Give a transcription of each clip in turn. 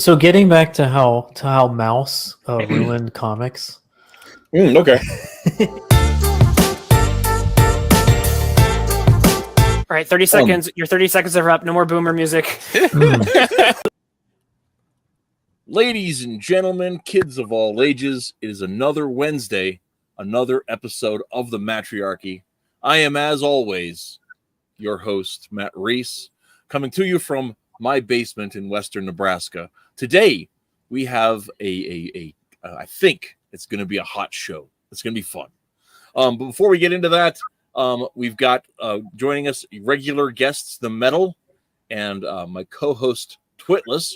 So getting back to how Mouse ruined comics. Okay. All right, 30 seconds. Your 30 seconds are up. No more boomer music. Ladies and gentlemen, kids of all ages, it is another Wednesday, another episode of the Mattriarchy. I am, as always, your host, Matt Reese, coming to you from my basement in western Nebraska. Today, we have I think it's going to be a hot show. It's going to be fun. But before we get into that, we've got joining us regular guests, The Metal, and my co-host, Twitless,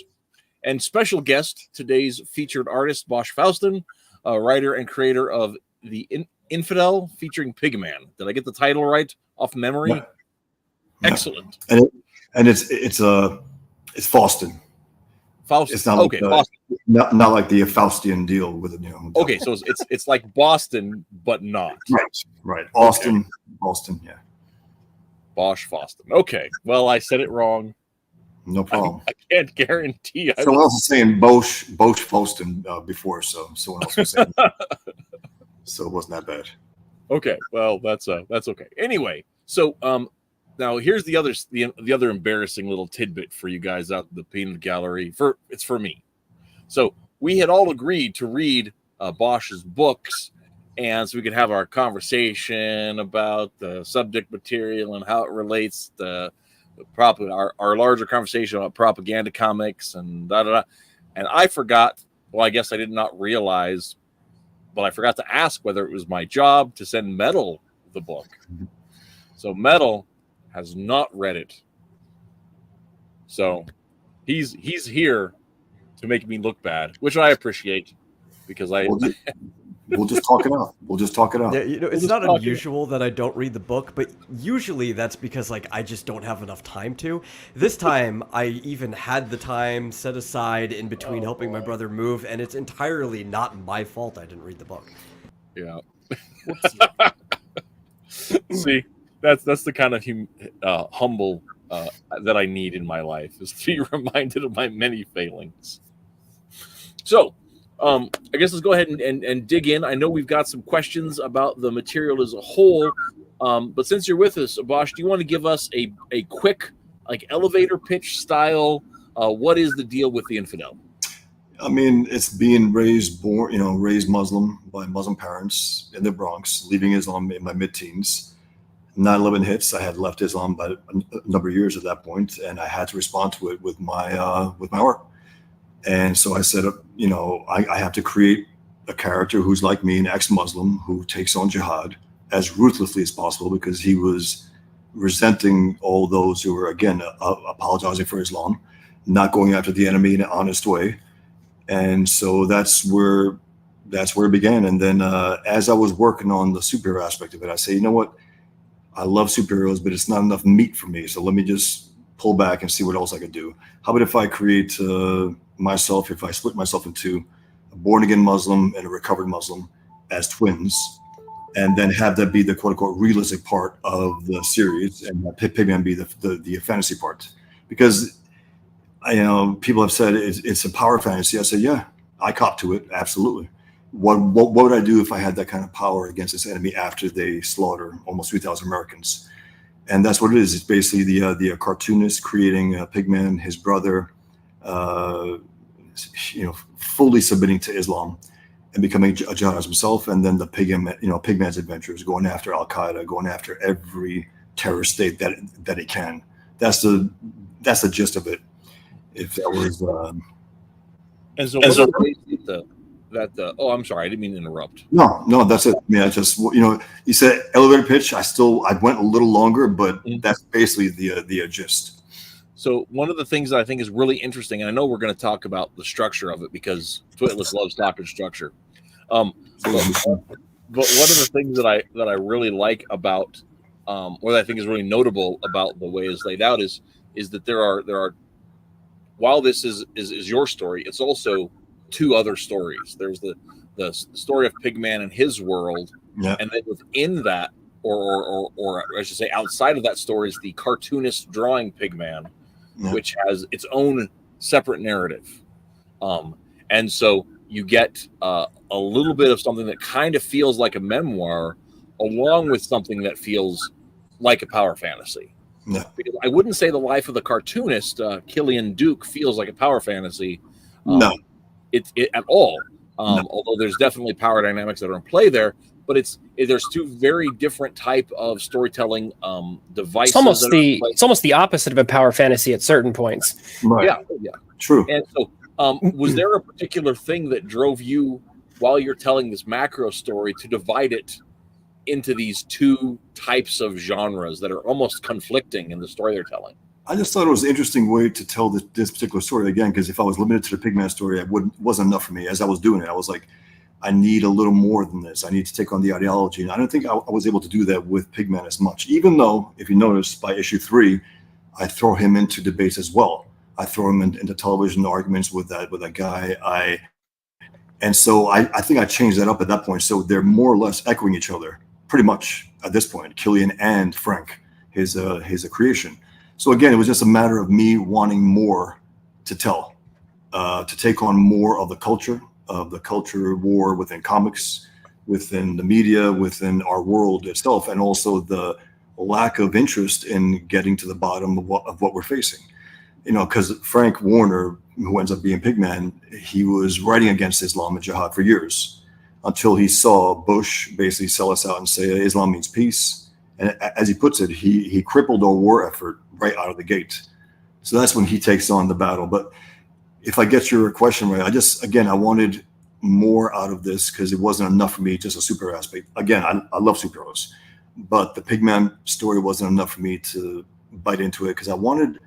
and special guest, today's featured artist, Bosch Fawstin, writer and creator of the Infidel featuring Pigman. Did I get the title right off memory? Yeah. Excellent. And it's Fawstin. Fawstin. It's not okay. Like not like the Faustian deal with it. Okay, so it's like Boston, but not. Right. Austin. Okay. Boston. Yeah. Bosch Fawstin. Okay. Well, I said it wrong. No problem. I can't guarantee. Someone else was saying Bosch Fawstin before, so someone else was saying. So it wasn't that bad. Okay. Well, that's okay. Anyway, so now here's the other embarrassing little tidbit for you guys out in the peanut gallery. It's for me. So we had all agreed to read Bosch's books, and so we could have our conversation about the subject material and how it relates to our larger conversation about propaganda comics and da da da. And I forgot. Well, I guess I did not realize, but I forgot to ask whether it was my job to send Metal the book. So Metal has not read it. So he's here to make me look bad, which I appreciate because we'll just talk it out. We'll just talk it out. Yeah, it's not unusual that I don't read the book, but usually that's because I just don't have enough time to. This time I even had the time set aside in between helping my brother move, and it's entirely not my fault I didn't read the book. Yeah. See, that's the kind of humble that I need in my life, is to be reminded of my many failings. So, I guess let's go ahead and dig in. I know we've got some questions about the material as a whole, but since you're with us, Bosch, do you want to give us a quick, like, elevator pitch style? What is the deal with the Infidel? I mean, it's being raised Muslim by Muslim parents in the Bronx, leaving Islam in my mid-teens. 9/11 hits. I had left Islam by a number of years at that point, and I had to respond to it with my art. And so I said, I have to create a character who's like me, an ex-Muslim, who takes on jihad as ruthlessly as possible, because he was resenting all those who were, again, apologizing for Islam, not going after the enemy in an honest way. And so that's where it began. And then as I was working on the superhero aspect of it, I say, you know what? I love superheroes, but it's not enough meat for me. So let me just pull back and see what else I could do. How about if I create if I split myself into a born-again Muslim and a recovered Muslim as twins, and then have that be the quote-unquote realistic part of the series, and Pigman be the fantasy part? Because people have said it's a power fantasy. I said, yeah, I cop to it, absolutely. What would I do if I had that kind of power against this enemy after they slaughter almost 3,000 Americans? And that's what it is. It's basically the cartoonist creating Pigman, his brother, fully submitting to Islam and becoming a jihadist himself, and then the Pigman's adventures, going after Al Qaeda, going after every terrorist state that he can. That's the gist of it. If that was. I'm sorry, I didn't mean to interrupt. No, that's it. Yeah, I just you said elevator pitch. I went a little longer, but that's basically the gist. So one of the things that I think is really interesting, and I know we're going to talk about the structure of it because Twitless loves talking structure. But one of the things that I really like about, or that I think is really notable about the way it's laid out is that there are while this is your story, it's also two other stories. There's the story of Pigman and his world, and then within that, or I should say outside of that story, is the cartoonist drawing Pigman, which has its own separate narrative. And so you get a little bit of something that kind of feels like a memoir, along with something that feels like a power fantasy. Yeah. Because I wouldn't say the life of the cartoonist Killian Duke feels like a power fantasy. No. It at all. No. Although there's definitely power dynamics that are in play there, but there's two very different type of storytelling devices. It's almost the opposite of a power fantasy at certain points. Right. Yeah. True. And so, was there a particular thing that drove you while you're telling this macro story to divide it into these two types of genres that are almost conflicting in the story they're telling? I just thought it was an interesting way to tell this particular story again, because if I was limited to the Pigman story, it wasn't enough for me. As I was doing it, I was like, I need a little more than this. I need to take on the ideology. And I don't think I was able to do that with Pigman as much, even though, if you notice, by issue 3, I throw him into debates as well. I throw him into television arguments with that guy. And so I think I changed that up at that point. So they're more or less echoing each other, pretty much at this point, Killian and Frank, his creation. So again, it was just a matter of me wanting more to tell, to take on more of the culture war within comics, within the media, within our world itself, and also the lack of interest in getting to the bottom of what we're facing. Because Frank Warner, who ends up being Pigman, he was writing against Islam and jihad for years until he saw Bush basically sell us out and say Islam means peace. And as he puts it, he crippled our war effort right out of the gate. So that's when he takes on the battle. But if I get your question right, I wanted more out of this because it wasn't enough for me, just a super aspect. Again, I love superheroes, but the Pigman story wasn't enough for me to bite into it because I wanted,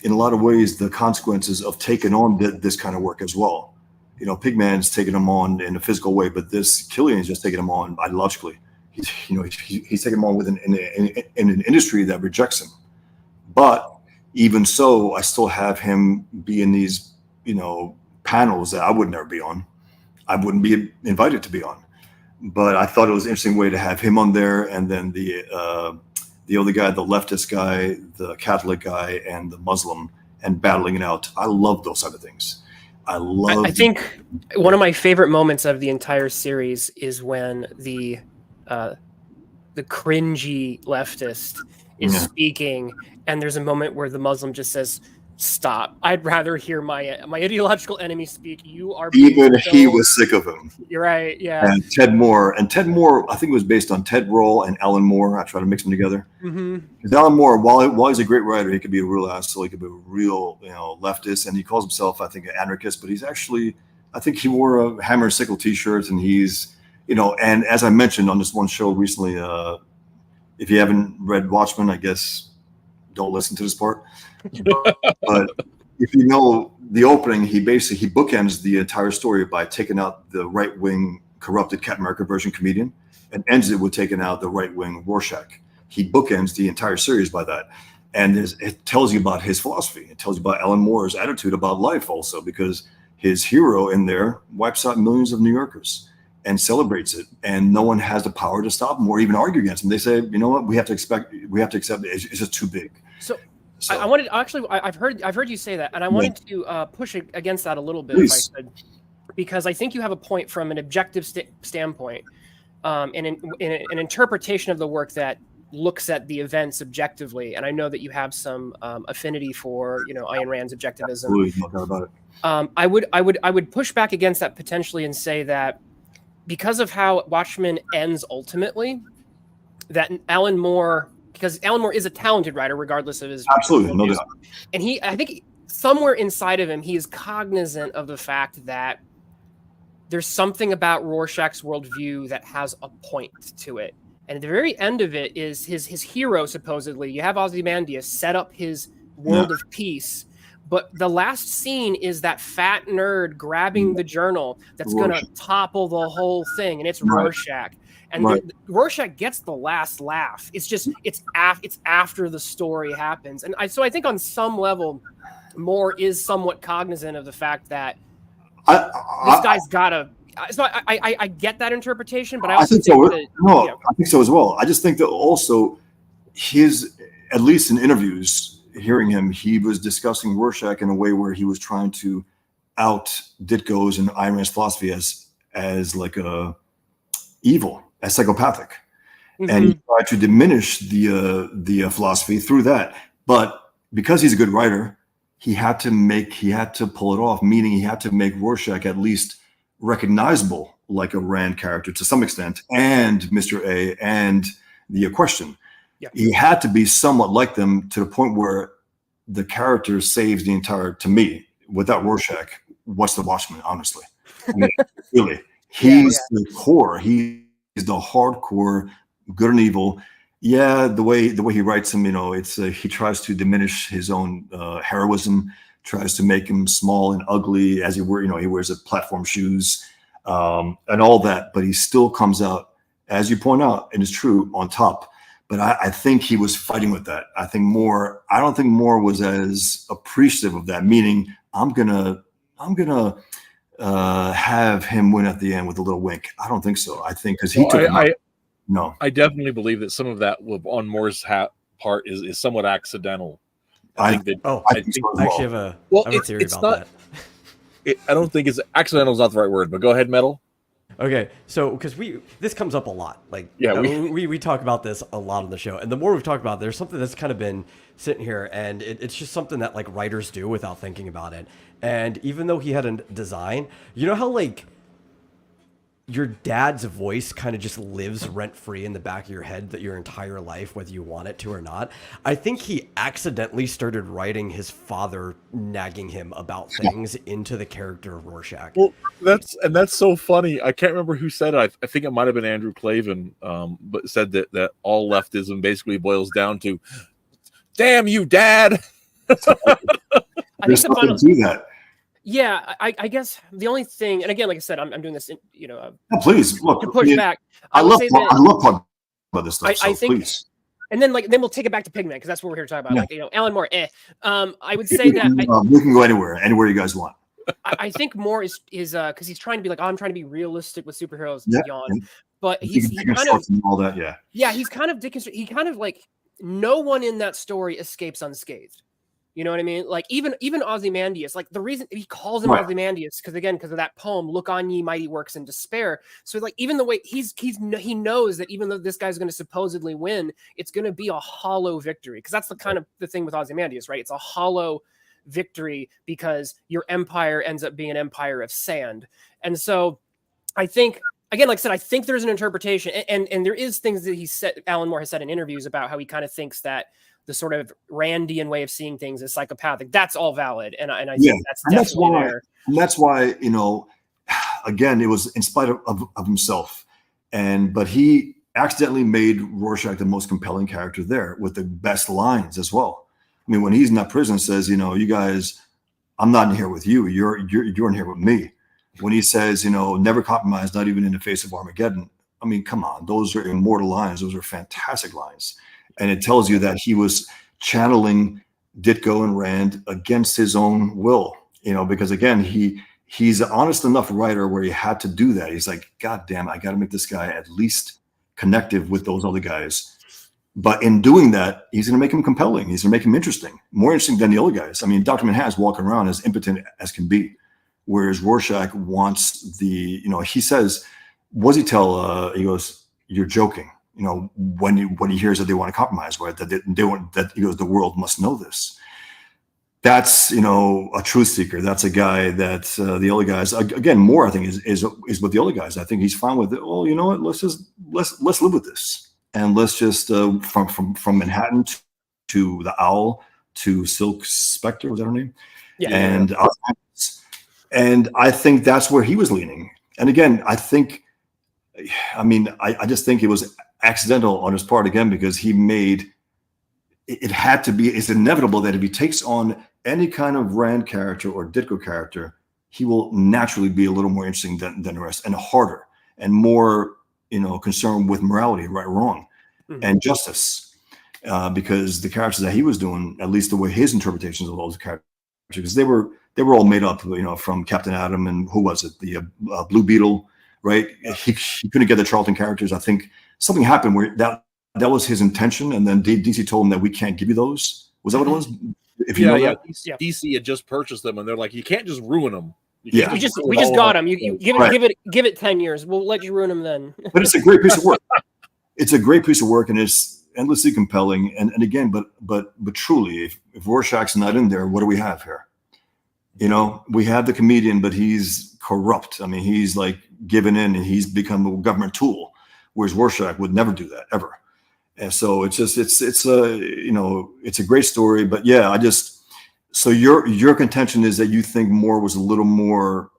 in a lot of ways, the consequences of taking on this kind of work as well. Pigman's taking him on in a physical way, but this Killian's just taking him on ideologically. He's taking him on with an industry that rejects him. But even so, I still have him be in these, panels that I would never be on. I wouldn't be invited to be on. But I thought it was an interesting way to have him on there, and then the other guy, the leftist guy, the Catholic guy, and the Muslim, and battling it out. I love those type of things. I think one of my favorite moments of the entire series is when the cringy leftist is speaking, and there's a moment where the Muslim just says, "Stop! I'd rather hear my ideological enemy speak. You are he was sick of him." You're right, yeah. And Ted Moore, I think it was based on Ted Roll and Alan Moore. I try to mix them together. Because Alan Moore, while he's a great writer, he could be a real asshole. He could be a real leftist, and he calls himself, I think, an anarchist. But he's actually, I think he wore a Hammer and Sickle T-shirt, and he's and as I mentioned on this one show recently, if you haven't read Watchmen, I guess don't listen to this part. But if you know the opening, he bookends the entire story by taking out the right-wing corrupted Captain America version comedian and ends it with taking out the right-wing Rorschach. He bookends the entire series by that. And it tells you about his philosophy. It tells you about Alan Moore's attitude about life also, because his hero in there wipes out millions of New Yorkers and celebrates it. And no one has the power to stop him or even argue against him. They say, you know what, we have to accept it. It's just too big. So I wanted, actually, I've heard you say that, and I wanted to push against that a little bit, if I could, because I think you have a point from an objective standpoint, and an interpretation of the work that looks at the events objectively. And I know that you have some affinity for Ayn Rand's objectivism. Absolutely, no doubt about it. I would push back against that potentially and say that because of how Watchmen ends ultimately, that Alan Moore. Because Alan Moore is a talented writer, regardless of his absolutely no doubt. And I think somewhere inside of him, he is cognizant of the fact that there's something about Rorschach's worldview that has a point to it. And at the very end of it is his hero, supposedly. You have Ozymandias set up his world of peace. But the last scene is that fat nerd grabbing the journal that's going to topple the whole thing. And it's Rorschach. And Rorschach gets the last laugh. It's just it's after the story happens, and I think on some level, Moore is somewhat cognizant of the fact that this guy's got to. So I get that interpretation, but I also think that, I think so as well. I just think that also at least in interviews, hearing him, he was discussing Rorschach in a way where he was trying to out Ditko's and Ayn Rand's philosophy as like a evil, as psychopathic, and he tried to diminish the philosophy through that. But because he's a good writer, he had to pull it off. Meaning, he had to make Rorschach at least recognizable like a Rand character to some extent, and Mr. A and the Question. Yeah. He had to be somewhat like them to the point where the character saves the entire. To me, without Rorschach, what's the Watchman? Honestly, I mean, really, he's the core. He's the hardcore good and evil. Yeah, the way he writes him, it's he tries to diminish his own heroism, tries to make him small and ugly as he wears a platform shoes and all that, but he still comes out, as you point out, and it's true, on top. But I think he was fighting with that. I don't think Moore was as appreciative of that. Meaning, I'm gonna have him win at the end with a little wink. I don't think so. I think because he took him out. No, I definitely believe that some of that on Moore's part is somewhat accidental. I think that. Oh, I think so I actually have a theory about that. I don't think it's accidental is not the right word, but go ahead, Metal. Okay, so because this comes up a lot, like we talk about this a lot on the show, and the more we've talked about it, there's something that's kind of been sitting here, and it's just something that like writers do without thinking about it. And even though he had a design, you know how like your dad's voice kind of just lives rent-free in the back of your head that your entire life, whether you want it to or not. I think he accidentally started writing his father nagging him about things into the character of Rorschach. Well, that's so funny. I can't remember who said it. I think it might have been Andrew Klavan, but said that all leftism basically boils down to, "Damn you, Dad." There's something to that. Yeah, I guess the only thing, and again, like I said, I'm doing this, please look to push back. I love talking about this stuff. I think, please. And then we'll take it back to Pigman because that's what we're here to talk about. Yeah. Alan Moore. I would say that we can go anywhere you guys want. I think Moore is because he's trying to be like, I'm trying to be realistic with superheroes. Yeah. Yawn, but he kind of all that. Yeah, he's kind of he kind of like no one in that story escapes unscathed. You know what I mean? Like even Ozymandias, like the reason he calls him Ozymandias because of that poem, "Look on ye mighty works in despair." So like even the way he knows that even though this guy's going to supposedly win, it's going to be a hollow victory, because that's the kind of the thing with Ozymandias, right? It's a hollow victory because your empire ends up being an empire of sand. And so I think, again, like I said, I think there's an interpretation, and there is things that Alan Moore has said in interviews about how he kind of thinks that the sort of Randian way of seeing things is psychopathic. That's all valid, and I think that's definitely there. And that's why, again, it was in spite of himself, but he accidentally made Rorschach the most compelling character there with the best lines as well. I mean, when he's in that prison, says, you guys, I'm not in here with you. You're in here with me. When he says, never compromise, not even in the face of Armageddon. I mean, come on, those are immortal lines. Those are fantastic lines. And it tells you that he was channeling Ditko and Rand against his own will, because again, he's an honest enough writer where he had to do that. He's like, God damn, I got to make this guy at least connective with those other guys. But in doing that, he's going to make him compelling. He's going to make him interesting, more interesting than the other guys. I mean, Dr. Manhattan's walking around as impotent as can be, whereas Rorschach wants he says, what does he tell? He goes, "You're joking." When he hears that they want to compromise, right? That he goes, the world must know this. That's a truth seeker. That's a guy that the other guys, again, Moore, I think is with the other guys. I think he's fine with it. Well, you know what? Let's live with this, and let's just from Manhattan to the Owl to Silk Spectre, was that her name? Yeah. And I think that's where he was leaning. And again, I just think it was accidental on his part, again, because he made it had to be. It's inevitable that if he takes on any kind of Rand character or Ditko character, he will naturally be a little more interesting than the rest, and harder and more concerned with morality, right, wrong, and justice, because the characters that he was doing, at least the way his interpretations of those characters, because they were all made up, from Captain Atom and who was it, the Blue Beetle, right? He couldn't get the Charlton characters. I think something happened where that was his intention, and then DC told him that we can't give you those. Was that what it was? DC had just purchased them, and they're like, you can't just ruin them. Yeah. We just got him. You give it 10 years. We'll let you ruin him then. But it's a great piece of work. It's a great piece of work, and it's endlessly compelling. And again, but truly, if Rorschach's not in there, what do we have here? You know, we have the comedian, but he's corrupt. I mean, he's like given in, and he's become a government tool, whereas Rorschach would never do that ever. And so it's a great story. But yeah, so your contention is that you think Moore was a little more,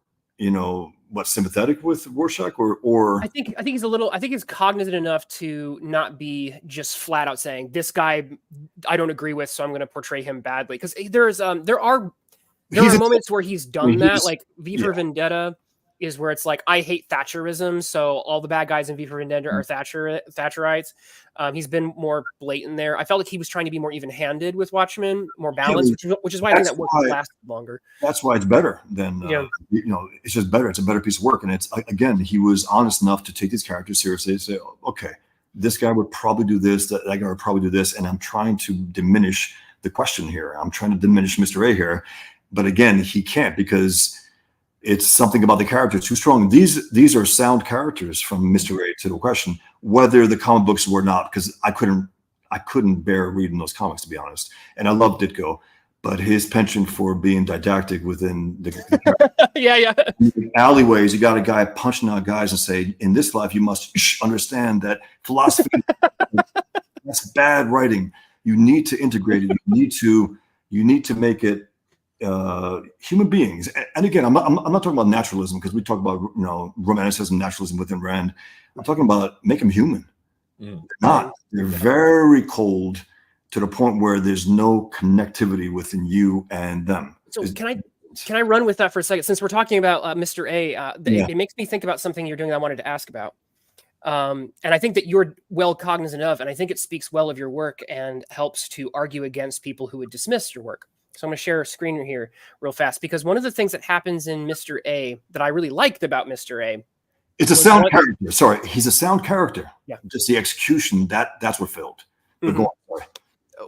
sympathetic with Rorschach, or I think he's cognizant enough to not be just flat out saying this guy I don't agree with, so I'm going to portray him badly. Because there are moments where he's done that, like V for Vendetta is where it's like, I hate Thatcherism, so all the bad guys in V for Vendetta are Thatcherites. He's been more blatant there. I felt like he was trying to be more even-handed with Watchmen, more balanced, which is why I think that work lasted longer. That's why it's better than, it's just better. It's a better piece of work. And it's, again, he was honest enough to take these characters seriously and say, okay, this guy would probably do this, that guy would probably do this, and I'm trying to diminish the question here. I'm trying to diminish Mr. A here. But again, he can't, because it's something about the character too strong. These are sound characters from Mr. A, to the question whether the comic books were not, because I couldn't bear reading those comics, to be honest. And I love Ditko, but his penchant for being didactic within the alleyways, you got a guy punching out guys and say, in this life you must understand that philosophy that's bad writing. You need to integrate it. You need to make it human beings. And again, I'm not talking about naturalism, because we talk about romanticism, naturalism within Rand. I'm talking about make them human. They're very cold to the point where there's no connectivity within you and them. So can I run with that for a second, since we're talking about Mr. A? It makes me think about something you're doing that I wanted to ask about, and I think that you're well cognizant of, and I think it speaks well of your work and helps to argue against people who would dismiss your work. So I'm going to share a screen here real fast, because one of the things that happens in Mr. A that I really liked about Mr. A, it's a sound character. Sorry, he's a sound character. Yeah, just the execution that's what failed. But go on, sorry.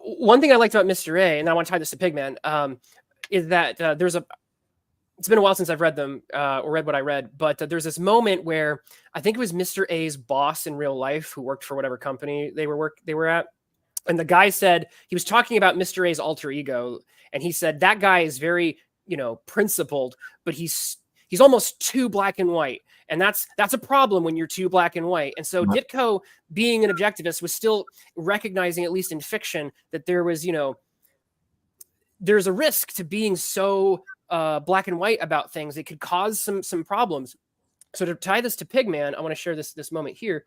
One thing I liked about Mr. A, and I want to tie this to Pigman, is that it's been a while since I've read them or read what I read, but there's this moment where I think it was Mr. A's boss in real life who worked for whatever company they were at. And the guy said, he was talking about Mr. A's alter ego, and he said that guy is very, principled, but he's almost too black and white. And that's a problem when you're too black and white. And so Ditko, being an objectivist, was still recognizing, at least in fiction, that there was, there's a risk to being so black and white about things. It could cause some problems. So to tie this to Pigman, I want to share this moment here.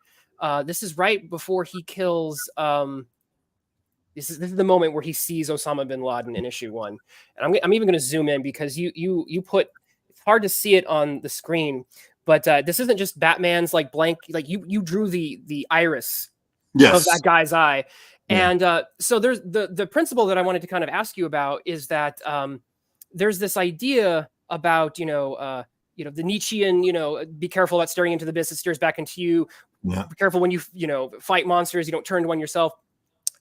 This is right before he kills. This is the moment where he sees Osama bin Laden in issue 1, and I'm even going to zoom in, because you put, it's hard to see it on the screen, but this isn't just Batman's like blank, like you drew the iris of that guy's eye, and so there's the principle that I wanted to kind of ask you about is that there's this idea about the Nietzschean, be careful about staring into the abyss, it stares back into you. Be careful when you fight monsters, you don't turn to one yourself.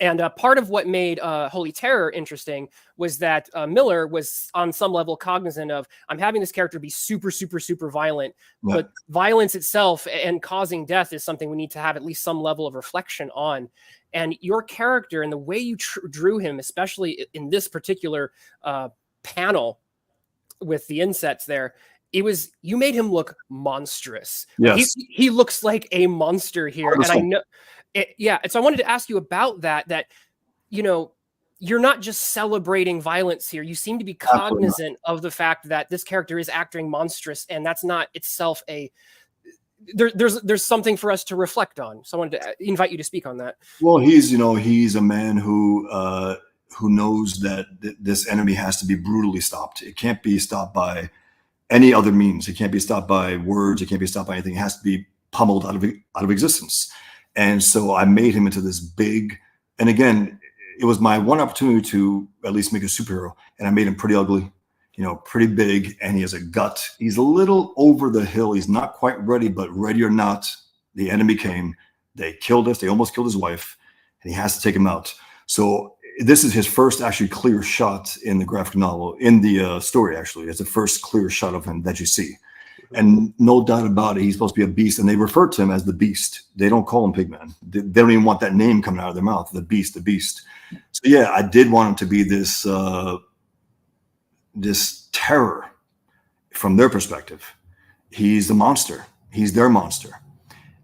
And part of what made Holy Terror interesting was that Miller was on some level cognizant of, I'm having this character be super, super, super violent, but violence itself and causing death is something we need to have at least some level of reflection on. And your character and the way you drew him, especially in this particular panel with the insets there, you made him look monstrous. Yes. He looks like a monster here. And I know. And so I wanted to ask you about that, you're not just celebrating violence here. You seem to be cognizant of the fact that this character is acting monstrous, and that's not itself there's something for us to reflect on. So I wanted to invite you to speak on that. Well, he's a man who knows that this enemy has to be brutally stopped. It can't be stopped by any other means. It can't be stopped by words. It can't be stopped by anything. It has to be pummeled out of existence. And so I made him into this big, and again, it was my one opportunity to at least make a superhero, and I made him pretty ugly, pretty big, and he has a gut. He's a little over the hill. He's not quite ready, but ready or not, the enemy came. They killed us. They almost killed his wife, and he has to take him out. So this is his first actually clear shot in the graphic novel, in the story. Actually, it's the first clear shot of him that you see, and no doubt about it, he's supposed to be a beast, and they refer to him as the Beast. They don't call him Pigman. They don't even want that name coming out of their mouth. The Beast, the Beast. So yeah, I did want him to be this this terror from their perspective. He's the monster. He's their monster,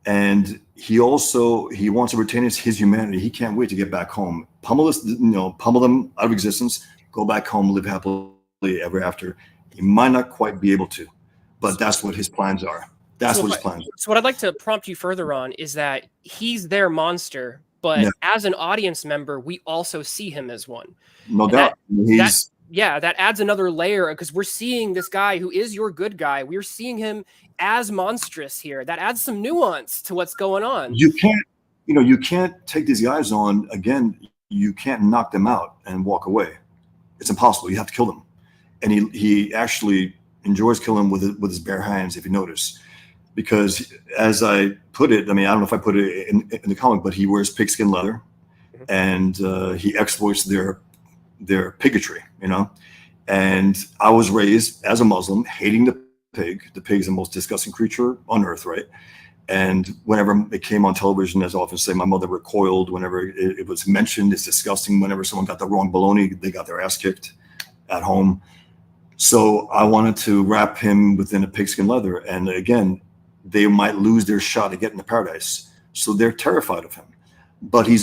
and he wants to retain his humanity. He can't wait to get back home, pummel them out of existence, go back home, live happily ever after. He might not quite be able to, but that's what his plans are. That's what his plans are. So what I'd like to prompt you further on is that he's their monster, but as an audience member, we also see him as one. No doubt. That adds another layer, because we're seeing this guy who is your good guy. We're seeing him as monstrous here. That adds some nuance to what's going on. You can't take these guys on again. You can't knock them out and walk away. It's impossible. You have to kill them. And he actually enjoys killing them with his bare hands, if you notice. Because as I put it, I mean, I don't know if I put it in the comic, but he wears pigskin leather, and he exploits their bigotry, and I was raised as a Muslim hating the pig. The pig is the most disgusting creature on earth, right? And whenever it came on television, as I often say, my mother recoiled whenever it was mentioned. It's disgusting. Whenever someone got the wrong bologna, they got their ass kicked at home. So I wanted to wrap him within a pigskin leather, and again, they might lose their shot at getting to paradise. So they're terrified of him, but he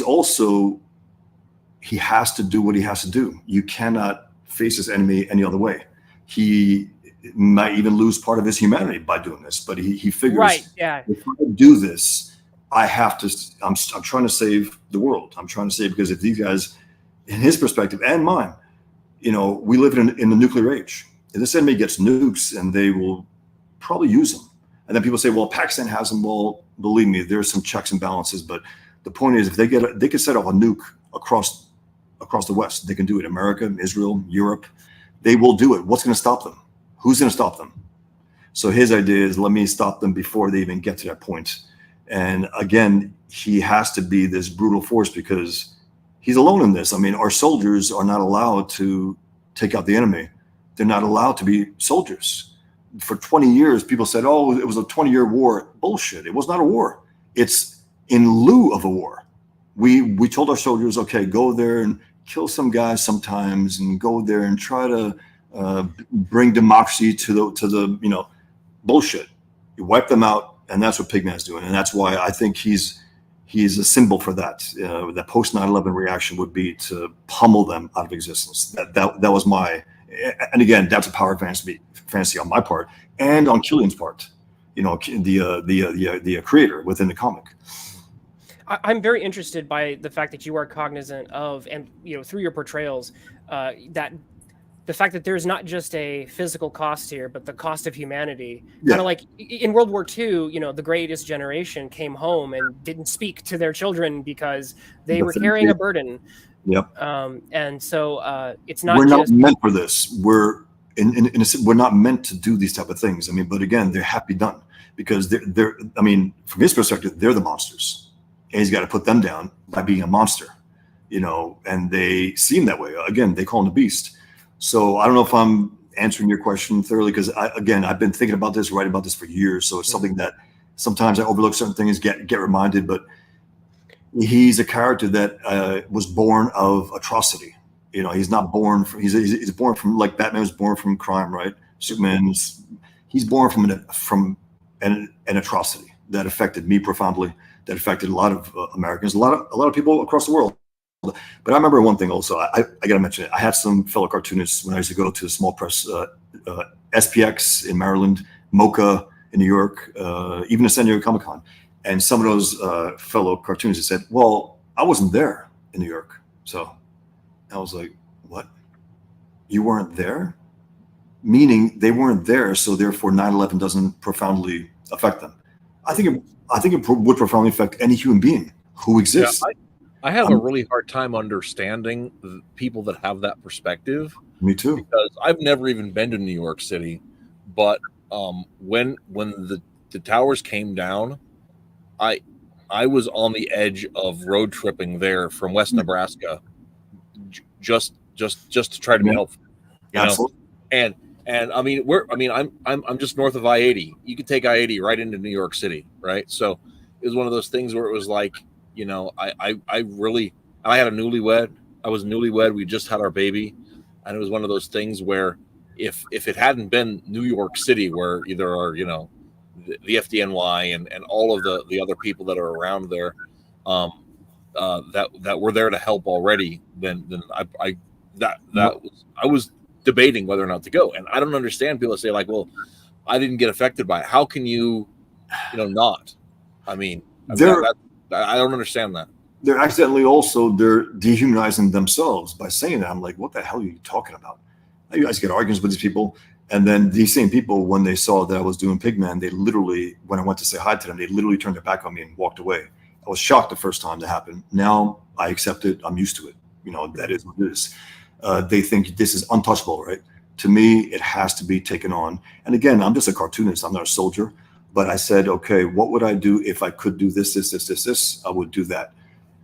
has to do what he has to do. You cannot face his enemy any other way. He might even lose part of his humanity by doing this, but he figures, if I do this, I have to, I'm trying to save the world. I'm trying to save, because if these guys, in his perspective and mine, we live in the nuclear age. If this enemy gets nukes, and they will probably use them. And then people say, well, Pakistan has them. Well, believe me, there's some checks and balances, but the point is, if they could set off a nuke across the West. They can do it. America, Israel, Europe, they will do it. What's going to stop them? Who's going to stop them? So his idea is, let me stop them before they even get to that point. And again, he has to be this brutal force, because he's alone in this. I mean, our soldiers are not allowed to take out the enemy. They're not allowed to be soldiers. For 20 years, people said, oh, it was a 20-year war. Bullshit. It was not a war. It's in lieu of a war. We told our soldiers, okay, go there and kill some guys sometimes, and go there and try to bring democracy to the bullshit. You wipe them out, and that's what Pigman's doing, and that's why I think he's a symbol for that. The post 9/11 reaction would be to pummel them out of existence. That was my, and again, that's a power fantasy on my part and on Killian's part. The creator within the comic. I'm very interested by the fact that you are cognizant of, and through your portrayals, that the fact that there's not just a physical cost here, but the cost of humanity. Kind of like in World War II, the greatest generation came home and didn't speak to their children because they were carrying a burden. Yep. And so it's not. We're not meant for this. We're we're not meant to do these type of things. I mean, but again, they have to be done, because they're. I mean, from his perspective, they're the monsters. And he's got to put them down by being a monster, and they see him that way. Again, they call him the Beast. So I don't know if I'm answering your question thoroughly, because I've been thinking about this, writing about this for years. So it's something that sometimes I overlook certain things, get reminded. But he's a character that was born of atrocity. He's not born from, he's born from, like Batman was born from crime, right? He's born from an atrocity that affected me profoundly. That affected a lot of Americans, a lot of people across the world. But I remember one thing also. I got to mention it. I had some fellow cartoonists when I used to go to the small press, SPX in Maryland, MoCA in New York, even the San Diego Comic-Con. And some of those fellow cartoonists said, "Well, I wasn't there in New York." So I was like, "What? You weren't there?" Meaning they weren't there, so therefore 9/11 doesn't profoundly affect them. I think it would profoundly affect any human being who exists. Yeah, I have a really hard time understanding the people that have that perspective. Me too. Because I've never even been to New York City, but when the towers came down, I was on the edge of road tripping there from West Nebraska, just to try to be helpful. You Absolutely. know? And I mean, I'm just north of I-80. You could take I-80 right into New York City, right? So it was one of those things where it was like, you know, I had a newlywed. I was newlywed. We just had our baby, and it was one of those things where if it hadn't been New York City, where either are, you know, the FDNY and all of the other people that are around there, that were there to help already, then I was debating whether or not to go. And I don't understand people that say like, well, I didn't get affected by it. How can you not? I mean, I don't understand that. They're accidentally also, they're dehumanizing themselves by saying that. I'm like, what the hell are you talking about? You guys get arguments with these people. And then these same people, when they saw that I was doing Pigman, they literally, when I went to say hi to them, they literally turned their back on me and walked away. I was shocked the first time that happened. Now I accept it. I'm used to it. You know, that is what it is. They think this is untouchable, right? To me, it has to be taken on. And again, I'm just a cartoonist. I'm not a soldier. But I said, okay, what would I do if I could do this? I would do that.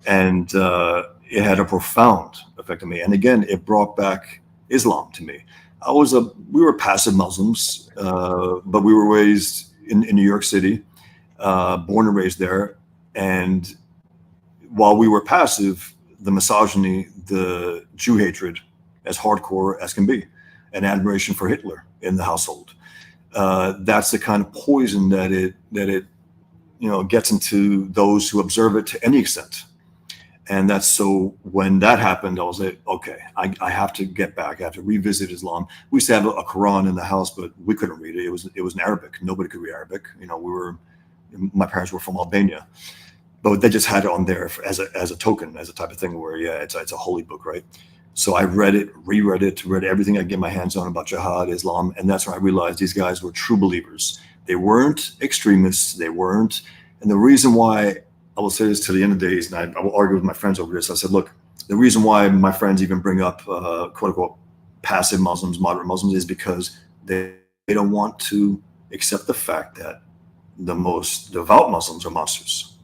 And it had a profound effect on me. And again, it brought back Islam to me. We were passive Muslims, but we were raised in New York City, born and raised there. And while we were passive, the misogyny, the Jew hatred, as hardcore as can be, and admiration for Hitler in the household. That's the kind of poison that it gets into those who observe it to any extent. And that's so when that happened, I was like, okay, I have to get back. I have to revisit Islam. We used to have a Quran in the house, but we couldn't read it. It was in Arabic. Nobody could read Arabic. You know, my parents were from Albania, but they just had it on there as a token, as a type of thing where, yeah, it's a holy book, right? So I read it, reread it, read everything I could get my hands on about jihad, Islam. And that's when I realized these guys were true believers. They weren't extremists. They weren't. And the reason why, I will say this to the end of the days, and I will argue with my friends over this. I said, look, the reason why my friends even bring up quote unquote passive Muslims, moderate Muslims, is because they don't want to accept the fact that the most devout Muslims are monsters.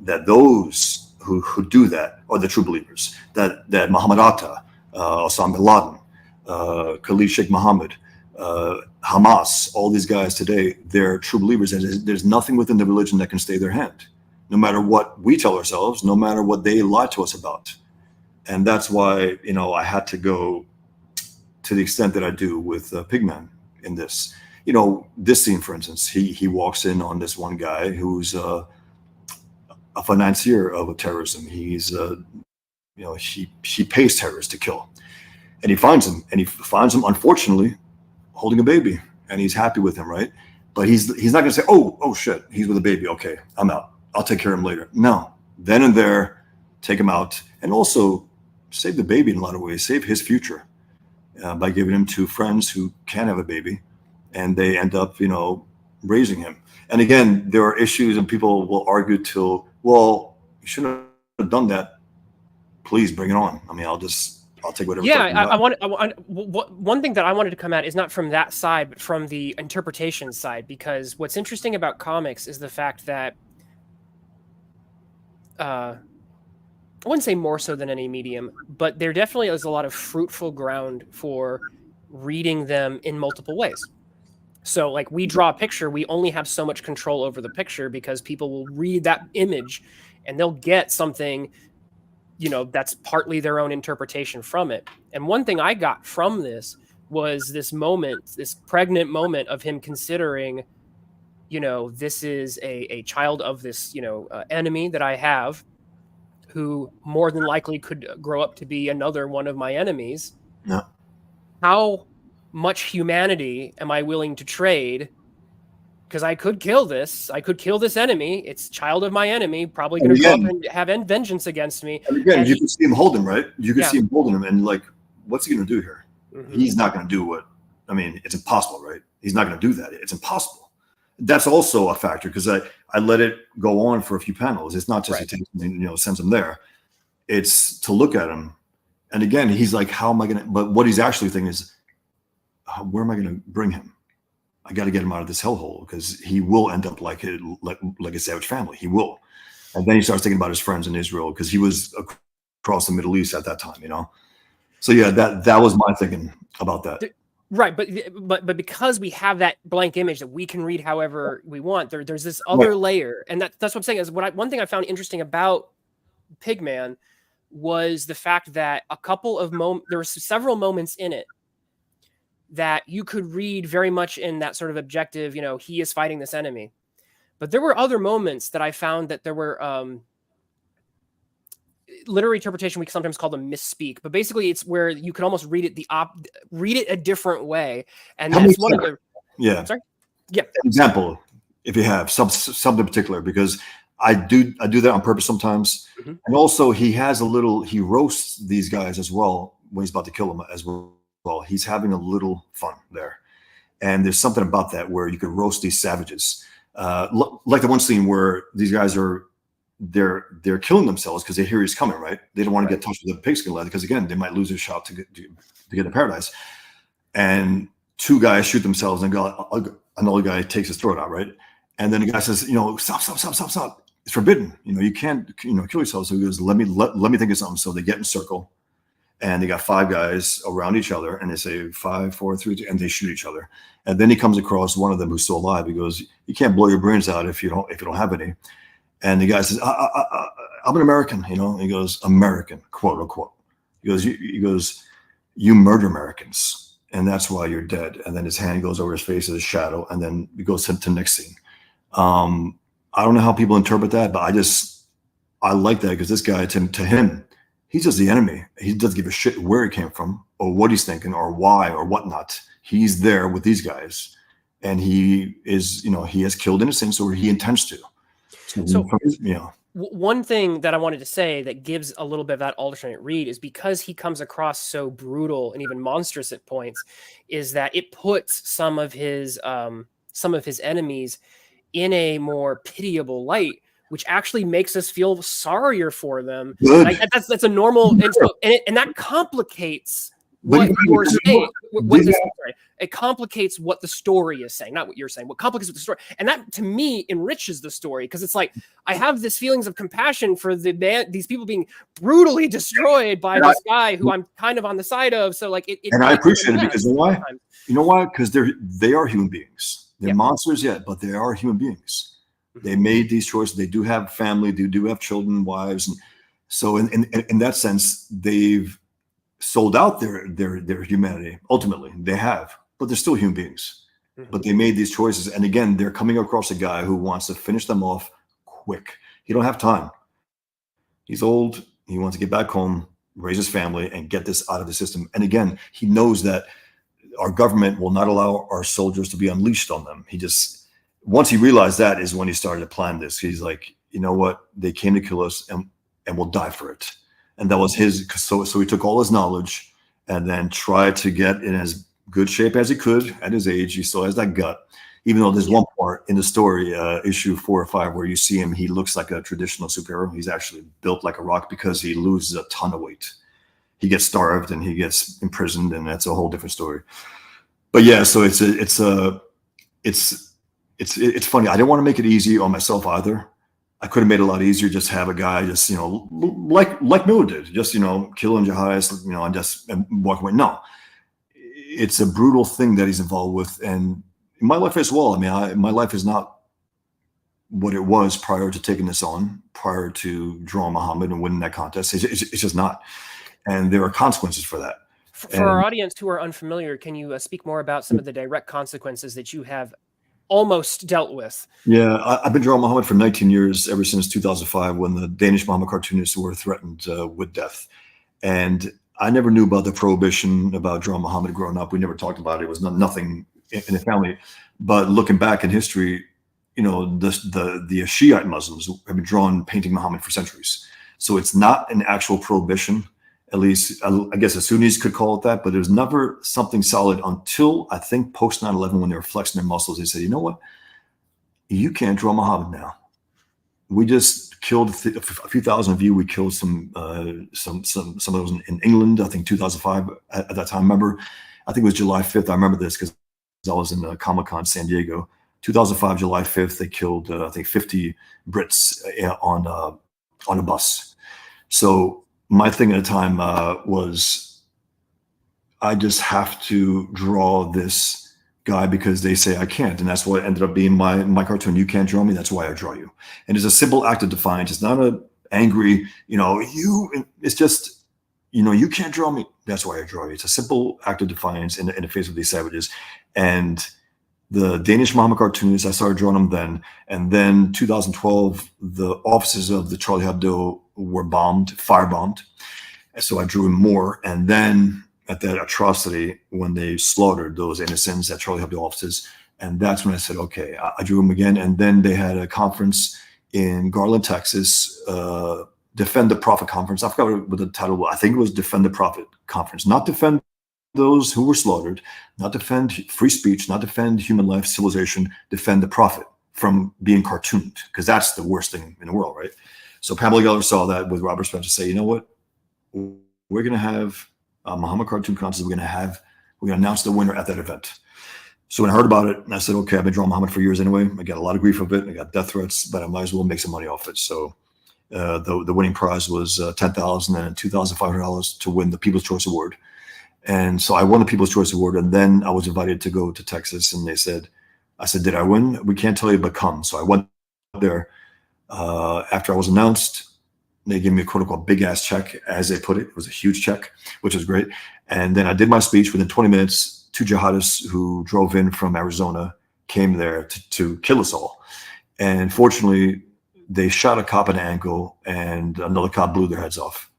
That those who do that are the true believers. That Muhammad Atta, Osama bin Laden, Khalid Sheikh Mohammed, Hamas, all these guys today, they're true believers. And there's nothing within the religion that can stay their hand. No matter what we tell ourselves, no matter what they lie to us about. And that's why, I had to go to the extent that I do with Pigman in this. This scene, for instance, he walks in on this one guy who's a financier of terrorism. He's, he pays terrorists to kill. And he finds him, unfortunately, holding a baby. And he's happy with him, right? But he's not going to say, oh, shit, he's with a baby. Okay, I'm out. I'll take care of him later. No, then and there, take him out, and also save the baby in a lot of ways, save his future by giving him to friends who can have a baby, and they end up, raising him. And again, there are issues, and people will argue till, well, you shouldn't have done that. Please bring it on. I mean, I'll take whatever. Yeah, one thing that I wanted to come at is not from that side, but from the interpretation side, because what's interesting about comics is the fact that I wouldn't say more so than any medium, but there definitely is a lot of fruitful ground for reading them in multiple ways. So like we draw a picture, we only have so much control over the picture because people will read that image and they'll get something, that's partly their own interpretation from it. And one thing I got from this was this pregnant moment of him considering, this is a child of this, enemy that I have, who more than likely could grow up to be another one of my enemies. Yeah. How much humanity am I willing to trade? Because I could kill this. I could kill this enemy. It's child of my enemy, probably going to come and have vengeance against me. And again, you can see him holding, right? You can see him holding him, and like, what's he going to do here? Mm-hmm. He's not going to do it's impossible, right? He's not going to do that. It's impossible. That's also a factor because I let it go on for a few panels. It's not just he takes him, sends him there. It's to look at him. And again, he's like, how am I going to, but what he's actually thinking is, where am I going to bring him? I got to get him out of this hellhole because he will end up like a savage family. He will. And then he starts thinking about his friends in Israel because he was across the Middle East at that time, So yeah, that was my thinking about that. Right, but because we have that blank image that we can read however we want, there's this other layer, and that's what I'm saying is one thing I found interesting about Pigman was the fact that there were several moments in it that you could read very much in that sort of objective, he is fighting this enemy, but there were other moments that I found that there were literary interpretation we sometimes call them misspeak, but basically it's where you could almost read it read it a different way, and that's one of the sorry example if you have something particular, because I do that on purpose sometimes. And also he roasts these guys as well when he's about to kill them as well. He's having a little fun there, and there's something about that where you could roast these savages, like the one scene where these guys they're killing themselves because they hear he's coming, right? They don't want to get touched with a pigskin leather because again they might lose their shot to get to paradise. And two guys shoot themselves, and another guy takes his throat out, right? And then the guy says, stop. It's forbidden. You can't kill yourself. So he goes, let me think of something. So they get in circle, and they got 5 guys around each other, and they say 5, 4, 3, 2, and they shoot each other. And then he comes across one of them who's still alive. He goes, you can't blow your brains out if you don't have any. And the guy says, I'm an American, He goes, American, quote unquote. He goes, you murder Americans, and that's why you're dead. And then his hand goes over his face as a shadow, and then he goes to the next scene. I don't know how people interpret that, but I like that because this guy, to him, he's just the enemy. He doesn't give a shit where he came from or what he's thinking or why or whatnot. He's there with these guys, and he is, he has killed innocents or he intends to. So one thing that I wanted to say that gives a little bit of that alternate read is because he comes across so brutal and even monstrous at points, is that it puts some of his enemies in a more pitiable light, which actually makes us feel sorrier for them. Like, that's a normal, and that complicates what you're saying. It complicates what the story is saying, not what you're saying. What complicates the story, and that to me enriches the story, because it's like I have this feelings of compassion for these people being brutally destroyed by this guy who I'm kind of on the side of. So like and I appreciate it because you know why? Because they are human beings. They're monsters yet, but they are human beings. They made these choices. They do have family. They do have children, wives, and so in that sense, they've sold out their humanity. Ultimately, they have, but they're still human beings. But they made these choices, and again, they're coming across a guy who wants to finish them off quick. He don't have time. He's old. He wants to get back home, raise his family, and get this out of the system. And again, he knows that our government will not allow our soldiers to be unleashed on them. Once he realized that is when he started to plan this. He's like, you know what? They came to kill us, and we'll die for it. And that was so he took all his knowledge and then tried to get in as good shape as he could at his age. He still has that gut, even though there's one part in the story, issue 4 or 5, where you see him, he looks like a traditional superhero. He's actually built like a rock because he loses a ton of weight. He gets starved and he gets imprisoned, and that's a whole different story. But yeah, so it's funny. I didn't want to make it easy on myself either. I could have made it a lot easier, just have a guy just, like Miller did, just, kill in jihadists, and walk away. No, it's a brutal thing that he's involved with. And in my life as well. I mean, my life is not what it was prior to taking this on, prior to drawing Muhammad and winning that contest. It's just not. And there are consequences for that. For our audience who are unfamiliar, can you speak more about some of the direct consequences that you have almost dealt with? Yeah, I've been drawing Muhammad for 19 years, ever since 2005, when the Danish Muhammad cartoonists were threatened with death. And I never knew about the prohibition about drawing Muhammad growing up. We never talked about it. It was nothing in the family. But looking back in history, the Shiite Muslims have been drawing painting Muhammad for centuries. So it's not an actual prohibition. At least, I guess the Sunnis could call it that, but it was never something solid until, I think, post 9/11, when they were flexing their muscles. They said, you know what? You can't draw Muhammad now. We just killed a few thousand of you. We killed some of those in England, I think 2005 at that time. I remember, I think it was July 5th. I remember this because I was in Comic-Con San Diego. 2005, July 5th, they killed, I think, 50 Brits on a bus. So my thing at the time was, I just have to draw this guy because they say I can't. And that's what ended up being my cartoon. You can't draw me. That's why I draw you. And it's a simple act of defiance. It's not a angry, it's just, you can't draw me. That's why I draw you. It's a simple act of defiance in the face of these savages. And the Danish Muhammad cartoonists, I started drawing them then. And then 2012, the offices of the Charlie Hebdo were firebombed. And so I drew him more. And then at that atrocity, when they slaughtered those innocents at Charlie Hebdo offices, and that's when I said, okay, I drew him again. And then they had a conference in Garland, Texas, Defend the Prophet Conference. I forgot what the title was. I think it was Defend the Prophet Conference. Not defend those who were slaughtered, not defend free speech, not defend human life, civilization, defend the Prophet from being cartooned, because that's the worst thing in the world, right? So Pamela Geller saw that with Robert Spencer, say, you know what? We're going to have a Muhammad cartoon contest. We're going to announce the winner at that event. So when I heard about it, I said, okay, I've been drawing Muhammad for years anyway. I got a lot of grief of it. I got death threats, but I might as well make some money off it. So the winning prize was $10,000 and $2,500 to win the People's Choice Award. And so I won the People's Choice Award. And then I was invited to go to Texas. And I said, did I win? We can't tell you, but come. So I went there. After I was announced, they gave me a quote unquote big ass check, as they put it. It was a huge check, which was great. And then I did my speech. Within 20 minutes, 2 jihadists who drove in from Arizona came there to kill us all. And fortunately, they shot a cop in the ankle and another cop blew their heads off.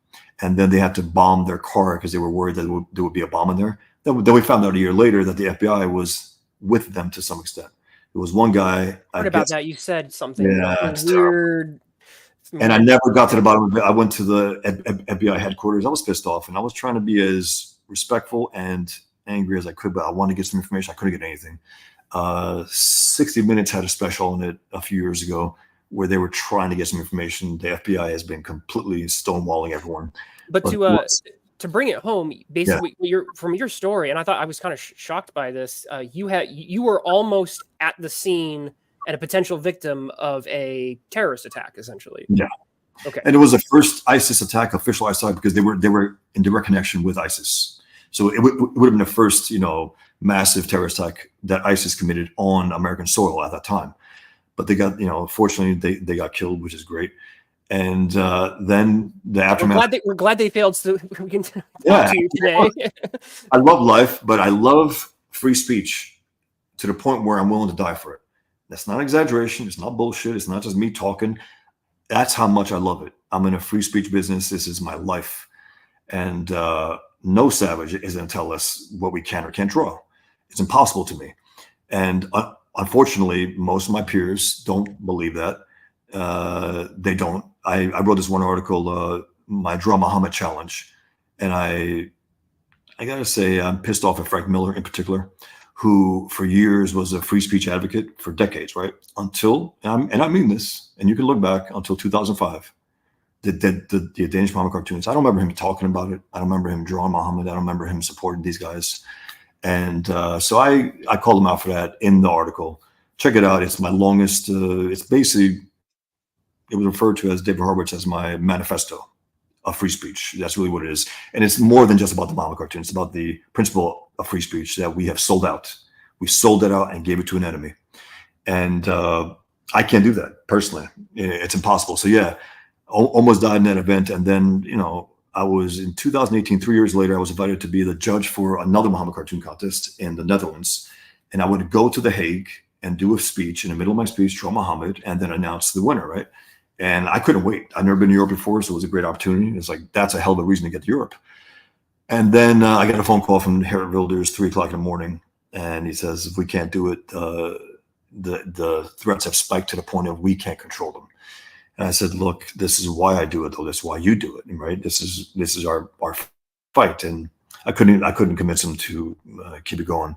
And then they had to bomb their car because they were worried that there would be a bomb in there. Then we found out a year later that the FBI was with them to some extent. There was one guy. What about that? You said something weird. Terrible. And I never got to the bottom of it. I went to the FBI headquarters. I was pissed off, and I was trying to be as respectful and angry as I could, but I wanted to get some information. I couldn't get anything. 60 Minutes had a special on it a few years ago where they were trying to get some information. The FBI has been completely stonewalling everyone. But to bring it home, basically, from your story, and I thought I was kind of shocked by this. You were almost at the scene and a potential victim of a terrorist attack, essentially. Yeah. Okay. And it was the first ISIS attack, official ISIS, because they were in direct connection with ISIS. So it would have been the first, massive terrorist attack that ISIS committed on American soil at that time. But they got, fortunately, they got killed, which is great. And then the aftermath. We're glad they failed. So we can talk to you today. I love life, but I love free speech to the point where I'm willing to die for it. That's not exaggeration. It's not bullshit. It's not just me talking. That's how much I love it. I'm in a free speech business. This is my life. And no savage is going to tell us what we can or can't draw. It's impossible to me. And unfortunately, most of my peers don't believe that. They don't. I wrote this one article, my Draw Muhammad Challenge. And I got to say, I'm pissed off at Frank Miller in particular, who for years was a free speech advocate for decades, right? Until, and I mean this, and you can look back until 2005, the Danish Muhammad cartoons. I don't remember him talking about it. I don't remember him drawing Muhammad. I don't remember him supporting these guys. And so I called him out for that in the article. Check it out. It's my longest, it's basically, it was referred to as David Horowitz as my manifesto of free speech. That's really what it is. And it's more than just about the Muhammad cartoon. It's about the principle of free speech that we have sold out. We sold it out and gave it to an enemy. And I can't do that personally. It's impossible. So yeah, almost died in that event. And then, I was in 2018, 3 years later, I was invited to be the judge for another Muhammad cartoon contest in the Netherlands. And I would go to The Hague and do a speech. In the middle of my speech, draw Muhammad, and then announce the winner, right? And I couldn't wait. I'd never been to Europe before, so it was a great opportunity. It's like, that's a hell of a reason to get to Europe. And then I got a phone call from Gerrit Wilders, 3 o'clock in the morning. And he says, if we can't do it, the threats have spiked to the point of we can't control them. And I said, look, this is why I do it, though. This is why you do it, right? This is our fight. And I couldn't convince him to keep it going.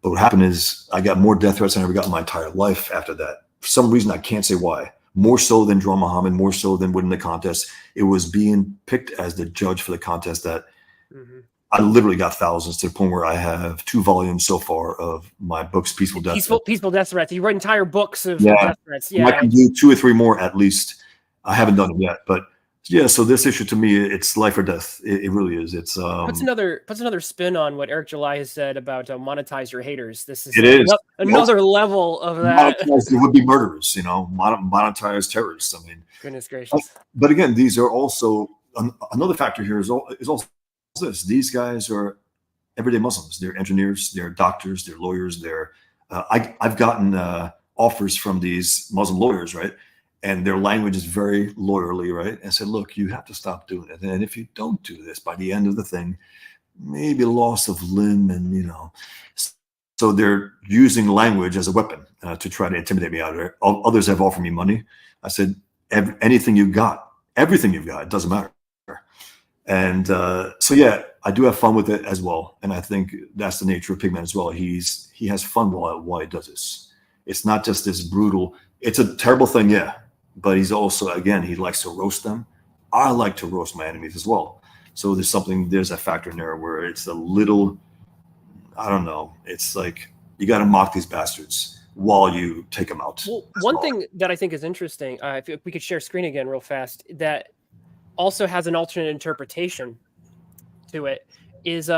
But what happened is I got more death threats than I ever got in my entire life after that. For some reason, I can't say why. More so than Draw Muhammad, more so than winning the contest. It was being picked as the judge for the contest that I literally got thousands, to the point where I have 2 volumes so far of my books, Peaceful Death Threats. Peaceful Death Threats. You write entire books of death threats. Yeah, I can do 2 or 3 more at least. I haven't done it yet, but Yeah, so this issue to me, it's life or death. It really is. It's puts another spin on what Eric July has said about monetize your haters. This is It is. another level of that. monetized would be murderers, monetized terrorists. I mean, Goodness gracious. but again, these are also another factor here is also this. These guys are everyday Muslims. They're engineers, they're doctors, they're lawyers. I've gotten offers from these Muslim lawyers, right? And their language is very lawyerly, right? And said, look, you have to stop doing it. And if you don't do this by the end of the thing, maybe loss of limb and, So they're using language as a weapon to try to intimidate me out of there. Others have offered me money. I said, anything you've got, everything you've got, it doesn't matter. And so, yeah, I do have fun with it as well. And I think that's the nature of Pigman as well. He has fun while he does this. It's not just this brutal, it's a terrible thing, yeah. But he's also, again, he likes to roast them. I like to roast my enemies as well. So there's a factor in there where it's a little, I don't know. It's like you got to mock these bastards while you take them out. Well, one thing that I think is interesting, if we could share screen again real fast, that also has an alternate interpretation to it, is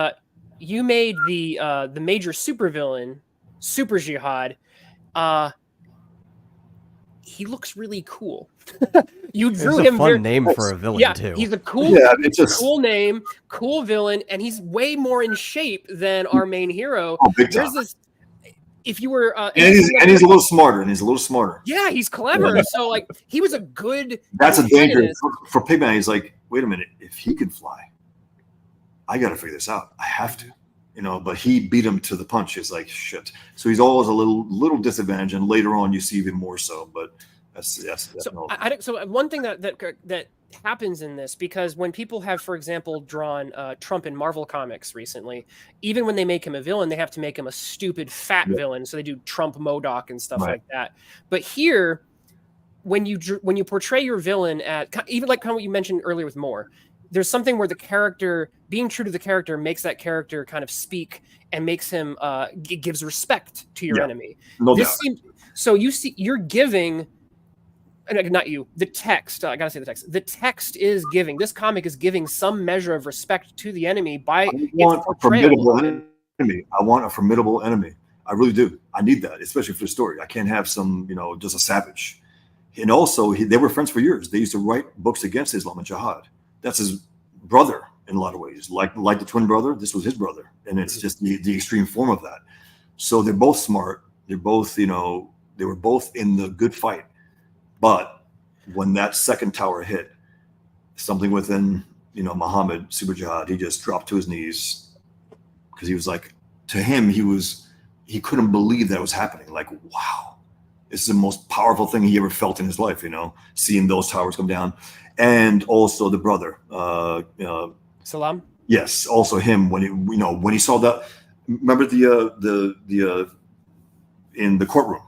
you made the major supervillain, Super Jihad. He looks really cool. You drew him. It's a fun name for a villain too. He's a cool, cool name, cool villain, and he's way more in shape than our main hero. Oh, big time. If you were, and he's a little smarter. Yeah, he's clever. Yeah. So like, he was a good. That's a danger for Pigman. He's like, wait a minute, if he can fly, I got to figure this out. I have to, But he beat him to the punch. It's like shit. So he's always a little disadvantage, and later on you see even more so. But that's so one thing that happens in this, because when people have, for example, drawn Trump in Marvel Comics recently, even when they make him a villain, they have to make him a stupid fat villain. So they do Trump MODOK and stuff like that. But here, when you portray your villain even like kind of what you mentioned earlier with Moore, there's something where the character, being true to the character, makes that character kind of speak and makes him gives respect to your enemy. No doubt. So you're giving. Not you, the text. I gotta say the text. The text is giving. This comic is giving some measure of respect to the enemy by its portrayal. I want a formidable enemy. I really do. I need that, especially for the story. I can't have some, just a savage. And also, they were friends for years. They used to write books against Islam and Jihad. That's his brother in a lot of ways. Like the twin brother, this was his brother, and it's just the extreme form of that. So they're both smart. They're both, they were both in the good fight. But when that second tower hit, something within, Muhammad, Super Jihad, he just dropped to his knees because he was like, to him, he couldn't believe that was happening. Like, wow, this is the most powerful thing he ever felt in his life, seeing those towers come down. And also the brother, Salam. Yes, also him when he saw that. Remember the in the courtroom.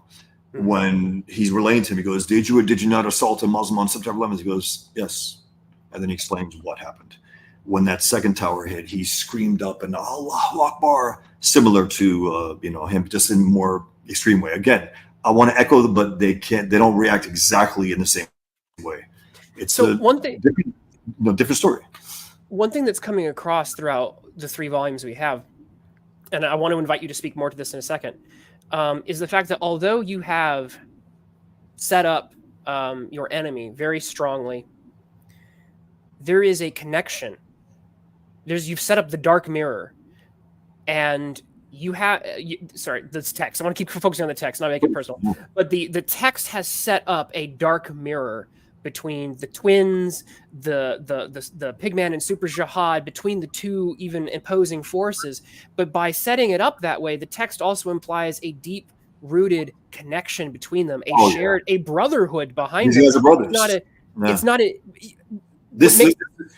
When he's relaying to him, he goes, did you or did you not assault a Muslim on September 11th? He goes, yes. And then he explains what happened. When that second tower hit, he screamed up and Allahu Akbar, similar to him, just in a more extreme way. Again, I want to echo, but they don't react exactly in the same way. It's one thing, different story. One thing that's coming across throughout the 3 volumes we have, and I want to invite you to speak more to this in a second, is the fact that although you have set up your enemy very strongly, there is a connection. You've set up the dark mirror, and you have this text. I want to keep focusing on the text, not make it personal. But the text has set up a dark mirror between the twins, the Pigman and Super Jihad, between the two even opposing forces. But by setting it up that way, the text also implies a deep-rooted connection between them, a brotherhood behind them. He has a brother.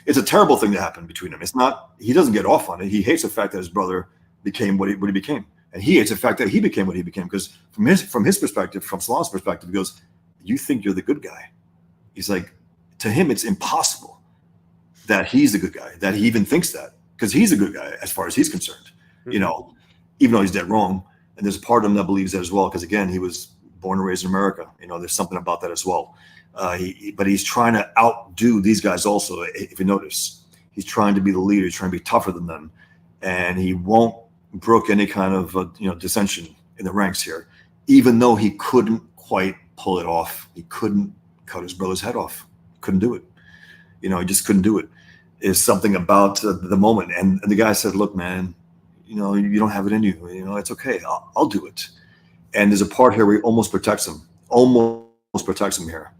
It's a terrible thing to happen between them. It's not. He doesn't get off on it. He hates the fact that his brother became what he became, and he hates the fact that he became what he became. Because from his perspective, from Salam's perspective, he goes, "You think you're the good guy." He's like, to him, it's impossible that he's the good guy, that he even thinks that, because he's a good guy as far as he's concerned, even though he's dead wrong. And there's a part of him that believes that as well, because again, he was born and raised in America. There's something about that as well. But he's trying to outdo these guys also. If you notice, he's trying to be the leader. He's trying to be tougher than them, and he won't brook any kind of dissension in the ranks here, even though he couldn't quite pull it off. He couldn't cut his brother's head off. Couldn't do it. He just couldn't do it. Is something about the moment. And the guy said, look, man, you don't have it in you. It's okay. I'll do it. And there's a part here where he almost protects him here.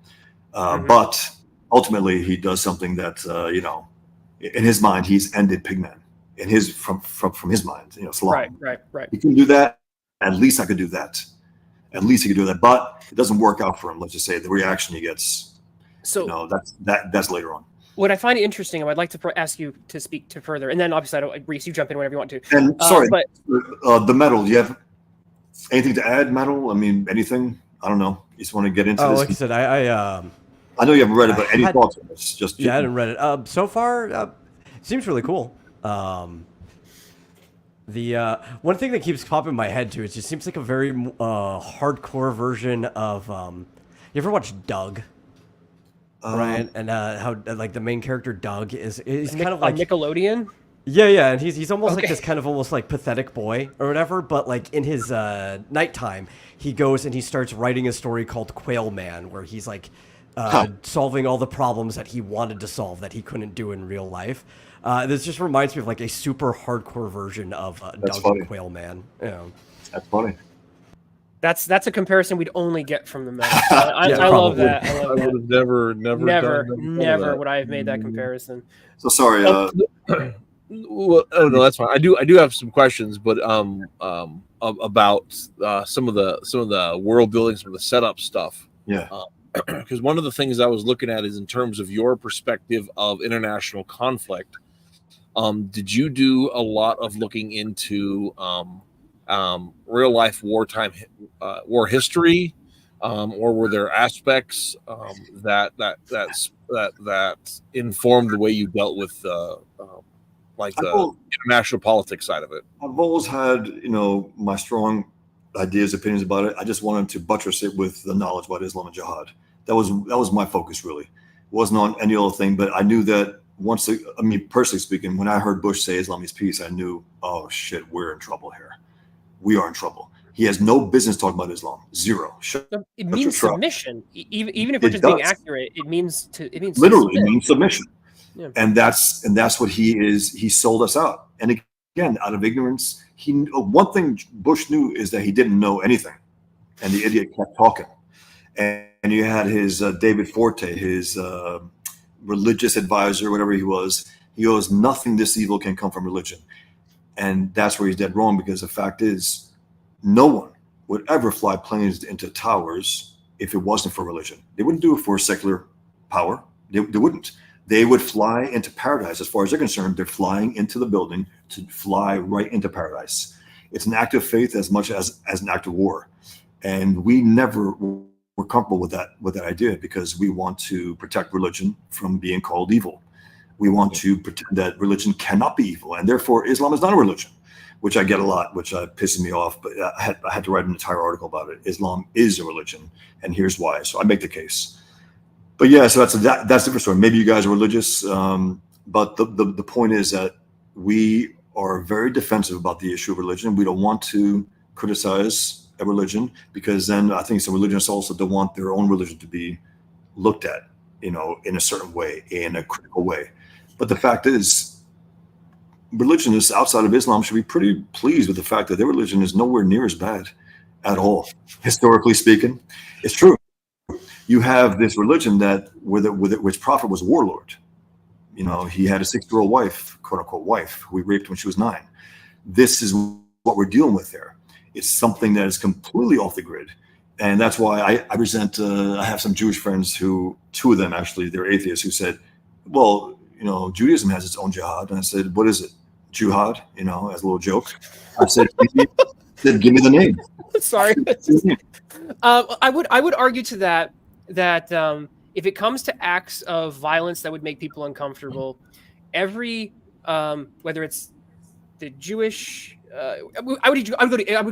But ultimately he does something that, in his mind, he's ended Pigman from his mind, Salam. Right. He can do that. At least I could do that. At least he could do that. But it doesn't work out for him. Let's just say the reaction he gets. So that's later on. What I find interesting, and I'd like to ask you to speak to further, and then obviously, Reese, you jump in whenever you want to. And sorry, but the metal. Do you have anything to add, metal? I mean, anything? I don't know. You just want to get into this? Like I said, I know you haven't read it, but any thoughts on this? I hadn't read it. So far, it seems really cool. The one thing that keeps popping in my head too, it just seems like a very hardcore version of. You ever watch Doug? Right, and how like the main character Doug he's kind of like Nickelodeon. Yeah, and he's almost like this kind of almost like pathetic boy or whatever. But like in his nighttime, he goes and he starts writing a story called Quail Man, where he's like solving all the problems that he wanted to solve that he couldn't do in real life. This just reminds me of like a super hardcore version of Doug and Quail Man. That's funny. That's a comparison we'd only get from the metal. I love that. I would have never would I have made that comparison. So sorry. Well, no, that's fine. I do have some questions, but about some of the world building, some of the setup stuff. Yeah. Because one of the things I was looking at is in terms of your perspective of international conflict. Did you do a lot of looking into real life wartime war history, or were there aspects that informed the way you dealt with the international politics side of it? I've always had my strong ideas, opinions about it. I just wanted to buttress it with the knowledge about Islam and jihad. That was my focus, really. It wasn't on any other thing, but I knew that personally speaking, when I heard Bush say Islam is peace, I knew, oh shit, we're in trouble here. We are in trouble. He has no business talking about Islam. Zero. It means submission. Even if we're just being accurate, it means literally means submission. Yeah. And that's what he is. He sold us out. And again, out of ignorance, one thing Bush knew is that he didn't know anything, and the idiot kept talking. And you had his David Forte, his religious advisor, whatever he was. He goes, nothing this evil can come from religion. And that's where he's dead wrong, because the fact is, no one would ever fly planes into towers if it wasn't for religion. They wouldn't do it for secular power. They wouldn't. They would fly into paradise. As far as they're concerned, they're flying into the building to fly right into paradise. It's an act of faith as much as an act of war. And we never were comfortable with that idea, because we want to protect religion from being called evil. We want to pretend that religion cannot be evil, and therefore Islam is not a religion, which I get a lot, which pisses me off. But I had to write an entire article about it. Islam is a religion, and here's why. So I make the case. But yeah, so that's a different story. Maybe you guys are religious, but the point is that we are very defensive about the issue of religion. We don't want to criticize a religion, because then I think some religionists also don't want their own religion to be looked at, in a certain way, in a critical way. But the fact is, religionists outside of Islam should be pretty pleased with the fact that their religion is nowhere near as bad at all, historically speaking. It's true. You have this religion that which prophet was a warlord. He had a 6-year-old wife, quote unquote wife, who he raped when she was 9. This is what we're dealing with there. It's something that is completely off the grid. And that's why I resent, I have some Jewish friends who, 2 of them actually, they're atheists, who said, well, Judaism has its own jihad. And I said, what is it? Jihad, as a little joke. I said, give me the name. Sorry. I would argue to that if it comes to acts of violence that would make people uncomfortable, every whether it's the Jewish I would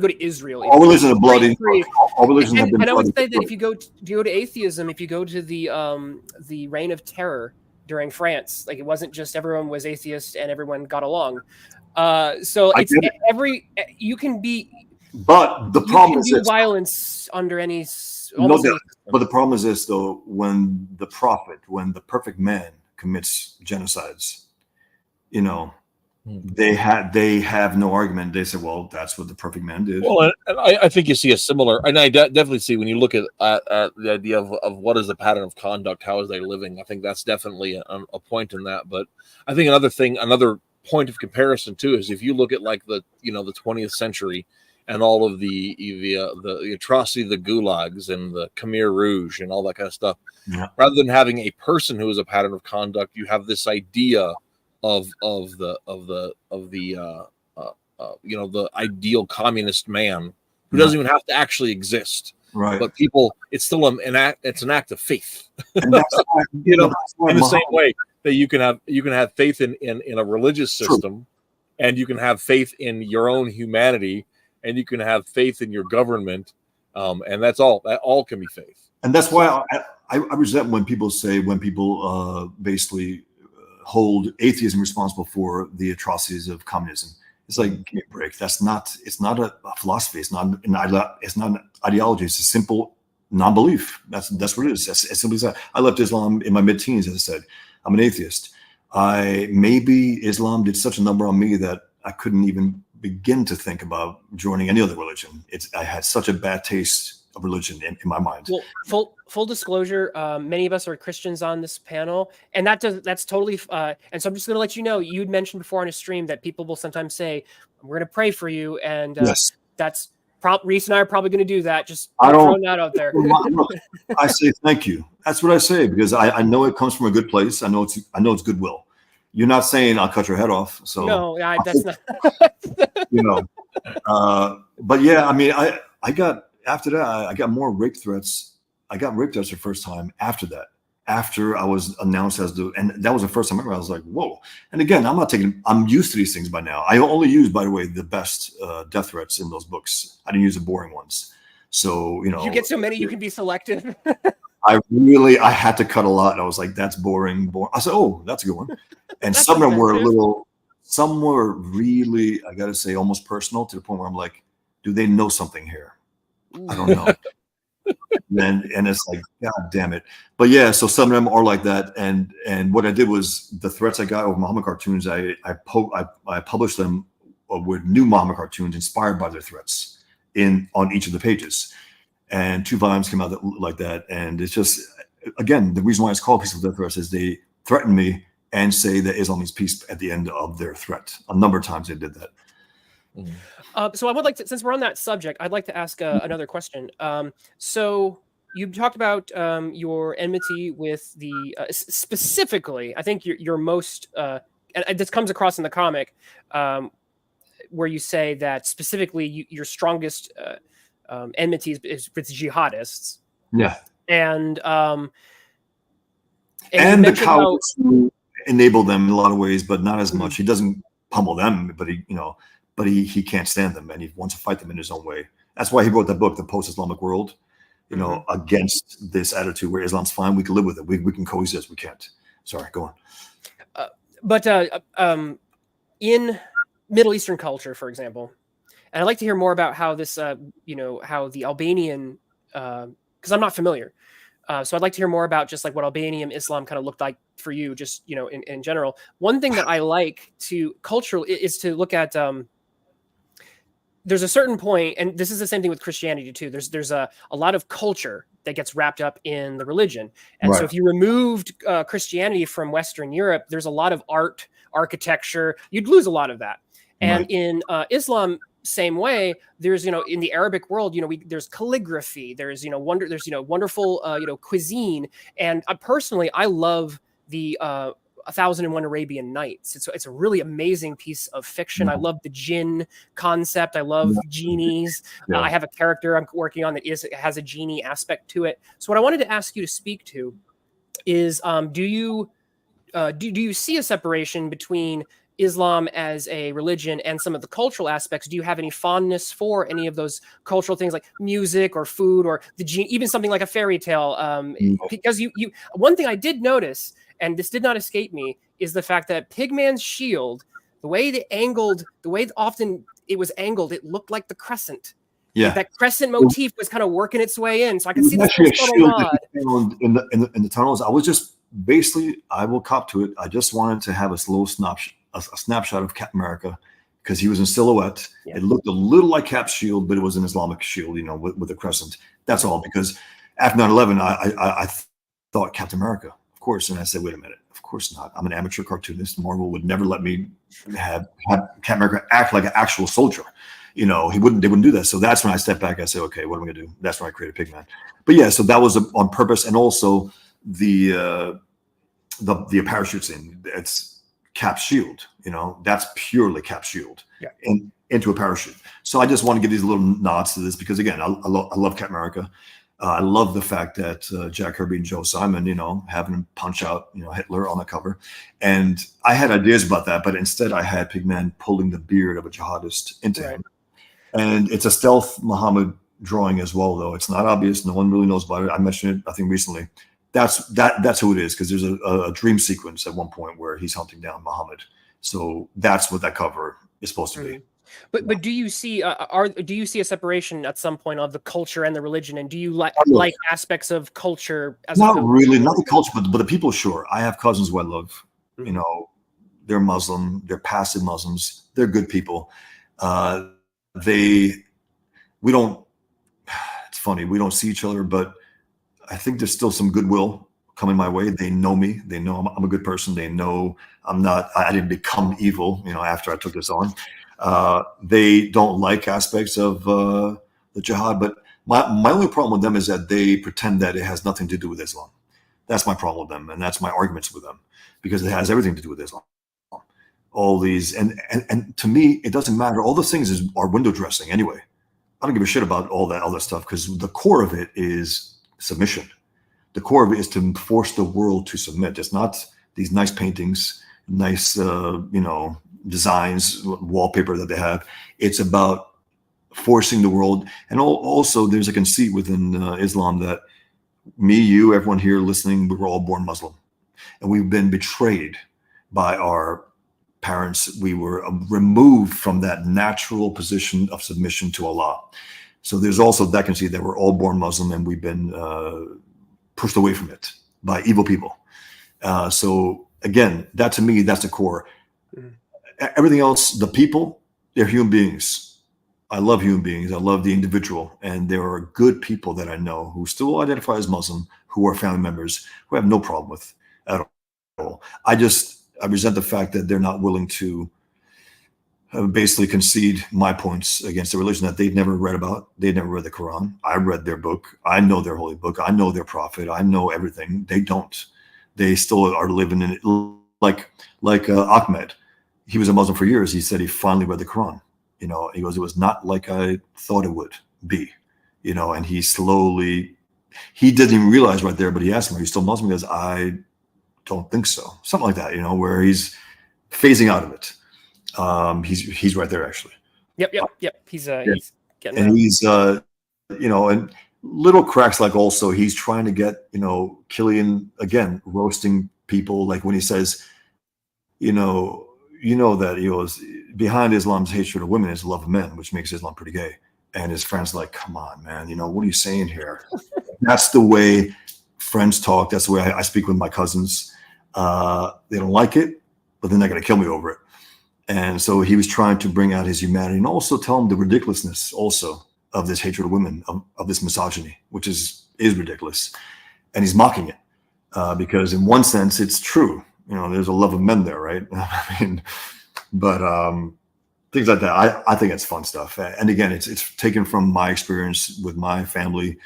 go to Israel. All religions are bloody. Free. All religions have been And I would bloody. say that if you go to atheism, if you go to the Reign of Terror during France, like it wasn't just everyone was atheist and everyone got along. So it's you can be. But the problem is this. Violence under any. No doubt. But the problem is this, though: when the perfect man commits genocides, they have no argument. They say, "Well, that's what the perfect man did." Well, and I think you see a similar, and I definitely see when you look at the idea of what is the pattern of conduct, how is they living. I think that's definitely a point in that. But I think another point of comparison too is if you look at like the 20th century. And all of the atrocity of the gulags and the Khmer Rouge and all that kind of stuff. Yeah. Rather than having a person who is a pattern of conduct, you have this idea of the ideal communist man who doesn't even have to actually exist. Right. But people, it's still an act. It's an act of faith. And that's why, in the same way that you can have faith in a religious system, and you can have faith in your own humanity. And you can have faith in your government, and that's all. That all can be faith. And that's why I resent when people basically hold atheism responsible for the atrocities of communism. It's like, give me a break. It's not a philosophy. It's not an ideology. It's a simple non-belief. That's what it is. As simply as that. I left Islam in my mid-teens, as I said. I'm an atheist. Maybe Islam did such a number on me that I couldn't even begin to think about joining any other religion. I had such a bad taste of religion in my mind. Well, full disclosure, many of us are Christians on this panel, and that's totally. And so I'm just going to let you know. You'd mentioned before on a stream that people will sometimes say, "We're going to pray for you," and yes. That's Reese and I are probably going to do that. Just throwing that out there. I say thank you. That's what I say because I know it comes from a good place. I know it's goodwill. You're not saying I'll cut your head off. So no, that's not. But yeah, I mean, I got after that. I got more rape threats. I got rape threats the first time after that. After I was announced and that was the first time ever. I was like, whoa. And again, I'm used to these things by now. I only use, by the way, the best death threats in those books. I didn't use the boring ones. So you get so many, you can be selective. I had to cut a lot. And I was like, that's boring. I said, oh, that's a good one. And some of them were some were really, I got to say, almost personal to the point where I'm like, do they know something here? I don't know. and it's like, God damn it. But yeah, so some of them are like that. And what I did was the threats I got over Muhammad cartoons, I published them with new Muhammad cartoons inspired by their threats on each of the pages. And 2 volumes came out like that. And it's just, again, the reason why it's called Peaceful Death Threats is they threaten me and say that Islam means peace at the end of their threat. A number of times they did that. So I would like to, since we're on that subject, I'd like to ask another question. So you talked about your enmity with the, specifically, I think your most, and this comes across in the comic, where you say that specifically your strongest enmity is with jihadists. Yeah. And the cowards who enable them in a lot of ways, but not as much. He doesn't pummel them, but he can't stand them, and he wants to fight them in his own way. That's why he wrote the book, The Post-Islamic World, against this attitude where Islam's fine, we can live with it, we can coexist. We can't. Sorry, go on. But in Middle Eastern culture, for example, and I'd like to hear more about how this, how the Albanian, because I'm not familiar. So I'd like to hear more about just like what Albanian Islam kind of looked like for you, just, in general. One thing that I like to cultural is to look at, there's a certain point, and this is the same thing with Christianity too. There's a lot of culture that gets wrapped up in the religion. And so if you removed Christianity from Western Europe, there's a lot of art, architecture, you'd lose a lot of that. And in Islam, same way, there's, in the Arabic world, there's calligraphy, there's, wonderful, cuisine. And personally, I love the 1001 Arabian Nights. It's a really amazing piece of fiction. I love the jinn concept. I love genies. I have a character I'm working on that has a genie aspect to it. So what I wanted to ask you to speak to is, do you see a separation between Islam as a religion and some of the cultural aspects, do you have any fondness for any of those cultural things like music or food or even something like a fairy tale? Because you one thing I did notice, and this did not escape me, is the fact that Pigman's shield, the way often it was angled, it looked like the crescent. Yeah, that crescent motif was kind of working its way in, so I could see this actually a subtle shield nod. that you found in the tunnels. I was just basically, I will cop to it. I just wanted to have a snapshot of Captain America because he was in silhouette. Yeah. It looked a little like Cap's shield, but it was an Islamic shield, with a crescent. That's all. Because after 9/11, I thought Captain America, of course, and I said, wait a minute, of course not. I'm an amateur cartoonist. Marvel would never let me have Captain America act like an actual soldier. They wouldn't do that. So that's when I stepped back. I said, okay, what am I going to do? That's when I created Pigman. But yeah, so that was on purpose. And also the parachute scene, it's Cap's shield, that's purely Cap's shield, and into a parachute. So I just want to give these little nods to this because again, I love Captain America. I love the fact that Jack Kirby and Joe Simon, having him punch out, Hitler on the cover. And I had ideas about that, but instead I had Pigman pulling the beard of a jihadist into him. And it's a stealth Muhammad drawing as well, though. It's not obvious. No one really knows about it. I mentioned it, I think, recently. That's who it is, because there's a dream sequence at one point where he's hunting down Muhammad. So that's what that cover is supposed to be. But do you see do you see a separation at some point of the culture and the religion? And do you like aspects of culture? Not really, not the culture, but the people. Sure, I have cousins who I love. They're Muslim. They're passive Muslims. They're good people. We don't. It's funny. We don't see each other, but I think there's still some goodwill coming my way. They know me. They know I'm a good person. They know I'm not. I didn't become evil. After I took this on. They don't like aspects of the jihad, but my only problem with them is that they pretend that it has nothing to do with Islam. That's my problem with them, and that's my arguments with them, because it has everything to do with Islam. All these, and to me, it doesn't matter. All those things are window dressing anyway. I don't give a shit about all that stuff, because the core of it is submission. The core of it is to force the world to submit. It's not these nice paintings, nice, designs, wallpaper that they have. It's about forcing the world. And also there's a conceit within Islam that me, you, everyone here listening, we were all born Muslim, and we've been betrayed by our parents. We were removed from that natural position of submission to Allah. So there's also that conceit that we're all born Muslim and we've been pushed away from it by evil people. So again, that to me, that's the core. Everything else, the people, they're human beings. I love human beings. I love the individual. And there are good people that I know who still identify as Muslim, who are family members, who I have no problem with at all. I resent the fact that they're not willing to basically concede my points against a religion that they've never read about. They've never read the Quran. I read their book. I know their holy book. I know their prophet. I know everything. They don't. They still are living in it. Like Ahmed. He was a Muslim for years. He said he finally read the Quran. He goes, it was not like I thought it would be, and he didn't even realize right there, but he asked him, are you still Muslim? He goes, I don't think so. Something like that, where he's phasing out of it. He's right there, actually. Yep. He's getting and he's, and little cracks, like also he's trying to get, Killian, again, roasting people. Like when he says, that he goes, behind Islam's hatred of women is love of men, which makes Islam pretty gay. And his friends like, come on, man, what are you saying here? That's the way friends talk. That's the way I speak with my cousins. They don't like it, but they're not going to kill me over it. And so he was trying to bring out his humanity and also tell them the ridiculousness also of this hatred of women, of this misogyny, which is ridiculous. And he's mocking it because in one sense, it's true. There's a love of men there, right? But things like that. I think it's fun stuff. And again, it's taken from my experience with my family,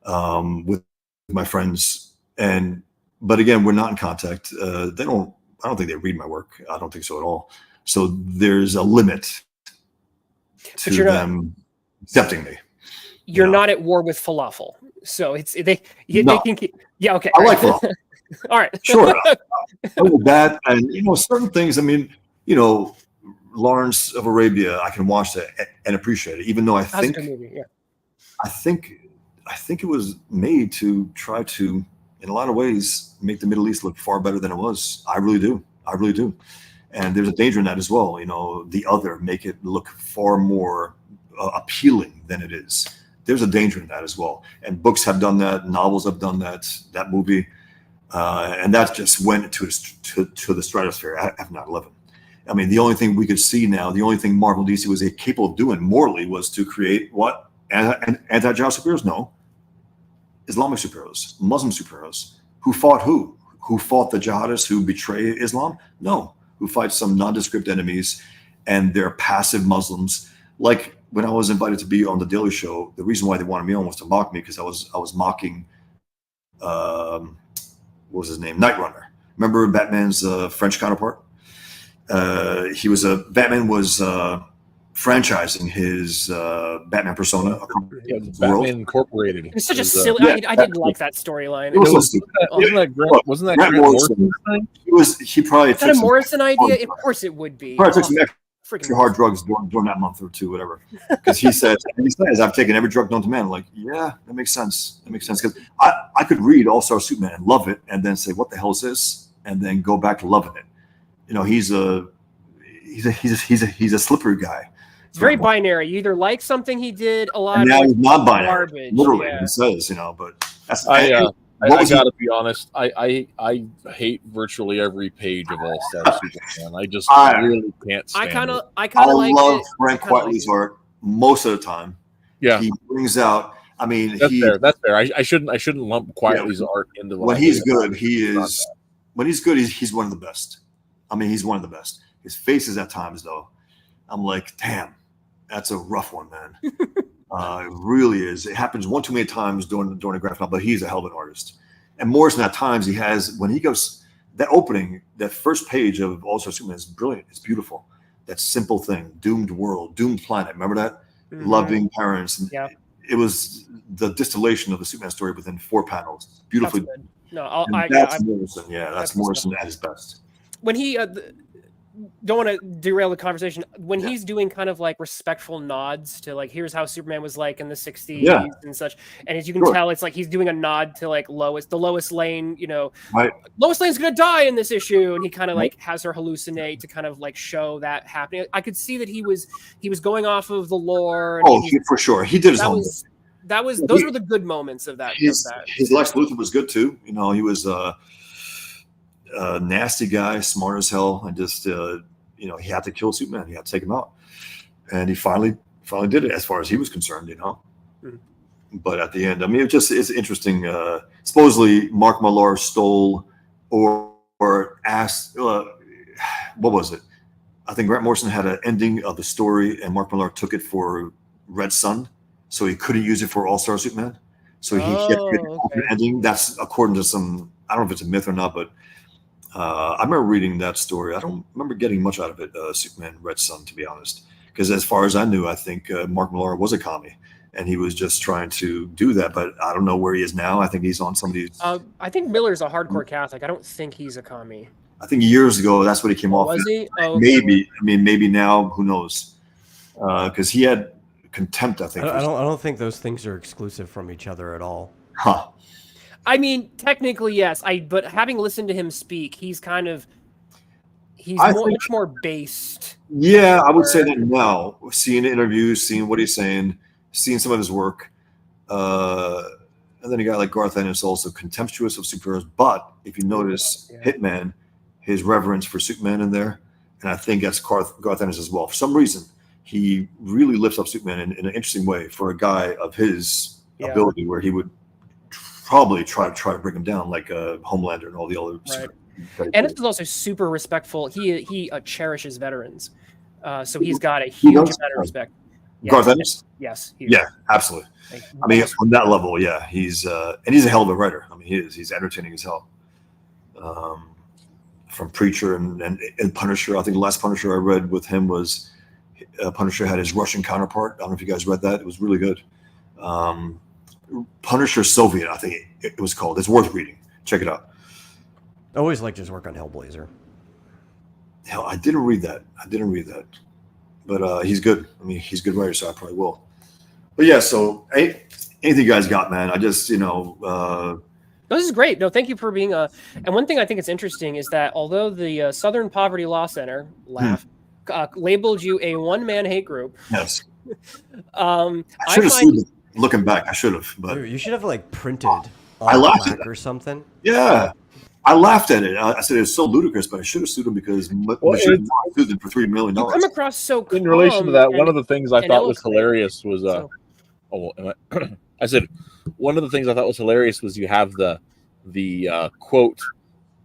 with my friends. But again, we're not in contact. I don't think they read my work. I don't think so at all. So there's a limit to them accepting me. You're not at war with falafel. So they can keep, yeah, okay. I like falafel. All right. Sure. I with that, and certain things. I mean, you know, Lawrence of Arabia, I can watch that and appreciate it, even though I That's a think good movie. Yeah. I think it was made to try to, in a lot of ways, make the Middle East look far better than it was. I really do. I really do. And there's a danger in that as well. You know, the other make it look far more appealing than it is. There's a danger in that as well. And books have done that. Novels have done that. That movie, and that just went to the stratosphere after 9/11. I mean, the only thing we could see now, the only thing Marvel DC was capable of doing morally was to create what? Anti-jihad superheroes? No. Islamic superheroes, Muslim superheroes. Who fought who? Who fought the jihadists who betray Islam? No. Who fight some nondescript enemies, and they're passive Muslims. Like when I was invited to be on the Daily Show, the reason why they wanted me on was to mock me because I was mocking, what was his name? Knight Runner. Remember Batman's French counterpart? Batman was franchising his Batman persona. Yeah, Batman Incorporated. It was such a silly. I didn't like that storyline. Wasn't that Grant Morrison? He probably Is that a Morrison idea? Of course it would be. Probably took some extra hard drugs during that month or two, whatever. Because he says, I've taken every drug known to man. I'm like, yeah, that makes sense. That makes sense. Because I could read All-Star Superman and love it, and then say, what the hell is this? And then go back to loving it. You know, he's a slippery guy. It's very binary. You either like something he did a lot. And now he's not binary. Garbage. Literally, yeah. he says, you know. But that's I gotta be honest. I hate virtually every page of All Star Superman. I just really can't stand I kind of I like love it. Frank Quitely's art most of the time. Yeah, he brings out. I mean, that's fair. I shouldn't lump Quitely's art into when he's good. When he's good, he's one of the best. I mean, he's one of the best. His faces at times, though, I'm like, damn, that's a rough one, man. It really is. It happens one too many times during a graphic novel, but he's a hell of an artist. And Morrison, at times, when he goes, that opening, that first page of All-Star Superman is brilliant. It's beautiful. That simple thing, doomed world, doomed planet. Remember that? Mm-hmm. Loving parents. And it was the distillation of the Superman story within 4 panels. Beautifully. No, that's Morrison. Yeah, that's Morrison at his best. When he don't want to derail the conversation, when he's doing kind of like respectful nods to like, here's how Superman was like in the 60s and such, and as you can tell, it's like he's doing a nod to like Lois Lane, you know, Lois Lane's gonna die in this issue, and he kind of like has her hallucinate to kind of like show that happening. I could see that he was going off of the lore. And for sure, he did his homework. Those were the good moments of that. His Lex Luthor was good too. You know, he was a nasty guy, smart as hell, and just you know, he had to kill Superman. He had to take him out, and he finally did it as far as he was concerned. You know, but at the end, I mean, it's interesting. Supposedly, Mark Millar stole or asked. What was it? I think Grant Morrison had an ending of the story, and Mark Millar took it for Red Sun, so he couldn't use it for All-Star Superman. So he had an ending. That's according to some. I don't know if it's a myth or not, but I remember reading that story. I don't remember getting much out of it, Superman Red Sun, to be honest. Because as far as I knew, I think Mark Millar was a commie, and he was just trying to do that. But I don't know where he is now. I think he's on somebody's. I think Miller's a hardcore Catholic. I don't think he's a commie. I think years ago, that's what he came off. Was he? Oh, okay. Maybe. I mean, maybe now. Who knows? Because he had contempt. I think. I don't think those things are exclusive from each other at all. Huh. I mean, technically, yes. But having listened to him speak, he's much more based. Yeah, I would say that now. Seeing the interviews, seeing what he's saying, seeing some of his work, and then a guy like Garth Ennis, also contemptuous of superheroes. But if you notice, Hitman, his reverence for Superman in there, and I think that's Garth Ennis as well. For some reason, he really lifts up Superman in an interesting way for a guy of his ability, where he would probably try to bring him down, like Homelander and all the other. Right. And this is also super respectful. He cherishes veterans, so he's got a huge amount of respect. Garth Ennis? Yes. Yeah, absolutely. I mean, on that level, yeah, he's and he's a hell of a writer. I mean, he's entertaining as hell. From Preacher and Punisher, I think the last Punisher I read with him was Punisher had his Russian counterpart. I don't know if you guys read that. It was really good. Punisher Soviet, I think it was called. It's worth reading. Check it out. I always liked his work on Hellblazer. Hell, I didn't read that. But he's good. I mean, he's a good writer, so I probably will. But yeah, so anything you guys got, man? I just, This is great. No, thank you for being And one thing I think is interesting is that although the Southern Poverty Law Center, laugh, labeled you a one-man hate group. Yes. I should have sued them. Looking back, I should have. But Dude, you should have like printed on I laughed at plaque or something. Yeah. I laughed at it. I said it's so ludicrous, but I should have sued him because Michigan sued them for $3 million. You come across so in relation to that, calm one of the things I thought was eloquent. hilarious was I said one of the things I thought was hilarious was you have the quote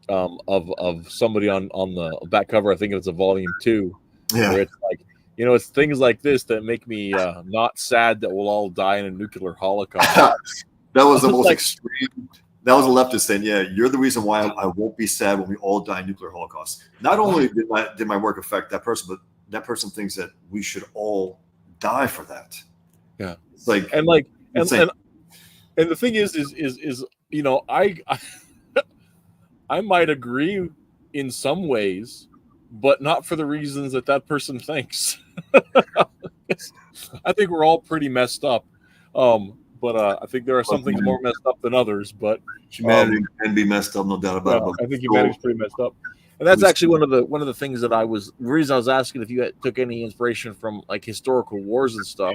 of somebody on the back cover. I think it's a volume 2, where it's like, it's things like this that make me not sad that we'll all die in a nuclear holocaust. That was the most extreme. That was a leftist saying, "Yeah, you're the reason why I won't be sad when we all die in nuclear holocaust." Not only did my work affect that person, but that person thinks that we should all die for that. Yeah, it's like and the thing is I might agree in some ways, but not for the reasons that person thinks. I think we're all pretty messed up. But I think there are some things more messed up than others. But humanity can be messed up, no doubt about it. I think humanity's pretty messed up, and that's actually one of the things that the reason I was asking if you took any inspiration from like historical wars and stuff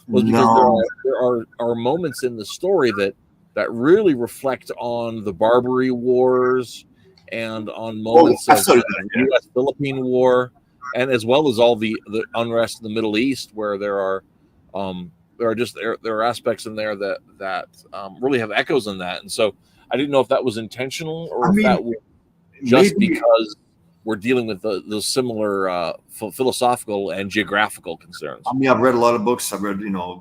was because there are moments in the story that really reflect on the Barbary Wars and on moments of the U.S.-Philippine War, and as well as all the unrest in the Middle East, where there are aspects in there that really have echoes in that. And so I didn't know if that was intentional or if that was just because we're dealing with those similar philosophical and geographical concerns. I mean, I've read a lot of books. I've read, a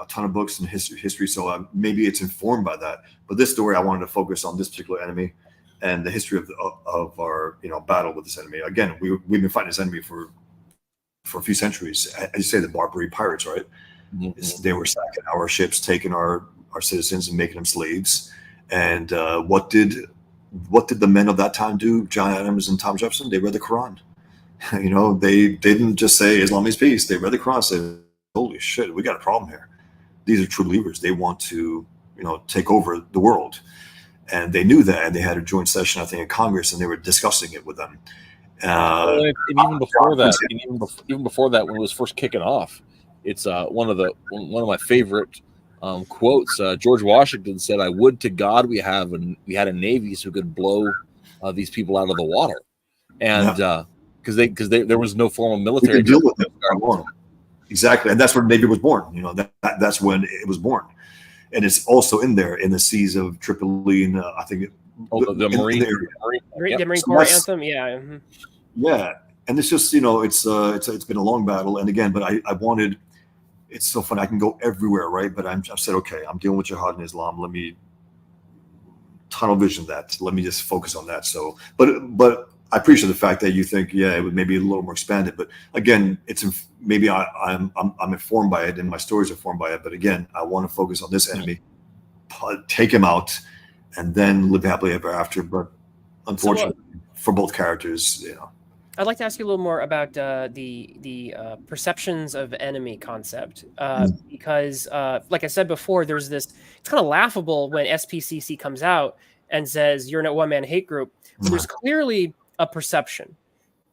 ton of books in history. So maybe it's informed by that. But this story, I wanted to focus on this particular enemy and the history of our, battle with this enemy. Again, we've been fighting this enemy for a few centuries. As you say, the Barbary pirates, right? Mm-hmm. They were sacking our ships, taking our citizens and making them slaves. And what did the men of that time do? John Adams and Thomas Jefferson, they read the Quran. They didn't just say Islam is peace. They read the Quran and said, holy shit, we got a problem here. These are true believers. They want to, take over the world. And they knew that, and they had a joint session, I think, in Congress, and they were discussing it with them. And even before that, when it was first kicking off, it's one of my favorite quotes. George Washington said, "I would to God we had a navy who could blow these people out of the water," and because there was no formal military. We could deal with it. Exactly, and that's where the Navy was born. That's when it was born, and it's also in there in the seas of Tripoli, and I think the Marine Corps anthem, yeah. Mm-hmm. Yeah, and it's just it's been a long battle, and again, but I wanted. It's so funny. I can go everywhere, right? But I've said, okay, I'm dealing with jihad and Islam. Let me tunnel vision that. Let me just focus on that. So, but I appreciate the fact that you think, it would maybe a little more expanded. But again, maybe I'm informed by it, and my stories are informed by it. But again, I want to focus on this enemy, take him out, and then live happily ever after. But unfortunately, for both characters, I'd like to ask you a little more about the perceptions of enemy concept, because, like I said before, there's this. It's kind of laughable when SPCC comes out and says you're a one-man hate group. But there's clearly a perception.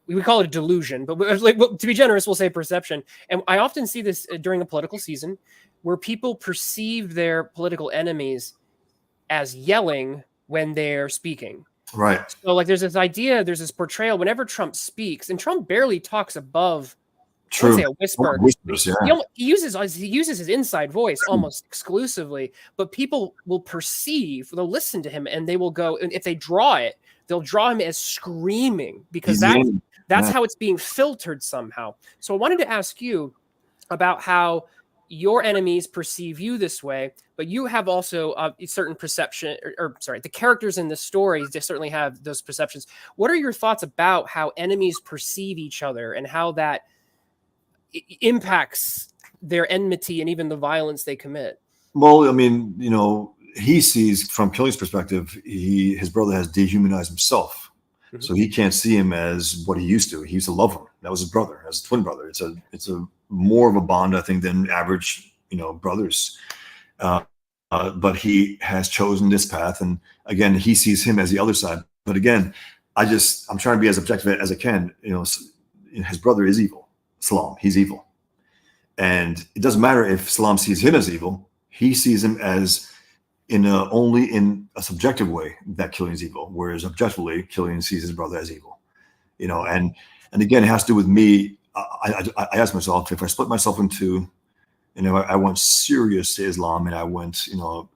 We call it a delusion, but to be generous, we'll say perception. And I often see this during a political season, where people perceive their political enemies as yelling when they're speaking. Right. So there's this portrayal whenever Trump speaks, and Trump barely talks above, I would say, a whisper. Whispers, yeah. He uses his inside voice almost exclusively, but people will they'll listen to him, and they will go, and if they draw it, they'll draw him as screaming, because that's how it's being filtered somehow. So I wanted to ask you about how your enemies perceive you this way, but you have also a certain perception, the characters in the stories, they certainly have those perceptions. What are your thoughts about how enemies perceive each other and how that impacts their enmity and even the violence they commit? Well, I mean, he sees from Killian's perspective, his brother has dehumanized himself. So he can't see him as what he used to. He used to love him. That was his brother, as a twin brother. It's a more of a bond, I think, than average, brothers. But he has chosen this path, and again, he sees him as the other side. But again, I'm trying to be as objective as I can. His brother is evil. Salam, he's evil, and it doesn't matter if Salam sees him as evil. He sees him as only in a subjective way that Killian is evil, whereas objectively Killian sees his brother as evil. And again, it has to do with me. I asked myself, if I split myself into, I went serious to Islam, and I went,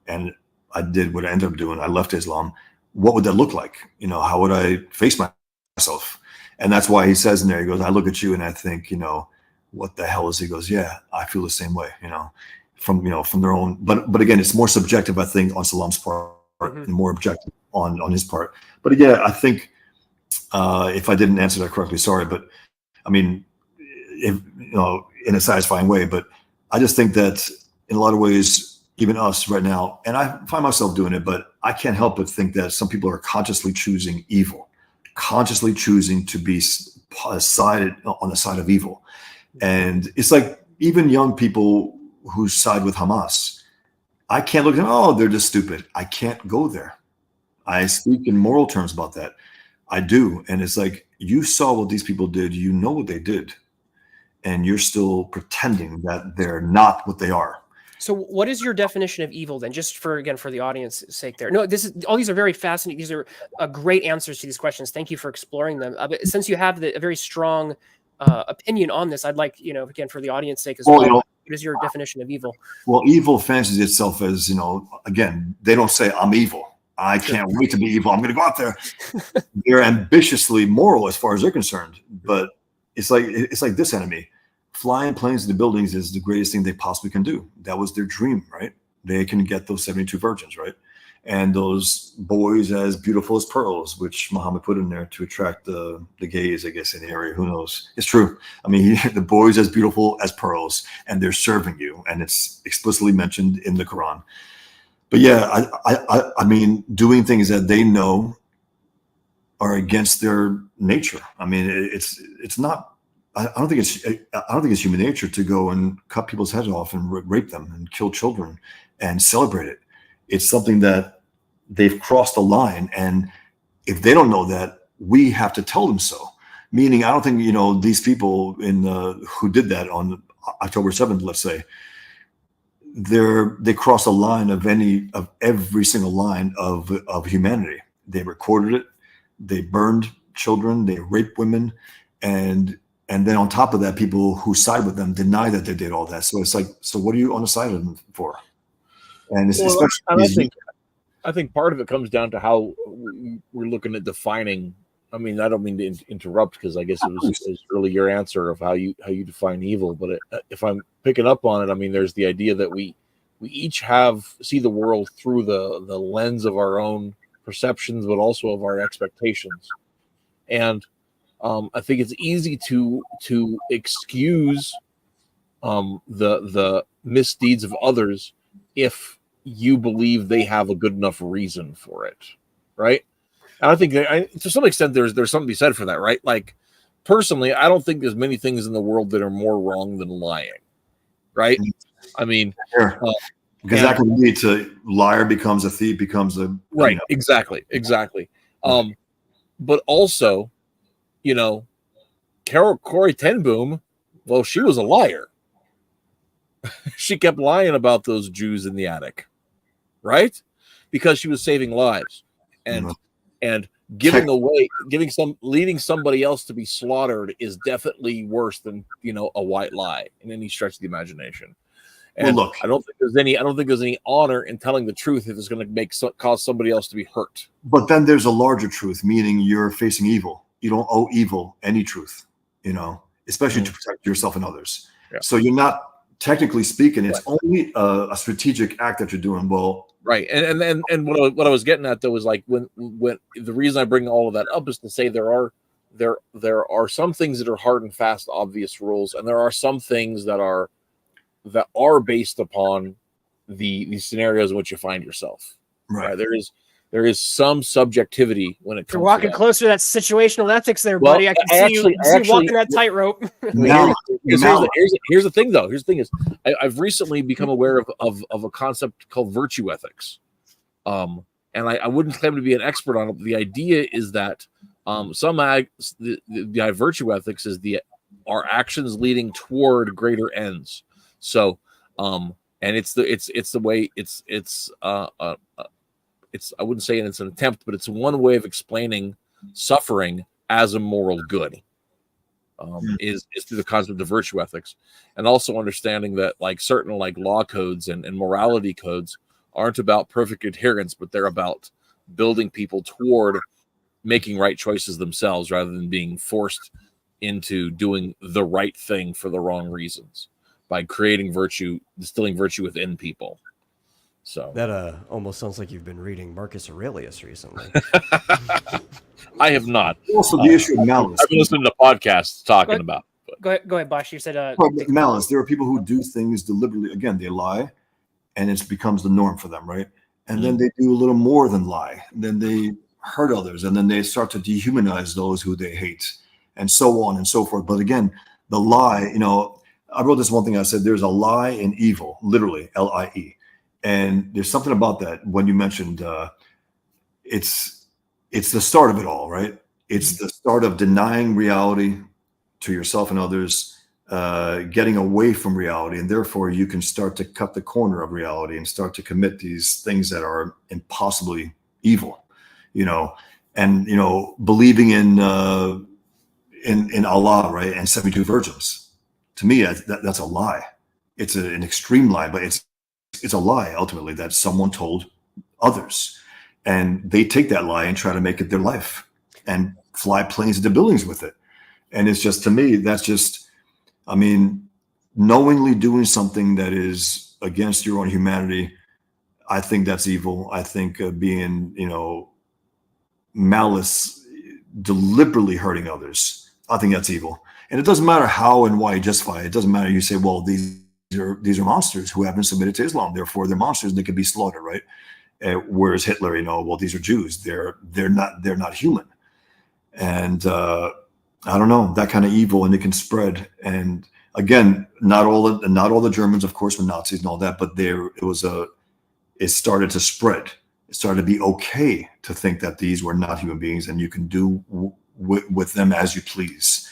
and I did what I ended up doing. I left Islam. What would that look like? How would I face myself? And that's why he says in there, he goes, I look at you and I think, what the hell is he? Goes, yeah, I feel the same way, from their own, but again, it's more subjective, I think, on Salam's part, and more objective on his part. But again, I think if I didn't answer that correctly, sorry, but I mean, if, in a satisfying way, but I just think that in a lot of ways, even us right now, and I find myself doing it, but I can't help but think that some people are consciously choosing evil, consciously choosing to be on the side of evil. And it's like even young people who side with Hamas, I can't look at them, oh, they're just stupid. I can't go there. I speak in moral terms about that. I do. And it's like, you saw what these people did. You know what they did. And you're still pretending that they're not what they are. So what is your definition of evil then? Just for the audience's sake there. No, all these are very fascinating. These are great answers to these questions. Thank you for exploring them. But since you have a very strong opinion on this, I'd like, again, for the audience's sake as well. What is your definition of evil? Well, evil fancies itself as, again, they don't say I'm evil. I can't wait to be evil. I'm going to go out there. They're ambitiously moral as far as they're concerned. But it's like this enemy. Flying planes into buildings is the greatest thing they possibly can do. That was their dream, right? They can get those 72 virgins, right? And those boys as beautiful as pearls, which Muhammad put in there to attract the gays, I guess, in the area. Who knows? It's true. I mean, the boys as beautiful as pearls, and they're serving you, and it's explicitly mentioned in the Quran. But yeah, I mean, doing things that they know are against their nature. I mean, it's not. I don't think it's human nature to go and cut people's heads off and rape them and kill children and celebrate it. It's something that they've crossed the line, and if they don't know that, we have to tell them so. Meaning, I don't think these people who did that on October 7th, let's say, they crossed a line of every single line of humanity. They recorded it, they burned children, they raped women, and then on top of that, people who side with them deny that they did all that. So it's like, so what are you on the side of them for? And it's I think part of it comes down to how we're looking at defining. I mean, I don't mean to interrupt, because I guess it was really your answer of how you define evil. But if I'm picking up on it, I mean, there's the idea that we each see the world through the lens of our own perceptions, but also of our expectations. And I think it's easy to excuse the misdeeds of others if you believe they have a good enough reason for it, right? And I think to some extent there's something to be said for that, right? Like, personally, I don't think there's many things in the world that are more wrong than lying, right? I mean, sure. Because that can lead to liar becomes a thief, becomes a right. Exactly. But also, Corey ten Boom, well, she was a liar. She kept lying about those Jews in the attic, right? Because she was saving lives and leading somebody else to be slaughtered is definitely worse than a white lie in any stretch of the imagination. And well, look, I don't think there's any honor in telling the truth if it's going to cause somebody else to be hurt. But then there's a larger truth, meaning you're facing evil. You don't owe evil any truth, especially to protect yourself and others. Yeah. So you're not. Technically speaking, it's only a strategic act that you're doing. Well, right, and what I was getting at though was like when the reason I bring all of that up is to say there are some things that are hard and fast, obvious rules, and there are some things that are based upon the scenarios in which you find yourself. Right. There's there is some subjectivity when it comes You're walking to that. closer to that situational ethics there, Well, buddy. I can see you walking that tightrope. Here's the thing, though. Here's the thing is, I've recently become aware of a concept called virtue ethics. And I wouldn't claim to be an expert on it, but the idea is that the virtue ethics is our actions leading toward greater ends. So, and it's the way it's I wouldn't say it's an attempt, but it's one way of explaining suffering as a moral good. Is through the concept of virtue ethics, and also understanding that like certain like law codes and morality codes aren't about perfect adherence, but they're about building people toward making right choices themselves rather than being forced into doing the right thing for the wrong reasons by creating virtue, distilling virtue within people. So that almost sounds like you've been reading Marcus Aurelius recently. I have not. Also, the issue of malice. I've been listening to podcasts talking about. Go ahead, Bosch. You said malice. There are people who do things deliberately. Again, they lie, and it becomes the norm for them, right? And then they do a little more than lie. Then they hurt others, and then they start to dehumanize those who they hate, and so on and so forth. But again, the lie. I wrote this one thing. I said, "There's a lie in evil," literally, L-I-E. And there's something about that when you mentioned it's the start of it all, right? It's the start of denying reality to yourself and others, getting away from reality, and therefore you can start to cut the corner of reality and start to commit these things that are impossibly evil, and believing in Allah, right, and 72 virgins. To me, that's a lie. It's an extreme lie, but it's a lie ultimately that someone told others, and they take that lie and try to make it their life and fly planes into buildings with it. And it's just, to me, that's just, knowingly doing something that is against your own humanity. I think that's evil. I think being, malice, deliberately hurting others, I think that's evil. And it doesn't matter how and why you justify it. It doesn't matter. You say, well, these are monsters who haven't submitted to Islam, therefore they're monsters and they can be slaughtered, right? Whereas Hitler, well, these are Jews, they're not human. And I don't know, that kind of evil, and it can spread. And again, not all the Germans, of course, were Nazis and all that, but it started to spread. It started to be okay to think that these were not human beings and you can do with them as you please.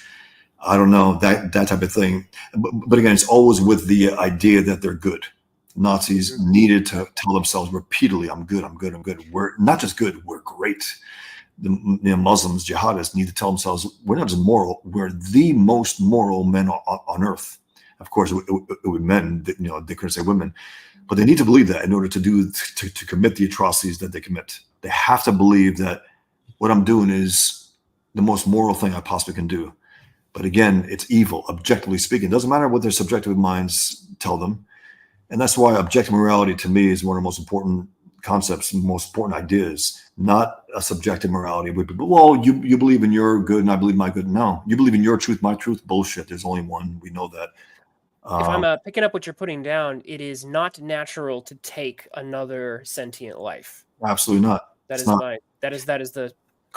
I don't know, that type of thing. But again, it's always with the idea that they're good. Nazis needed to tell themselves repeatedly, I'm good. We're not just good, we're great. The Muslims, jihadists, need to tell themselves, we're not just moral, we're the most moral men on earth. Of course, it would men, they couldn't say women. But they need to believe that in order to commit the atrocities that they commit. They have to believe that what I'm doing is the most moral thing I possibly can do. But again, it's evil, objectively speaking. It doesn't matter what their subjective minds tell them. And that's why objective morality to me is one of the most important concepts, most important ideas, not a subjective morality. Well, you believe in your good and I believe my good. No, you believe in your truth, my truth. Bullshit. There's only one. We know that. If I'm picking up what you're putting down, it is not natural to take another sentient life. Absolutely not. That is the.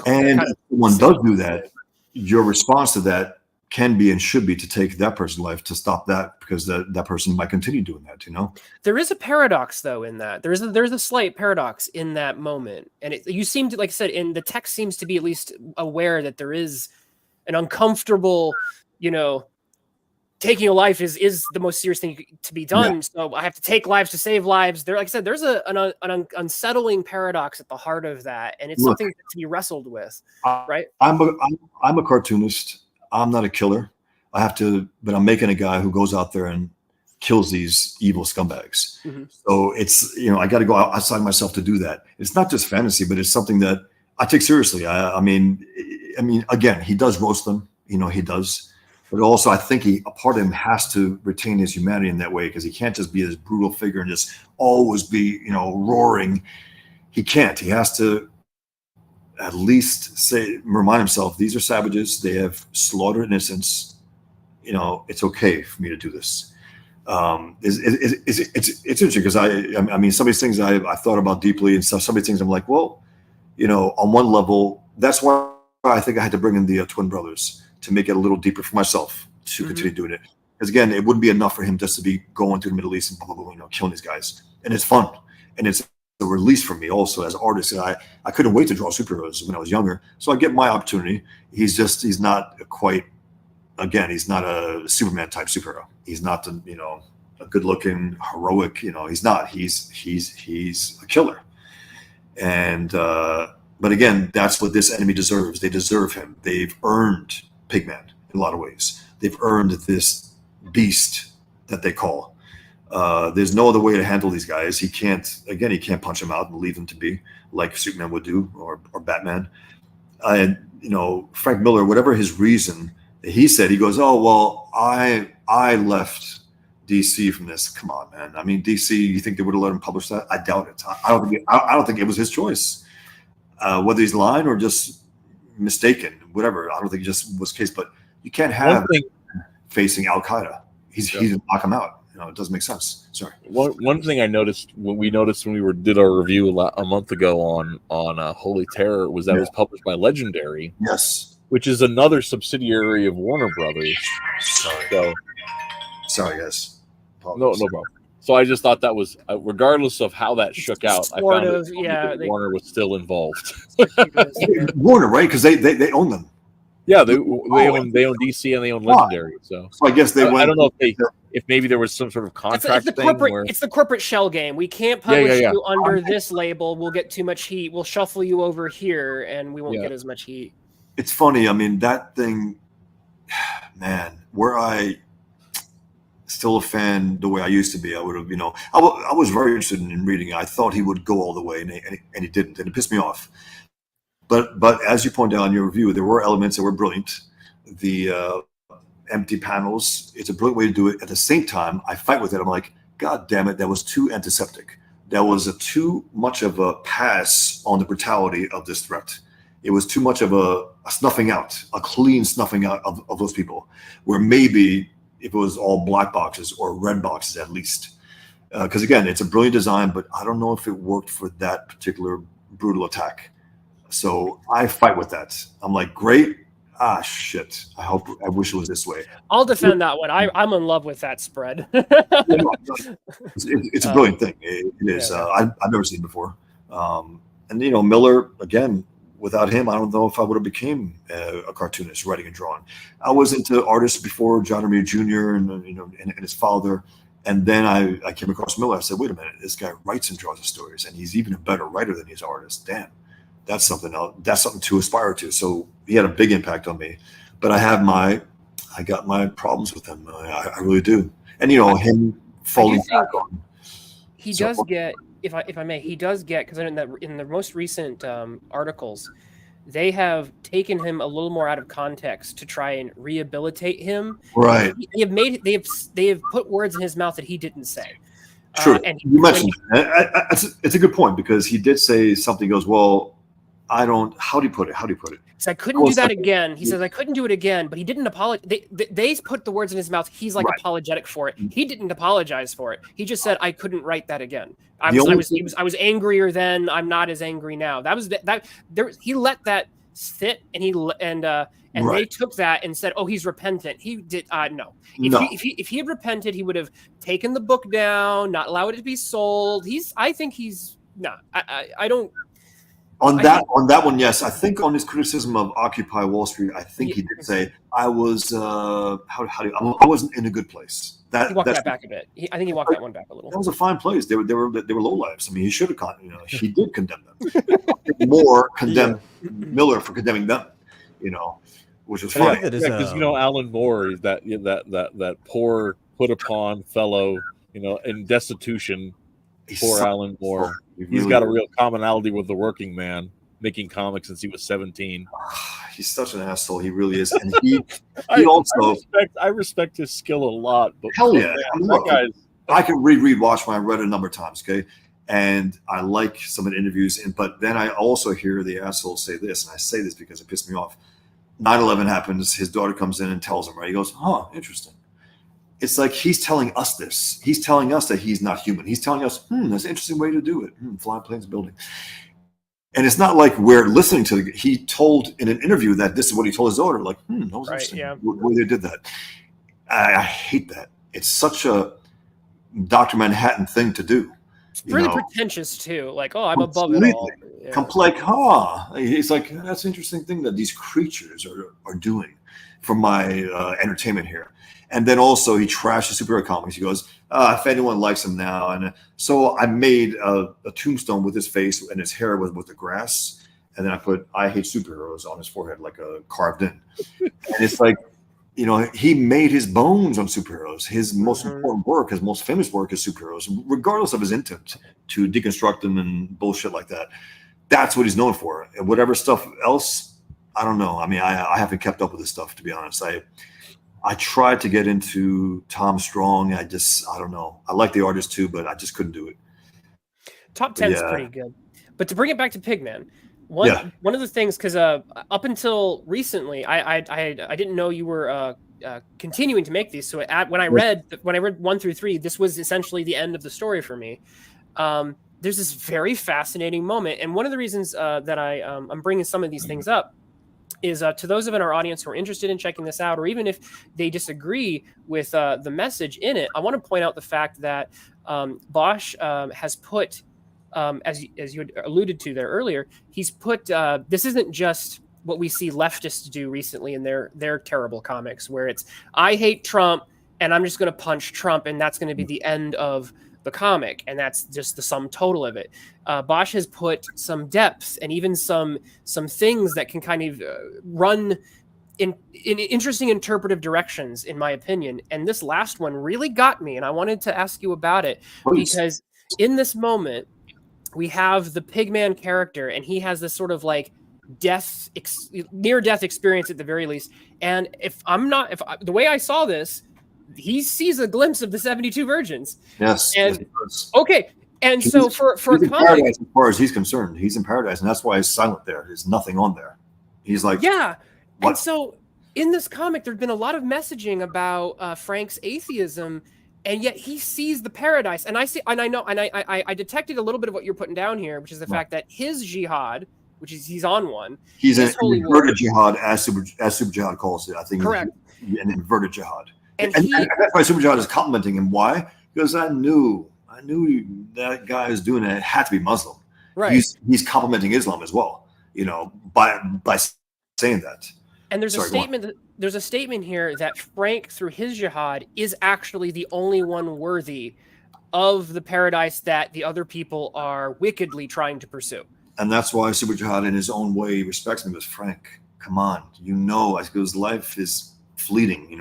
And if someone does do that, your response to that can be and should be to take that person's life, to stop that, because that person might continue doing that. There is a paradox though in that. There's a slight paradox in that moment, and you seem to, like I said, in the text seems to be at least aware that there is an uncomfortable, taking a life is the most serious thing to be done. Yeah. So I have to take lives to save lives. There, like I said, there's an unsettling paradox at the heart of that, and it's something to be wrestled with, right? I'm a cartoonist. I'm not a killer. But I'm making a guy who goes out there and kills these evil scumbags. Mm-hmm. So it's, I got to go outside myself to do that. It's not just fantasy, but it's something that I take seriously. I mean, again, he does roast them, he does. But also, I think a part of him has to retain his humanity in that way, because he can't just be this brutal figure and just always be, roaring. He can't. He has to at least remind himself, these are savages. They have slaughtered innocents. It's okay for me to do this. It's interesting because I mean, some of these things I thought about deeply, and some of these things I'm like, well, on one level, that's why I think I had to bring in the twin brothers to make it a little deeper for myself to continue doing it. Because again, it wouldn't be enough for him just to be going to the Middle East and blah, blah, blah, killing these guys. And it's fun. And it's a release for me also as an artist. And I couldn't wait to draw superheroes when I was younger. So I get my opportunity. He's not quite, again, he's not a Superman type superhero. He's not a good looking, heroic, he's not. He's a killer. And but again, that's what this enemy deserves. They deserve him. They've earned Pigman in a lot of ways. They've earned this beast that they call. There's no other way to handle these guys. He can't punch them out and leave them to be like Superman would do or Batman. And Frank Miller, whatever his reason, he said, he goes, oh well, I left DC from this. Come on, man. I mean, DC, you think they would have let him publish that? I doubt it. I don't think it was his choice. Whether he's lying or just mistaken, whatever. I don't think it just was the case. But you can't have facing Al Qaeda. He's gonna knock him out. It doesn't make sense. Sorry. One thing I noticed when we did our review a month ago on Holy Terror was that it was published by Legendary. Yes. Which is another subsidiary of Warner Brothers. Sorry, guys. No problem. So I just thought that was, regardless of how that shook out, I found Warner was still involved. Warner, right? Because they own them. Yeah, they own DC and they own Legendary. So I guess they went. I don't know if maybe there was some sort of contract it's the corporate shell game. We can't publish you under this label. We'll get too much heat. We'll shuffle you over here, and we won't get as much heat. It's funny. I mean, that thing, man. Were I still a fan the way I used to be, I would have. I was very interested in reading it. I thought he would go all the way, and he didn't, and it pissed me off. But as you point out in your review, there were elements that were brilliant. The empty panels, it's a brilliant way to do it. At the same time, I fight with it. I'm like, God damn it, that was too antiseptic. That was too much of a pass on the brutality of this threat. It was too much of a snuffing out, a clean snuffing out of those people, where maybe if it was all black boxes or red boxes at least. Because again, it's a brilliant design, but I don't know if it worked for that particular brutal attack. So I fight with that. I'm like, great. Shit. I wish it was this way. I'll defend that one. I'm in love with that spread. It's a brilliant thing. It is. I've never seen it before. And Miller, again, without him, I don't know if I would have became a cartoonist, writing and drawing. I was into artists before John Romita Jr. and his father. And then I came across Miller. I said, wait a minute, this guy writes and draws the stories, and he's even a better writer than he's an artist. Damn. That's something else. That's something to aspire to. So he had a big impact on me. But I got my problems with him. I really do. And him falling back on. He does get, if I may, he does get, because in the most recent articles, they have taken him a little more out of context to try and rehabilitate him. Right. They have put words in his mouth that he didn't say. Sure. And you mentioned it's a good point, because he did say something. He goes, well, how do you put it? So I couldn't do that again. He says, I couldn't do it again, but he didn't apologize. They put the words in his mouth. He's like apologetic for it. He didn't apologize for it. He just said, I couldn't write that again. I was angrier then. I'm not as angry now. He let that sit, and they took that and said, oh, he's repentant. He did. No. If he had repented, he would have taken the book down, not allowed it to be sold. I don't. On that one, yes. I think on his criticism of Occupy Wall Street, I think he did say I was I wasn't in a good place. He walked that back a bit. I think he walked that one back a little. That was a fine place. They were low lives. I mean, he should have he did condemn them. More condemned Miller for condemning them. Which was funny. Because Alan Moore is that poor put upon fellow, in destitution. Poor Alan Moore. He's got a real commonality with the working man, making comics since he was 17. He's such an asshole. He really is. And I respect his skill a lot. But hell yeah. I can reread Watchmen. I read it a number of times, okay? And I like some of the interviews. But then I also hear the asshole say this, and I say this because it pissed me off. 9/11 happens. His daughter comes in and tells him, right? He goes, interesting. It's like he's telling us this. He's telling us that he's not human. He's telling us, that's an interesting way to do it. Flying planes building. And it's not like we're listening to he told in an interview that this is what he told his daughter. Like, that was interesting. Yeah. The way they did that. I hate that. It's such a Dr. Manhattan thing to do. It's really pretentious too. Like, I'm above it all. Yeah. It's like, that's an interesting thing that these creatures are doing for my entertainment here. And then also he trashed the superhero comics. He goes, if anyone likes him now. And so I made a tombstone with his face and his hair with the grass. And then I put, I hate superheroes on his forehead, like carved in. And it's like, he made his bones on superheroes. His most important work, his most famous work is superheroes, regardless of his intent to deconstruct them and bullshit like that. That's what he's known for. And whatever stuff else, I don't know. I mean, I haven't kept up with this stuff, to be honest. I tried to get into Tom Strong. I don't know. I like the artist too, but I just couldn't do it. Top 10 is pretty good. But to bring it back to Pigman, one of the things, because up until recently, I didn't know you were continuing to make these. So when I read 1 through 3, this was essentially the end of the story for me. There's this very fascinating moment, and one of the reasons that I'm bringing some of these things up is to those of in our audience who are interested in checking this out, or even if they disagree with the message in it, I want to point out the fact that Bosch has put, as you had alluded to there earlier, he's put, this isn't just what we see leftists do recently in their terrible comics, where it's, I hate Trump and I'm just going to punch Trump and that's going to be the end of the comic, and that's just the sum total of it. Bosch has put some depth and even some things that can kind of run in interesting interpretive directions, in my opinion. And this last one really got me, and I wanted to ask you about it. Please. Because in this moment, we have the Pigman character, and he has this sort of like near-death experience at the very least. And the way I saw this, he sees a glimpse of the 72 virgins. Yes. And okay. And so for a comic, paradise, as far as he's concerned, he's in paradise, and that's why he's silent there. There's nothing on there. He's like, yeah. What? And so in this comic, there's been a lot of messaging about Frank's atheism, and yet he sees the paradise. And I detected a little bit of what you're putting down here, which is the fact that his jihad, which is he's on one, he's an inverted jihad, as Super Jihad calls it. I think correct. An inverted jihad. And that's why Super Jihad is complimenting him. Why? Because I knew that guy is doing it. It had to be Muslim. Right. He's complimenting Islam as well, by saying that. And there's a statement here that Frank, through his jihad, is actually the only one worthy of the paradise that the other people are wickedly trying to pursue. And that's why Super Jihad, in his own way, respects him as Frank. Come on, because life is fleeting.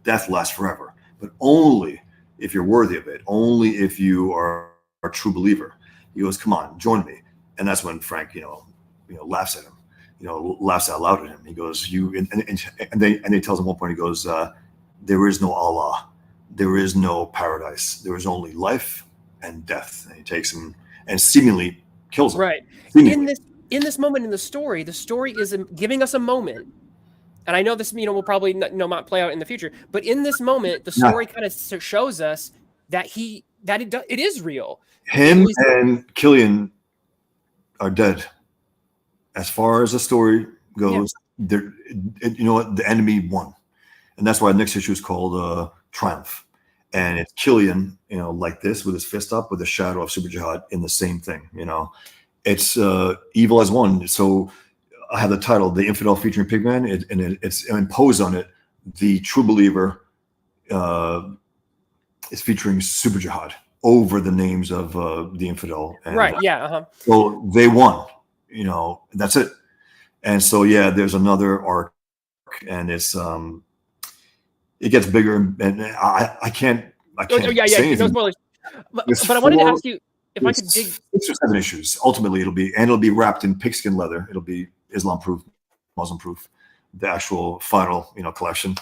Death lasts forever, but only if you're worthy of it, only if you are a true believer. He goes, come on, join me. And that's when Frank, laughs at him, laughs out loud at him. He goes, and he tells him at one point, he goes, there is no Allah. There is no paradise. There is only life and death. And he takes him and seemingly kills him. Right. Seemingly. In this moment in the story is giving us a moment. And I know this, will probably not play out in the future, but in this moment, the story kind of shows us that it is real. Him and Killian are dead. As far as the story goes, the enemy won, and that's why the next issue is called Triumph. And it's Killian, like this with his fist up, with the shadow of Super Jihad in the same thing. It's evil has won. So I have the title, The Infidel featuring Pigman, and it's imposed on it. The true believer is featuring Super Jihad over the names of the infidel. And, right, yeah. Uh-huh. So they won, that's it. And so, there's another arc, and it's it gets bigger, and I can't say anything. No spoilers. But I wanted to ask you if I could dig 6 or 7 issues. Ultimately, it'll be wrapped in pigskin leather. It'll be Islam proof, Muslim proof, the actual final, collection.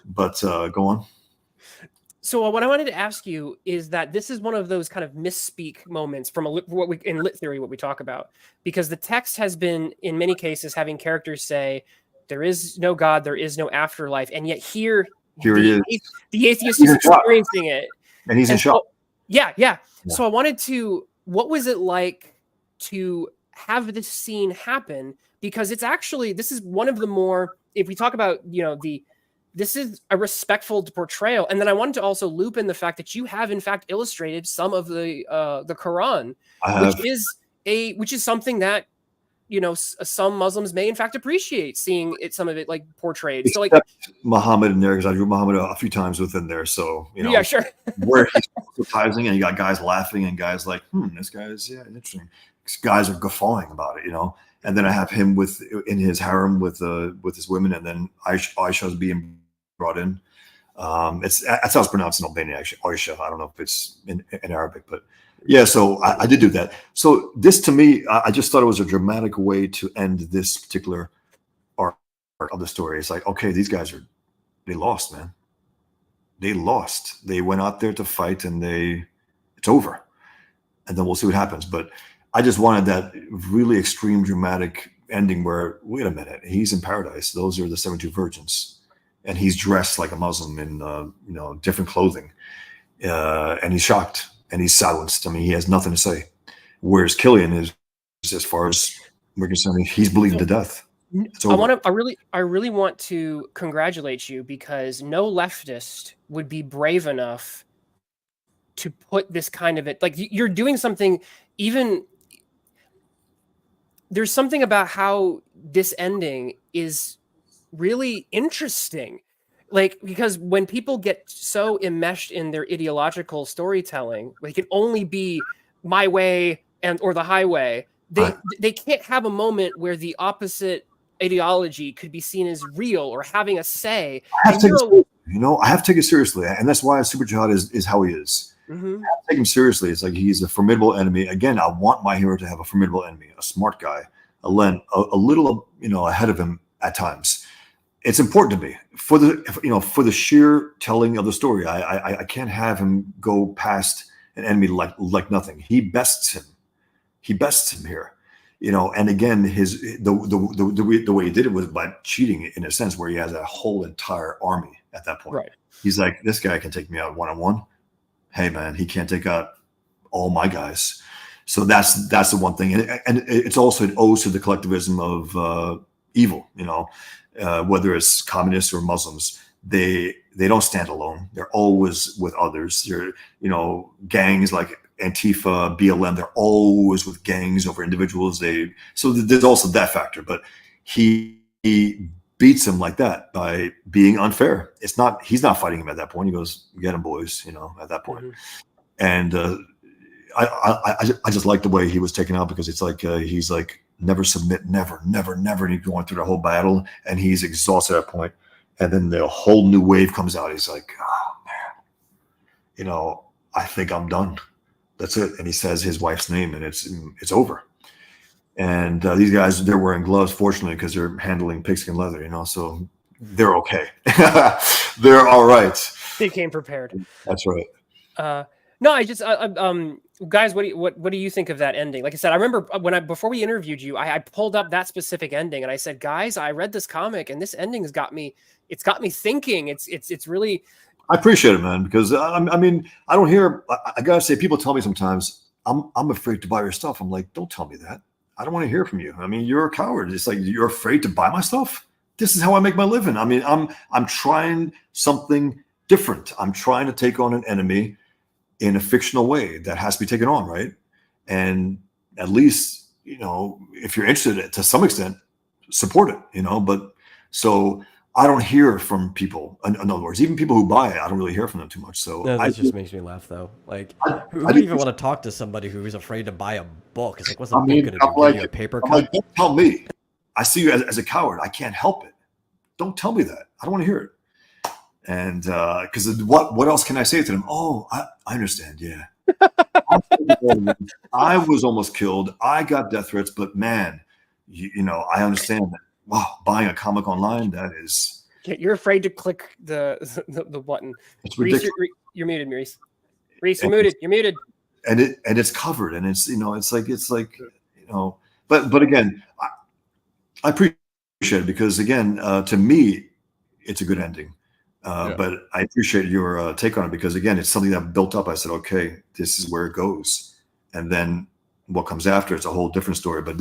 But go on. So what I wanted to ask you is that this is one of those kind of misspeak moments from in lit theory, what we talk about, because the text has been in many cases having characters say there is no God, there is no afterlife, and yet here he is. The atheist is experiencing it, and he's in shock. Yeah. So I wanted to. What was it like to have this scene happen, because it's actually, this is one of the more, if we talk about, this is a respectful portrayal. And then I wanted to also loop in the fact that you have in fact illustrated some of the Quran, which is something that, some Muslims may in fact appreciate seeing some of it like portrayed. So like Muhammad in there, because I drew Muhammad a few times within there. So, yeah, sure. where he's advertising and you got guys laughing and guys like, this guy is interesting. These guys are guffawing about it, And then I have him in his harem with his women, and then Aisha's being brought in. That's how it's pronounced in Albania, actually. Aisha. I don't know if it's in Arabic, but yeah. So I did do that. So this, to me, I just thought it was a dramatic way to end this particular arc of the story. It's like, okay, these guys they lost, man. They lost. They went out there to fight, and it's over. And then we'll see what happens. But I just wanted that really extreme dramatic ending where, wait a minute, he's in paradise. Those are the 72 virgins. And he's dressed like a Muslim in, different clothing. And he's shocked and he's silenced. I mean, he has nothing to say. Whereas Killian is, as far as we're concerned, he's bleeding to death. I really want to congratulate you, because no leftist would be brave enough to put this kind of it. Like, you're doing something, even there's something about how this ending is really interesting. Like, because when people get so enmeshed in their ideological storytelling, it can only be my way or the highway. They can't have a moment where the opposite ideology could be seen as real or having a say. I have to take it seriously, and that's why Super Jihad is how he is. Mm-hmm. I have to take him seriously. It's like he's a formidable enemy. Again, I want my hero to have a formidable enemy, a smart guy, a little ahead of him at times. It's important to me for the sheer telling of the story. I can't have him go past an enemy like nothing. He bests him. He bests him here, And again, the way he did it was by cheating, in a sense, where he has a whole entire army at that point. Right. He's like, this guy can take me out one-on-one. Hey man, he can't take out all my guys. So that's the one thing, and it's also an ode to the collectivism of evil. Whether it's communists or Muslims, they don't stand alone. They're always with others. They're gangs like Antifa, BLM. They're always with gangs over individuals. So there's also that factor. But he beats him like that by being unfair. He's not fighting him at that point. He goes, "Get him, boys," at that point. Mm-hmm. And I just like the way he was taken out, because it's like he's like, never submit, never. And he's going through the whole battle, and he's exhausted at that point. And then the whole new wave comes out. He's like, oh man, I think I'm done. That's it. And he says his wife's name, and it's over. And these guys, they're wearing gloves, fortunately, because they're handling pigskin leather, so they're okay. They're all right. They came prepared. That's right. No, I just, guys, what do you think of that ending? Like I said, I remember before we interviewed you, I pulled up that specific ending, and I said, guys, I read this comic, and this ending has got me. It's got me thinking. It's really. I appreciate it, man, because I mean, I don't hear. I gotta say, people tell me sometimes, I'm afraid to buy your stuff. I'm like, don't tell me that. I don't want to hear from you. I mean, you're a coward. It's like, you're afraid to buy my stuff. This is how I make my living. I mean, I'm trying something different. I'm trying to take on an enemy in a fictional way that has to be taken on, right? And at least, if you're interested to some extent, support it, But so I don't hear from people. In other words, even people who buy it, I don't really hear from them too much. So that just makes me laugh, though. Like, who would even want to talk to somebody who is afraid to buy a book? It's like, what's a book going to do? Give you a paper cut? Like, don't tell me. I see you as a coward. I can't help it. Don't tell me that. I don't want to hear it. And because what else can I say to them? Oh, I understand. Yeah. I was almost killed. I got death threats, but man, I understand that. Wow, buying a comic online, that is. You're afraid to click the button. It's ridiculous. Reese, you're muted, Reese. Reese, you're muted. You're muted. And it's covered, and it's it's like But again, I appreciate it, because again, to me, it's a good ending. But I appreciate your take on it, because again, it's something that built up. I said, okay, this is where it goes. And then what comes after, it's a whole different story. But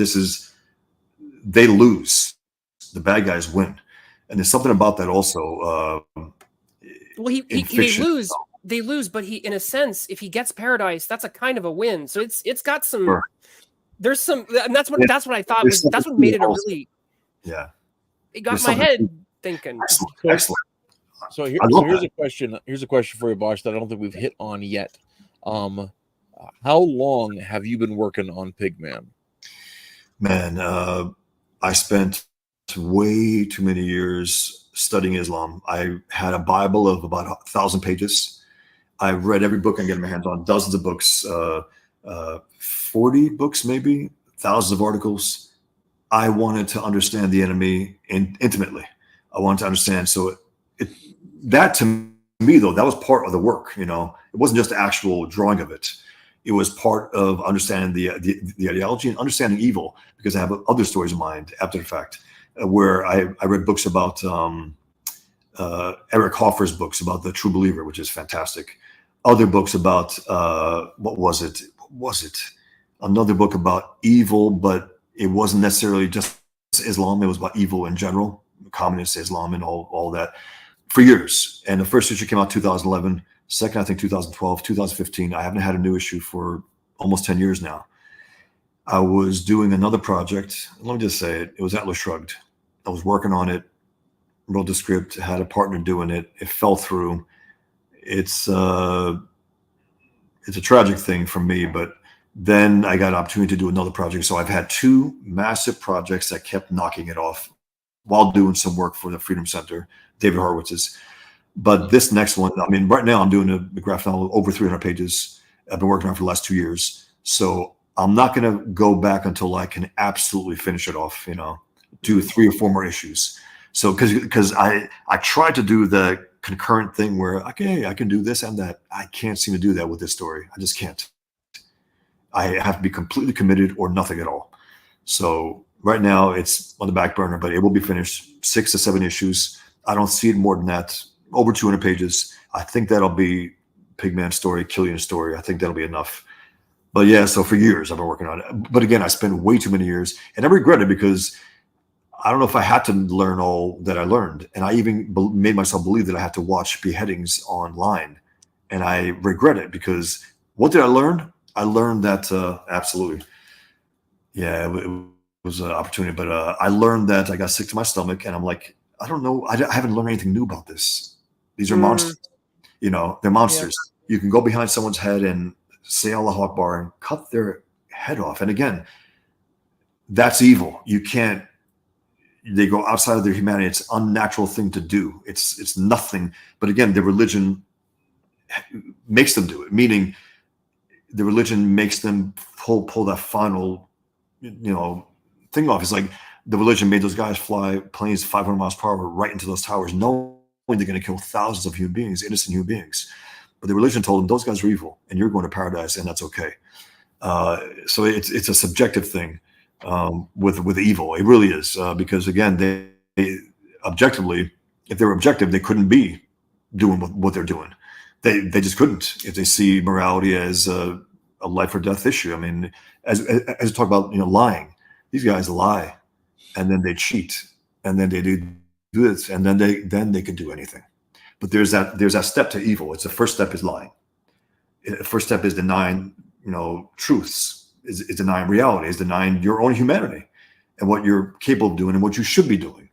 they lose. The bad guys win. And there's something about that also. Well, they lose, but in a sense, if he gets paradise, that's a kind of a win. So it's got some. Sure. There's some, and that's what I thought that's what made it a really. Yeah. It got my head thinking. Excellent. So here's a question. Here's a question for you, Bosch, that I don't think we've hit on yet. How long have you been working on Pigman? Man, I spent way too many years studying Islam. I had a Bible of about 1,000 pages. I read every book I can get my hands on, dozens of books, 40 books maybe, thousands of articles. I wanted to understand the enemy intimately. I wanted to understand. So that to me, though, that was part of the work. You know, it wasn't just the actual drawing of it. It was part of understanding the ideology and understanding evil, because I have other stories in mind after the fact, where I read books about Eric Hoffer's books about the True Believer, which is fantastic. Other books about what was it? Another book about evil, but it wasn't necessarily just Islam. It was about evil in general, communist Islam and all that, for years. And the first issue came out 2011. Second, I think 2012, 2015. I haven't had a new issue for almost 10 years now. I was doing another project. Let me just say it. It was Atlas Shrugged. I was working on it, wrote the script, had a partner doing it. It fell through. It's a tragic thing for me, but then I got an opportunity to do another project. So I've had two massive projects that kept knocking it off while doing some work for the Freedom Center, David Horowitz's. But this next one, I mean, right now I'm doing a graphic novel over 300 pages. I've been working on it for the last 2 years. So I'm not going to go back until I can absolutely finish it off, you know, do 3 or 4 more issues. So because I tried to do the concurrent thing where, okay, I can do this and that. I can't seem to do that with this story. I just can't. I have to be completely committed or nothing at all. So right now it's on the back burner, but it will be finished, 6 to 7 issues. I don't see it more than that. Over 200 pages. I think that'll be Pigman's story, Killian's story. I think that'll be enough. But yeah, so for years I've been working on it. But again, I spent way too many years, and I regret it because I don't know if I had to learn all that I learned. And I even made myself believe that I had to watch beheadings online. And I regret it because what did I learn? I learned that absolutely. Yeah, it was an opportunity. But I learned that I got sick to my stomach, and I'm like, I don't know. I haven't learned anything new about this. These are monsters. You know, they're monsters. Yeah. You can go behind someone's head and say Allah Akbar and cut their head off. And again, that's evil. You can't. They go outside of their humanity. It's an unnatural thing to do. It's nothing. But again, the religion makes them do it. Meaning, the religion makes them pull that final, you know, thing off. It's like the religion made those guys fly planes 500 miles per hour right into those towers, knowing they're going to kill thousands of human beings, innocent human beings. But the religion told them those guys are evil, and you're going to paradise, and that's okay. So it's a subjective thing with evil. It really is because again, they objectively, if they were objective, they couldn't be doing what they're doing. They just couldn't. If they see morality as a life or death issue, I mean, as you talk about, you know, lying, these guys lie, and then they cheat, and then they do this, and then they can do anything. But there's that step to evil. It's the first step is lying. The first step is denying, you know, truths, is denying reality, is denying your own humanity and what you're capable of doing and what you should be doing.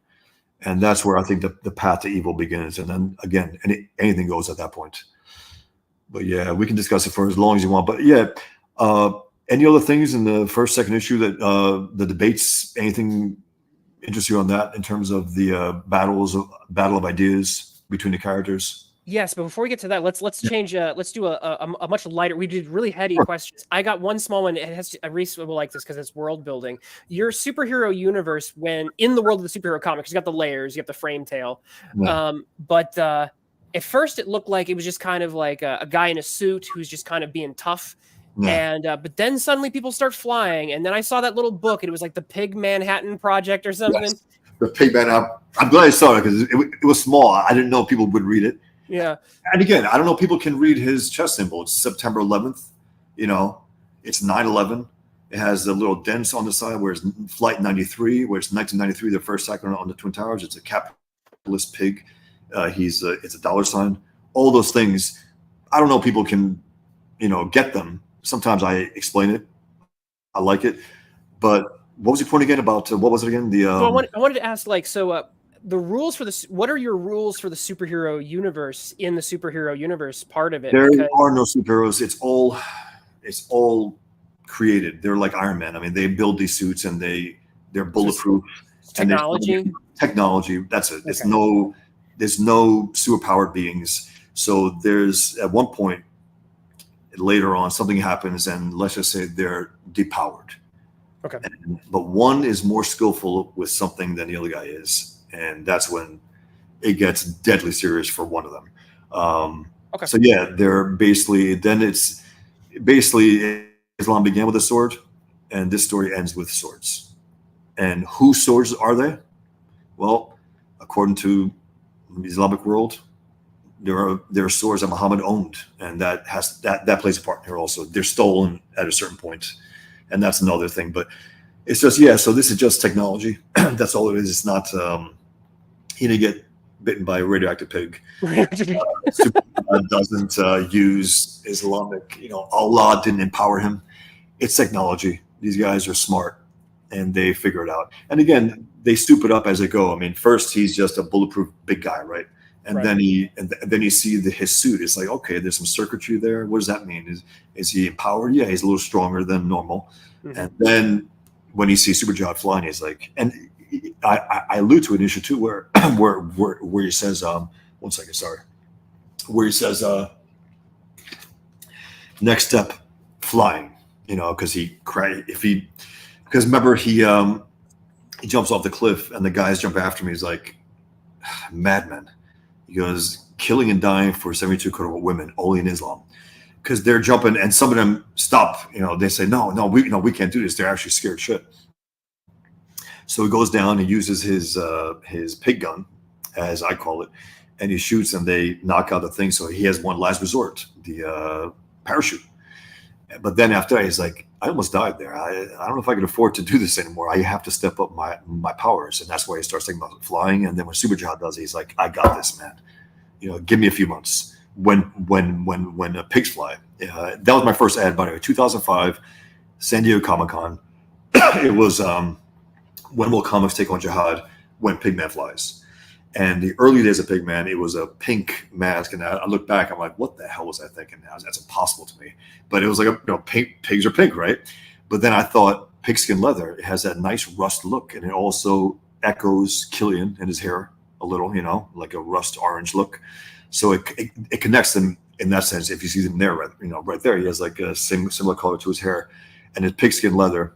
And that's where I think the path to evil begins. And then again, anything goes at that point. But yeah, we can discuss it for as long as you want. But yeah, any other things in the first, second issue that the debates, anything interest you on that in terms of the battle of ideas between the characters? Yes, but before we get to that, let's change. Let's do a much lighter. We did really heady questions. I got one small one. It has Reese will like this because it's world building. Your superhero universe, when in the world of the superhero comics, you got the layers, you have the frame tale. Yeah. But at first, it looked like it was just kind of like a guy in a suit who's just kind of being tough. Yeah. And but then suddenly people start flying, and then I saw that little book, and it was like the Pig Manhattan Project or something. Yes. The Pigman. I'm glad I saw it because it was small. I didn't know people would read it. Yeah. And again, I don't know if people can read his chest symbol. It's September 11th. You know, it's 9/11. It has the little dents on the side where it's Flight 93, where it's 1993, the first attack on the Twin Towers. It's a capitalist pig. It's a dollar sign. All those things. I don't know. People can, get them. Sometimes I explain it. I like it. But what was your point again about what was it again? So I wanted to ask, the rules for this. What are your rules for the superhero universe in the superhero universe part of it? There are no superheroes. It's all created. They're like Iron Man. I mean, they build these suits and they're bulletproof. Technology. Technology. That's it. There's no superpowered beings. So there's at one point later on something happens, and let's just say they're depowered. Okay. But one is more skillful with something than the other guy is, and that's when it gets deadly serious for one of them. Okay. So yeah, they're basically Islam began with a sword, and this story ends with swords. And whose swords are they? Well, according to the Islamic world, there are swords that Muhammad owned, and that plays a part here also. They're stolen at a certain point, and that's another thing. But it's just so this is just technology. That's all it is. It's not. He didn't get bitten by a radioactive pig. Superman doesn't use Islamic. Allah didn't empower him. It's technology. These guys are smart, and they figure it out. And again, they soup it up as they go. I mean, first he's just a bulletproof big guy, right? And then you see his suit. It's like, okay, there's some circuitry there. What does that mean? Is he empowered? Yeah, he's a little stronger than normal. Mm-hmm. And then when you see Super Jihad flying, he's like, and I allude to an issue too, where he says, one second, sorry, where he says, next step, flying. Because remember he jumps off the cliff and the guys jump after me. He's like, madman. He goes, killing and dying for 72 crore women only in Islam, because they're jumping and some of them stop. They say no, we can't do this. They're actually scared shit. So he goes down and uses his pig gun, as I call it, and he shoots and they knock out the thing. So he has one last resort, the parachute. But then after that, he's like, I almost died there. I don't know if I can afford to do this anymore. I have to step up my powers. And that's why he starts thinking about flying. And then when Super Jihad does it, he's like, I got this, man. Give me a few months. When pigs fly. That was my first ad, by the way. 2005, San Diego Comic-Con. It was when will comics take on jihad? When Pigman flies. And the early days of Pigman, it was a pink mask, and I look back, I'm like, what the hell was I thinking? That's impossible to me. But it was like, pigs are pink, right? But then I thought pigskin leather, it has that nice rust look, and it also echoes Killian and his hair a little, like a rust orange look. So it connects them in that sense. If you see them there, right there, he has like a similar color to his hair, and his pigskin leather.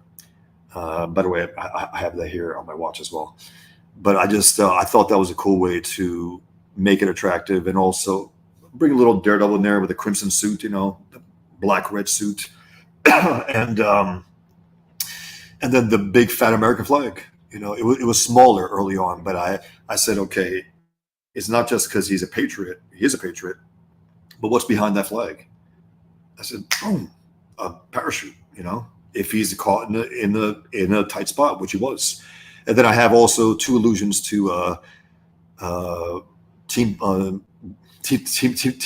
By the way, I have that here on my watch as well. But I just I thought that was a cool way to make it attractive, and also bring a little Daredevil in there with a crimson suit, the black-red suit, and then the big fat American flag. It was smaller early on, but I said, okay, it's not just because he's a patriot. He is a patriot, but what's behind that flag? I said, boom, a parachute. If he's caught in a tight spot, which he was. And then I have also two allusions to Team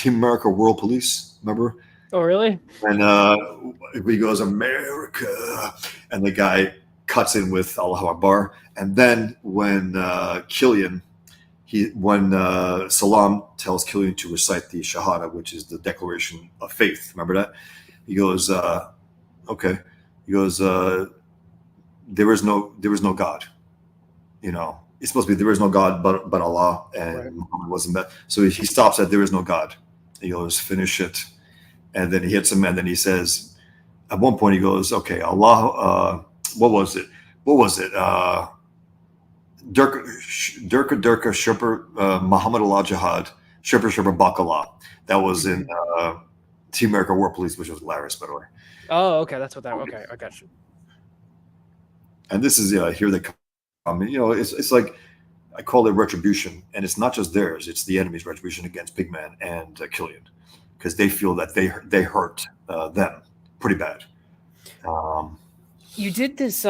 America World Police. Remember? Oh, really? And he goes, America, and the guy cuts in with Allahu Akbar. And then when Salam tells Killian to recite the Shahada, which is the declaration of faith. Remember that? He goes, okay. He goes, there is no God. It's supposed to be there is no God but Allah, and right. Muhammad wasn't that. So he stops at there is no God. He goes, finish it, and then he hits him, and then he says, at one point he goes, okay, Allah, what was it? Durka Shurpa Muhammad Allah Jihad Shurpa Bakalah. That was in Team America War Police, which was hilarious, by the way. Oh, okay, that's what that. Okay, I got you. And this is here they come. It's like I call it retribution, and it's not just theirs; it's the enemy's retribution against Pigman and Killian, because they feel that they hurt them pretty bad. You did this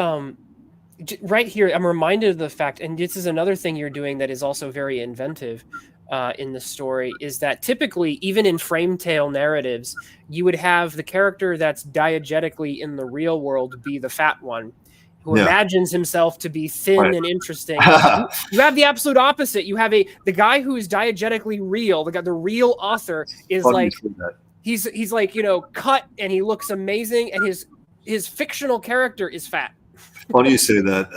right here. I'm reminded of the fact, and this is another thing you're doing that is also very inventive in the story, is that typically, even in frame tale narratives, you would have the character that's diegetically in the real world be the fat one, who imagines himself to be thin and interesting. You have the absolute opposite. You have the guy who is diegetically real. The real author is like he's like, you know, cut and he looks amazing, and his fictional character is fat. Funny you say that,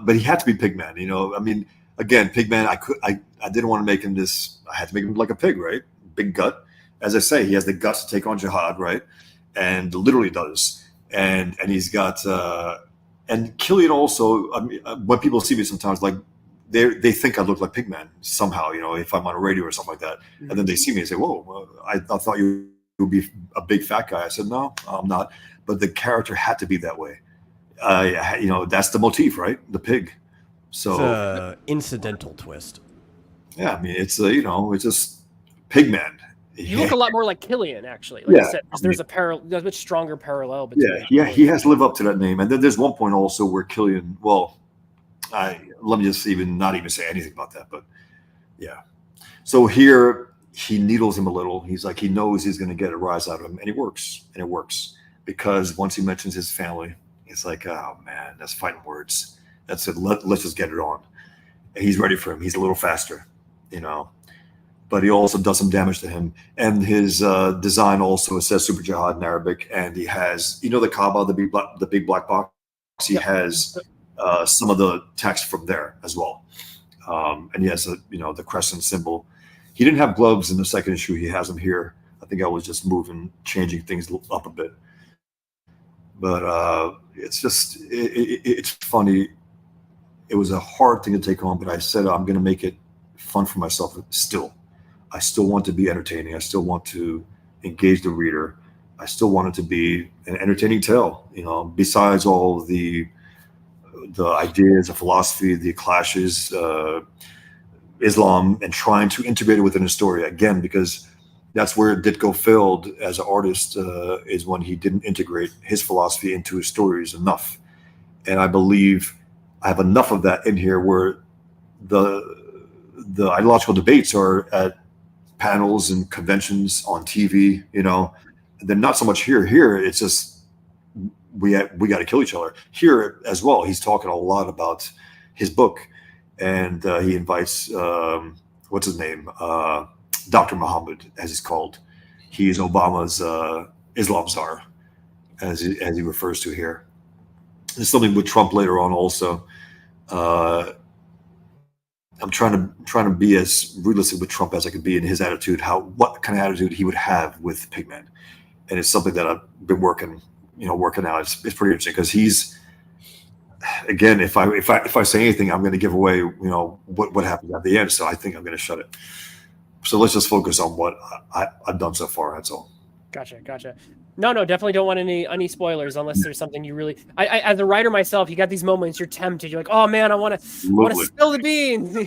but he had to be Pigman. You know, I mean, again, Pigman. I didn't want to make him this. I had to make him like a pig, right? Big gut. As I say, he has the guts to take on jihad, right? And literally does. And he's got. And Killian also. I mean, when people see me sometimes, like they think I look like Pigman somehow. You know, if I'm on a radio or something like that, and then they see me and say, "Whoa, I thought you would be a big fat guy." I said, "No, I'm not." But the character had to be that way. You know, that's the motif, right? The pig. So it's an incidental twist. Yeah, I mean, it's you know, it's just Pigman. You look a lot more like Killian, actually. Like I said, there's a much stronger parallel between. Yeah, he has to live up to that name. And then there's one point also where Killian. Well, let me just not even say anything about that. But yeah, so here he needles him a little. He's like, he knows he's going to get a rise out of him, and it works. And it works because once he mentions his family, it's like, oh man, that's fighting words. That's it. Let's just get it on. And he's ready for him. He's a little faster, you know. But he also does some damage to him. And his design also, it says Super Jihad in Arabic. And he has, you know, the Kaaba, the big black box. He has some of the text from there as well. And he has the crescent symbol. He didn't have gloves in the second issue. He has them here. I think I was just changing things up a bit. But it's just, it's funny. It was a hard thing to take on, but I said, I'm going to make it fun for myself still. I still want to be entertaining. I still want to engage the reader. I still want it to be an entertaining tale, you know, besides all the ideas, the philosophy, the clashes, Islam, and trying to integrate it within a story again, because that's where Ditko failed as an artist, is when he didn't integrate his philosophy into his stories enough. And I believe I have enough of that in here where the ideological debates are at panels and conventions on TV, you know. And then not so much here. Here, it's just we got to kill each other. Here as well, he's talking a lot about his book, and he invites what's his name, Dr. Muhammad, as he's called. He is Obama's Islam czar, as he refers to here. There's something with Trump later on also. I'm trying to be as realistic with Trump as I could be in his attitude, what kind of attitude he would have with Pigman. And it's something that I've been working out. It's pretty interesting because he's, again, if I say anything, I'm going to give away, you know, what happens at the end. So I think I'm going to shut it. So let's just focus on what I've done so far. That's all. Gotcha. No, definitely don't want any spoilers unless there's something you really. I as a writer myself, you got these moments you're tempted. You're like, oh man, I want to spill the beans.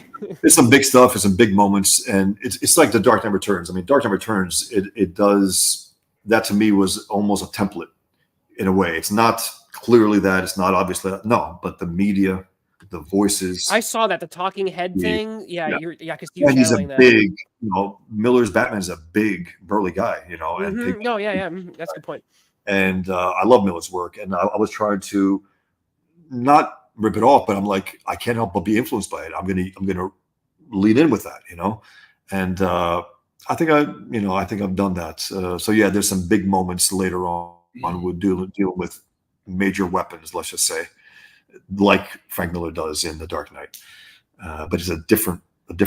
It's some big stuff. It's some big moments, and it's like the Dark Knight Returns. I mean, Dark Knight Returns. It does that to me was almost a template in a way. It's not clearly that. It's not obviously that. No, but the media, the voices. I saw that the talking head thing. Yeah. Because he's a big. You know, Miller's Batman is a big, burly guy. You know, and that's a good point. And I love Miller's work, and I was trying to not rip it off, but I'm like, I can't help but be influenced by it. I'm gonna lean in with that, you know. And I think I've done that. So yeah, there's some big moments later on with dealing with major weapons, let's just say, like Frank Miller does in The Dark Knight. But it's a different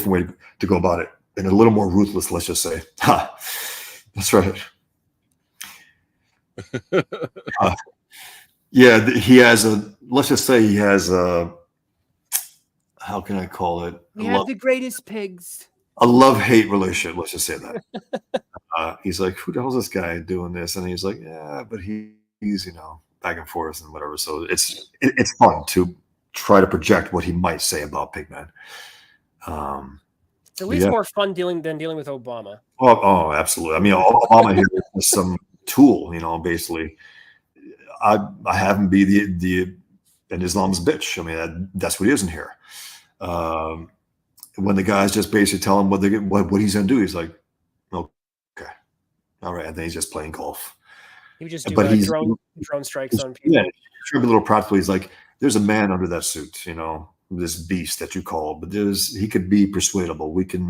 way to go about it, and a little more ruthless, let's just say. That's right. Yeah, he has let's just say he has how can I call it? We have the greatest pigs. A love-hate relationship, let's just say that. He's like, who the hell is this guy doing this? And he's like, yeah, but he's, you know, back and forth and whatever. So it's fun to try to project what he might say about Pigman. It's at least more fun than dealing with Obama. Oh, absolutely. I mean, Obama here is some tool, you know, basically. I have him be the an Islam's bitch. I mean, that's what he is in here. When the guys just basically tell him what he's going to do, he's like, okay, all right, and then he's just playing golf. He would just do drone strikes on people. Yeah, sure, be a little practical. He's like, there's a man under that suit, this beast that you call, but he could be persuadable. We can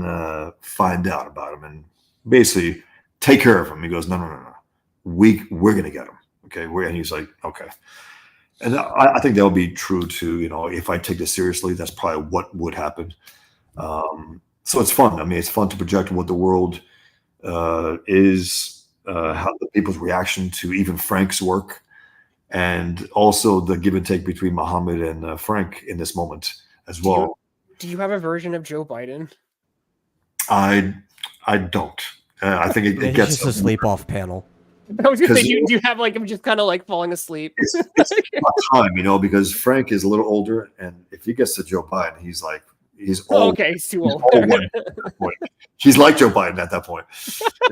find out about him and basically take care of him. He goes, no. We're going to get him. Okay. And he's like, okay. And I think that would be true too. If I take this seriously, that's probably what would happen. So it's fun. I mean, it's fun to project what the world is, how the people's reaction to even Frank's work, and also the give and take between Muhammad and Frank in this moment as well. Do you have a version of Joe Biden? I don't. I think it gets just a sleep off panel. I was gonna say, do you have like him just kind of like falling asleep? It's about time, because Frank is a little older, and if he gets to Joe Biden, he's old. Okay, he's too old. He's like Joe Biden at that point.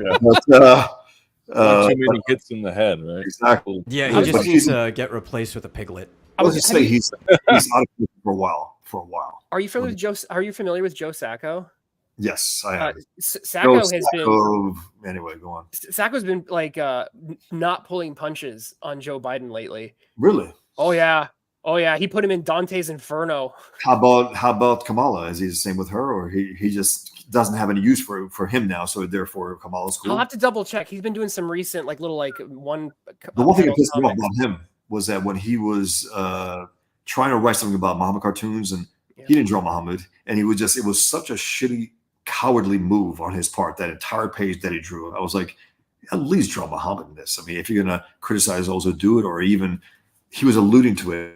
Yeah. But, too many hits in the head, right? Exactly. Yeah, he just needs to get replaced with a piglet. I was just say he's out of it for a while. Are you familiar with Joe? Are you familiar with Joe Sacco? Yes, I am. Sacco has been. Anyway, go on. Sacco's been like not pulling punches on Joe Biden lately. Really? Oh yeah. He put him in Dante's Inferno. How about Kamala? Is he the same with her, or he just doesn't have any use for him now? So therefore, Kamala's cool. I'll have to double check. He's been doing some recent little one. The one thing that pissed me off about him was that when he was trying to write something about Muhammad cartoons, and he didn't draw Muhammad, and it was such a shitty, cowardly move on his part. That entire page that he drew, I was like, at least draw Muhammad in this. I mean, if you're gonna criticize, also do it, or even he was alluding to it.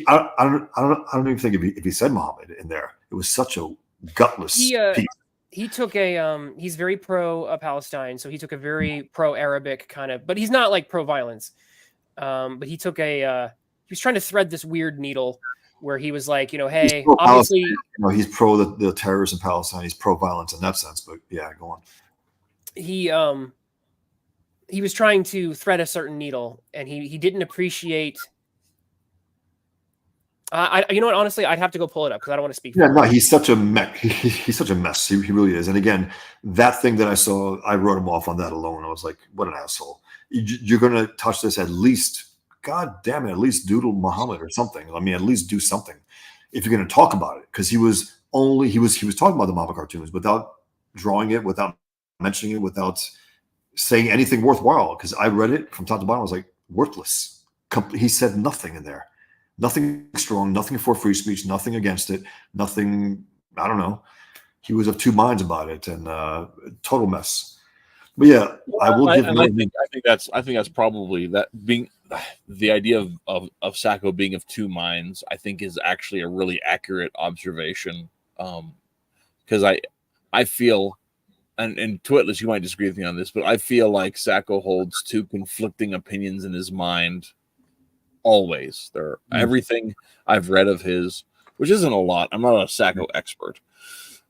I don't even think if he said Muhammad in there. It was such a gutless piece. He took he's very pro Palestine, so he took a very pro Arabic kind of, but he's not like pro violence. But he took he was trying to thread this weird needle where he was like, hey, obviously, he's pro the terrorists in Palestine. He's pro violence in that sense. But yeah, go on. He was trying to thread a certain needle, and he didn't appreciate. You know what? Honestly, I'd have to go pull it up because I don't want to speak. Yeah, no, he's such a mech. He's such a mess. He really is. And again, that thing that I saw, I wrote him off on that alone. I was like, what an asshole. You're going to touch this at least, God damn it, at least doodle Muhammad or something. I mean, at least do something if you're going to talk about it. Because he was talking about the Muhammad cartoons without drawing it, without mentioning it, without saying anything worthwhile. Because I read it from top to bottom. I was like, worthless. He said nothing in there. Nothing strong, nothing for free speech, nothing against it, nothing. I don't know. He was of two minds about it, and total mess. But yeah, I will give. I think that's probably that being the idea of Sacco being of two minds. I think is actually a really accurate observation, because I feel, and Twitless, you might disagree with me on this, but I feel like Sacco holds two conflicting opinions in his mind. Always. Everything I've read of his, which isn't a lot. I'm not a Sacco expert,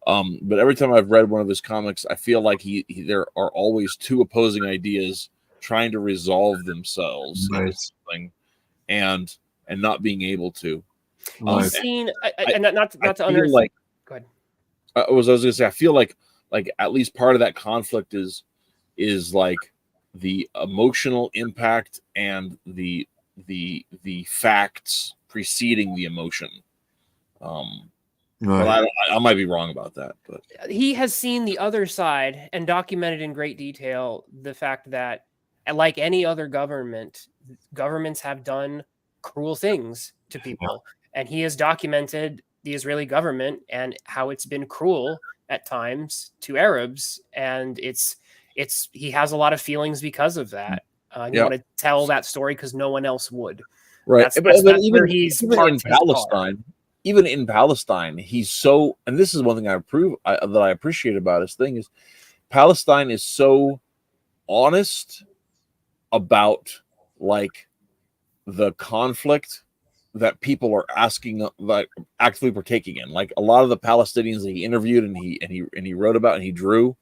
but every time I've read one of his comics, I feel like there are always two opposing ideas trying to resolve themselves into something, and not being able to. He's seen, and not to understand. Like, go ahead. I was going to say, I feel like at least part of that conflict is like the emotional impact and the facts preceding the emotion. Right. I might be wrong about that, but he has seen the other side and documented in great detail the fact that, like any other governments have done cruel things to people, and he has documented the Israeli government and how it's been cruel at times to Arabs, and he has a lot of feelings because of that. You want to tell that story because no one else would. Right. That's even in Palestine, even in Palestine, he's so, and this is one thing that I appreciate about his thing is Palestine is so honest about like the conflict that people are asking, like actively partaking in. Like a lot of the Palestinians that he interviewed and he wrote about and he drew,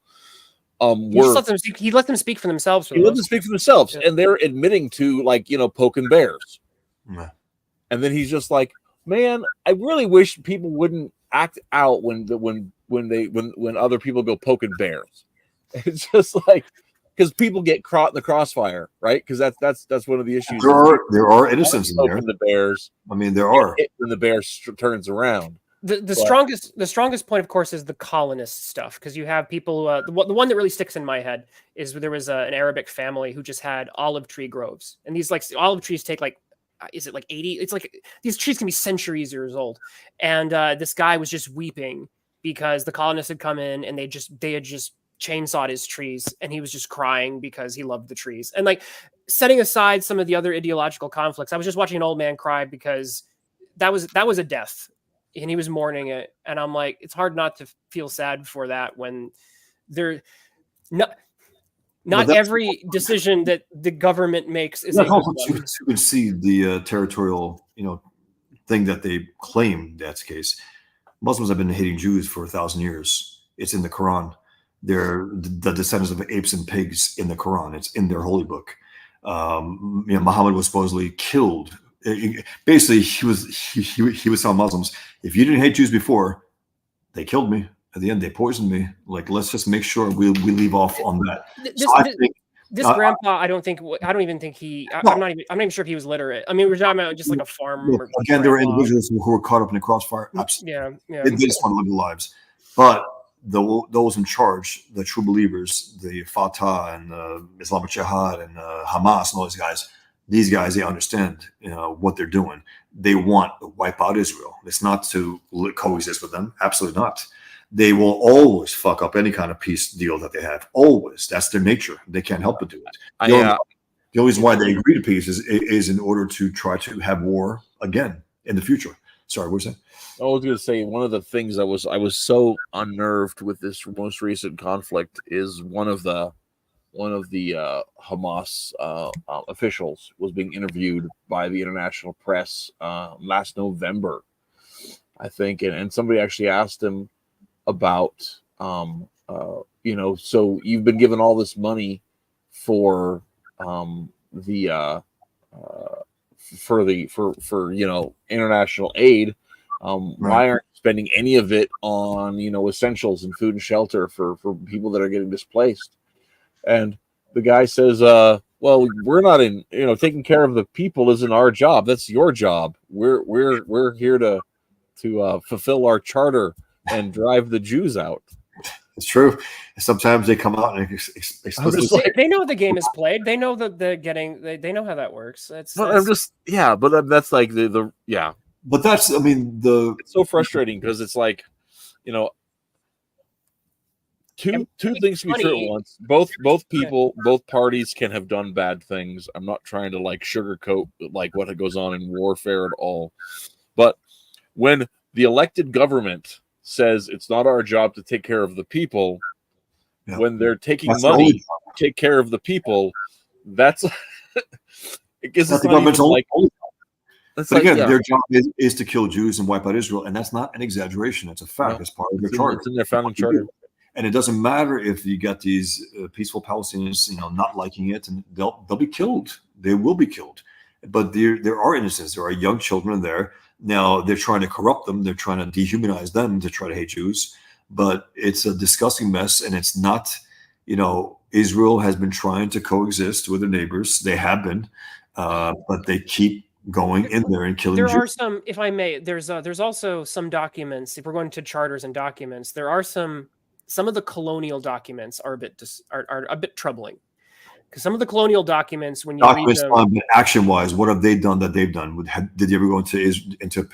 He let them speak for themselves. He let them speak for themselves, and they're admitting to poking bears. Yeah. And then he's just like, man, I really wish people wouldn't act out when other people go poking bears. It's just like, because people get caught in the crossfire, right? Because that's one of the issues. There are innocents in there. The bears. I mean, there are. When the bear turns around. The strongest point, of course, is the colonist stuff, because you have people. The one that really sticks in my head is there was an Arabic family who just had olive tree groves, and these olive trees take is it 80? It's these trees can be centuries years old, and this guy was just weeping because the colonists had come in and they had just chainsawed his trees, and he was just crying because he loved the trees. And setting aside some of the other ideological conflicts, I was just watching an old man cry because that was a death, and he was mourning it. And I'm like, it's hard not to feel sad for that when they're not every decision that the government makes is. You can see the territorial, thing that they claim that's the case. Muslims have been hating Jews for 1,000 years. It's in the Quran. They're the descendants of apes and pigs in the Quran. It's in their holy book. Muhammad was supposedly killed. Basically, he was telling Muslims, if you didn't hate Jews before, they killed me. At the end, they poisoned me. Let's just make sure we leave off on that. Grandpa, I don't even think he. I'm not even sure if he was literate. I mean, we're talking about just a farm. Again, there were individuals who were caught up in the crossfire. Absolutely. Yeah. They just want to live their lives, but those in charge, the true believers, the Fatah and Islamic Jihad and Hamas and all these guys, they understand what they're doing. They want to wipe out Israel. It's not to coexist with them. Absolutely not. They will always fuck up any kind of peace deal that they have. Always. That's their nature. They can't help but do it. The only reason why they agree to peace is in order to try to have war again in the future. Sorry, what was that? I was going to say, one of the things I was so unnerved with this most recent conflict is one of the Hamas officials was being interviewed by the international press last November, I think, and somebody actually asked him about so you've been given all this money for international aid. Why aren't you spending any of it on essentials and food and shelter for people that are getting displaced? And the guy says, well, we're not in, taking care of the people isn't our job. That's your job. We're here to fulfill our charter and drive the Jews out. It's true. Sometimes they come out and they know the game is played. They know that they know how that works. But that's like the. But that's, it's so frustrating because it's like, two things can be true at once. Both parties can have done bad things. I'm not trying to sugarcoat what goes on in warfare at all. But when the elected government says it's not our job to take care of the people, when they're taking money to take care of the people, that's it gives us the government's only. But again, their job is to kill Jews and wipe out Israel, and that's not an exaggeration. It's a fact. It's part of their charter. It's in their founding charter. And it doesn't matter if you got these peaceful Palestinians, not liking it, and they'll be killed. They will be killed. But there are innocents. There are young children there. Now they're trying to corrupt them. They're trying to dehumanize them to try to hate Jews. But it's a disgusting mess, and it's not. Israel has been trying to coexist with their neighbors. They have been, but they keep going in there and killing Jews. There are some, if I may, there's also some documents. If we're going to charters and documents, there are some of the colonial documents are a bit troubling, because some of the colonial documents, when you read them, action-wise, what have they done that they've done? Did they ever go into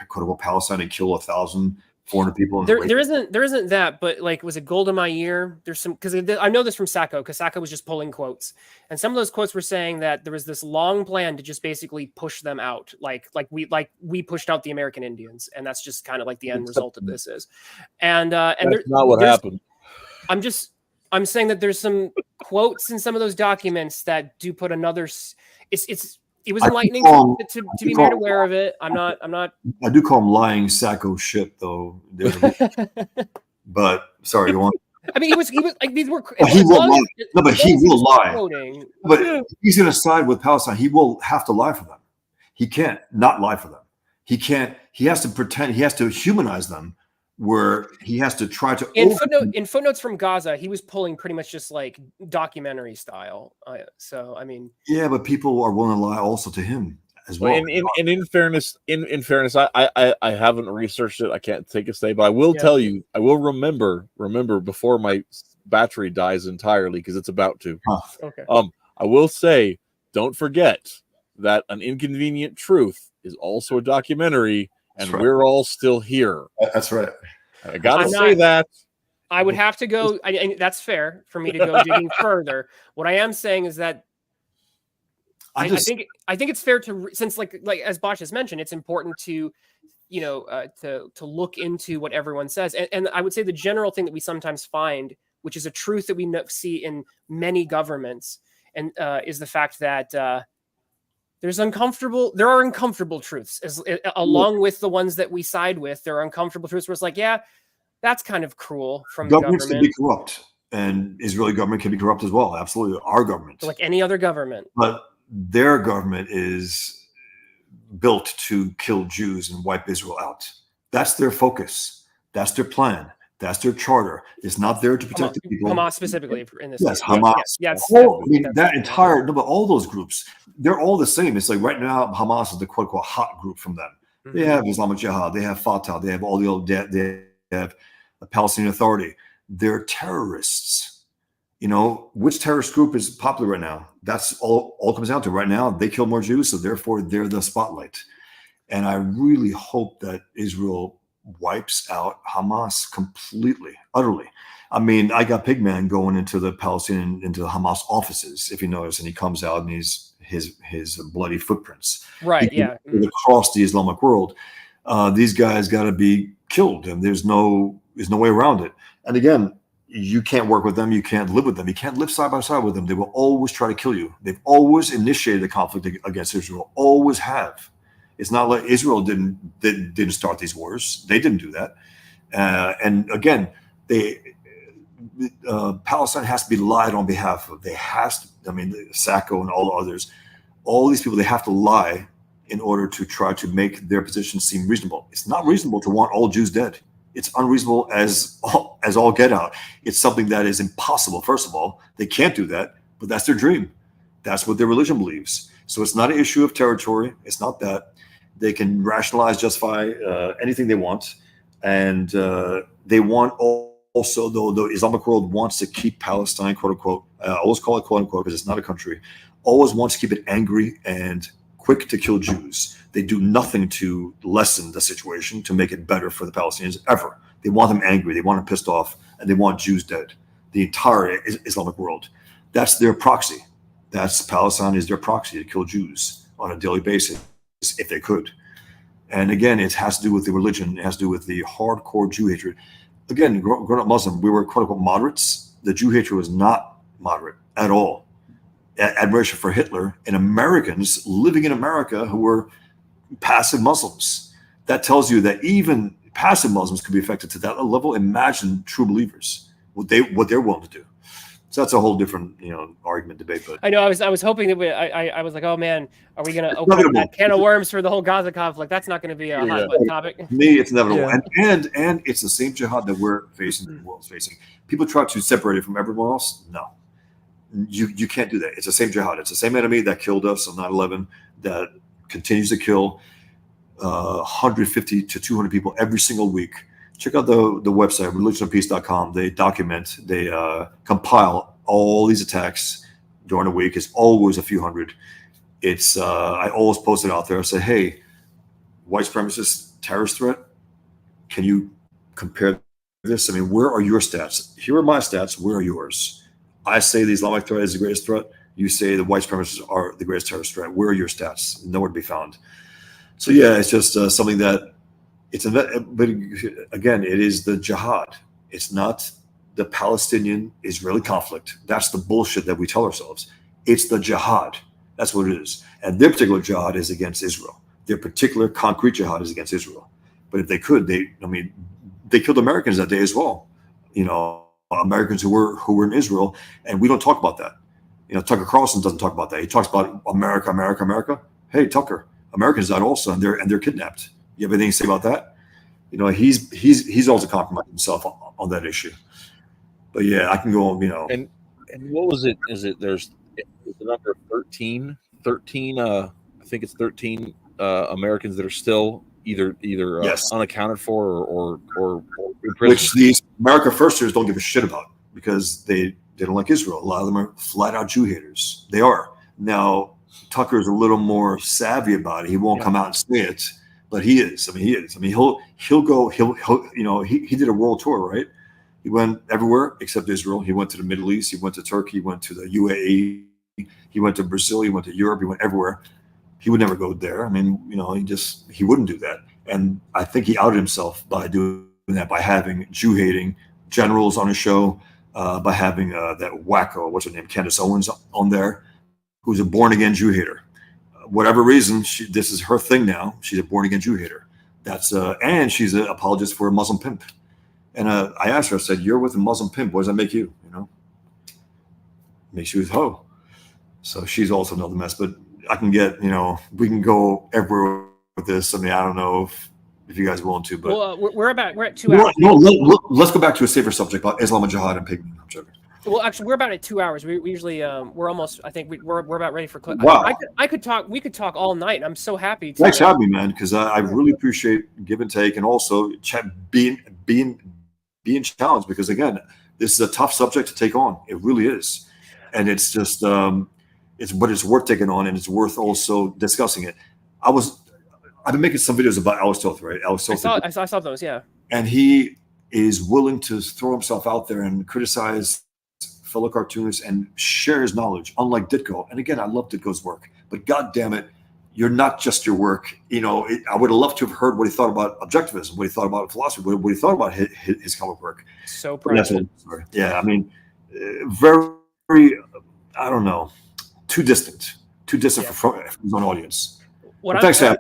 quote-unquote Palestine and kill 1,400 people? There isn't that, but was it Golda Meir? There's some, because I know this from Sacco, because Sacco was just pulling quotes, and some of those quotes were saying that there was this long plan to just basically push them out, like we pushed out the American Indians, and that's just kind of the end result of this is, and that's not what happened. I'm saying that there's some quotes in some of those documents that do put another. It was enlightening to be made aware of it. I'm not. I do call them lying Sacco shit though. But sorry, you want? I mean, he was like these were. But he will lie. No, but he will was lie. quoting- But if he's going to side with Palestine, he will have to lie for them. He can't not lie for them. He can't. He has to pretend. He has to humanize them, where he has to try to. In footnotes from Gaza, he was pulling pretty much just like documentary style. So I mean, Yeah, but people are willing to lie also to him as well. And in fairness, I haven't researched it. I can't take a stay, but I will tell you. I will remember before my battery dies entirely, because it's about to. okay. I will say, don't forget that An Inconvenient Truth is also a documentary, and That's right. we're all still here. That's right. I gotta I'm say not- that. I would have to go, and that's fair for me to go digging further. What I am saying is that I think it's fair to, since like as Bosch has mentioned, it's important to to look into what everyone says, and I would say the general thing that we sometimes find, which is a truth that we see in many governments, and is the fact that there are uncomfortable truths along with the ones that we side with. There are uncomfortable truths where it's like, yeah, that's kind of cruel from Governments the can government. be corrupt, and Israeli government can be corrupt as well. Absolutely, our government, Like any other government. but their government is built to kill Jews and wipe Israel out. That's their focus. That's their plan. That's their charter. It's not there to protect the people. Hamas specifically in this. Yes, case. Hamas. Yes, But all those groups, they're all the same. It's like right now, Hamas is the quote unquote hot group from them. Mm-hmm. They have Islamic Jihad. They have Fatah. They have all the old. They have the Palestinian Authority. They're terrorists. Which terrorist group is popular right now? That's all comes down to right now. They kill more Jews, so therefore they're the spotlight. And I really hope that Israel wipes out Hamas completely, utterly. I mean, I got Pigman going into the Hamas offices, if you notice, and he comes out and his bloody footprints. Right. Yeah. Across the Islamic world, these guys got to be killed, and there's no way around it. And again, you can't work with them. You can't live with them. You can't live side by side with them. They will always try to kill you. They've always initiated a conflict against Israel. Always have. It's not like Israel didn't start these wars. They didn't do that. And again, Palestine has to be lied on behalf of. Sacco and all the others, all these people, they have to lie in order to try to make their position seem reasonable. It's not reasonable to want all Jews dead. It's unreasonable as all get out. It's something that is impossible. First of all, they can't do that, but that's their dream. That's what their religion believes. So it's not an issue of territory. It's not that. They can rationalize, justify anything they want. And they want also, though the Islamic world wants to keep Palestine, quote unquote, I always call it quote unquote because it's not a country, always wants to keep it angry and quick to kill Jews. They do nothing to lessen the situation, to make it better for the Palestinians ever. They want them angry. They want them pissed off, and they want Jews dead. The entire Islamic world. That's their proxy. Palestine is their proxy to kill Jews on a daily basis, if they could. And again, it has to do with the religion. It has to do with the hardcore Jew hatred. Again, growing up Muslim, we were quote unquote moderates. The Jew hatred was not moderate at all. Admiration for Hitler and Americans living in America who were passive Muslims. That tells you that even passive Muslims could be affected to that level. Imagine true believers, what they're willing to do. So that's a whole different argument debate. But I know I was hoping that I was like, oh man, are we going to open up that can of worms for the whole Gaza conflict? That's not going to be a hot button topic. To me, it's inevitable, Yeah. and it's the same jihad that we're facing, the world's facing. People try to separate it from everyone else. No. You can't do that. It's the same jihad. It's the same enemy that killed us on 9/11, that continues to kill 150 to 200 people every single week. Check out the website, religionofpeace.com. They document, they compile all these attacks during the week. It's always a few hundred. It's I always post it out there. I say, hey, white supremacist terrorist threat, can you compare this? I mean, where are your stats? Here are my stats. Where are yours? I say the Islamic threat is the greatest threat. You say the white supremacists are the greatest terrorist threat. Where are your stats? Nowhere to be found. So yeah, it's just something that but again, it is the jihad. It's not the Palestinian-Israeli conflict. That's the bullshit that we tell ourselves. It's the jihad. That's what it is. And their particular jihad is against Israel. Their particular concrete jihad is against Israel. But if they could, they killed Americans that day as well. Americans who were in Israel, and we don't talk about that. Tucker Carlson doesn't talk about that. He talks about America, America, America. Hey, Tucker, Americans died also, and they're kidnapped. You have anything to say about that? He's also compromised himself on that issue. But yeah, I can go on. And what was it? Is the number 13? 13. I think it's 13 Americans that are still either yes. unaccounted for or in prison. Which these America Firsters don't give a shit about because they don't like Israel. A lot of them are flat out Jew haters. They are. Now, Tucker's a little more savvy about it. He won't come out and say it, but he is. He is. He'll go. He did a world tour, right? He went everywhere except Israel. He went to the Middle East. He went to Turkey. He went to the UAE. He went to Brazil. He went to Europe. He went everywhere. He would never go there. He wouldn't do that. And I think he outed himself by doing that, by having Jew-hating generals on his show, by having that wacko, what's her name, Candace Owens on there, who's a born-again Jew hater. Whatever reason, this is her thing now. She's a born-again Jew hater. And she's an apologist for a Muslim pimp. And I asked her, I said, "You're with a Muslim pimp. What does that make you? Makes you a hoe." So she's also another mess. But I can get, we can go everywhere with this. I don't know if you guys want to, but we're at 2 hours. Let's go back to a safer subject about Islam and jihad and Pigman. I'm joking. Well, actually, we're about at 2 hours. We usually we're almost. I think we're about ready for. Wow. I could talk. We could talk all night. I'm so happy. Thanks for having me, man. Because I really appreciate give and take, and also being challenged. Because again, this is a tough subject to take on. It really is, and it's just it's worth taking on, and it's worth also discussing it. I've been making some videos about Alex Toth, right? Alex Toth. I saw those, yeah. And he is willing to throw himself out there and criticize fellow cartoonists and share his knowledge, unlike Ditko. And again, I love Ditko's work, but God damn it, you're not just your work. I would have loved to have heard what he thought about objectivism, what he thought about philosophy, what he thought about his comic work. So proud. Yeah, very, very, I don't know, too distant from his own audience. Thanks, Adam.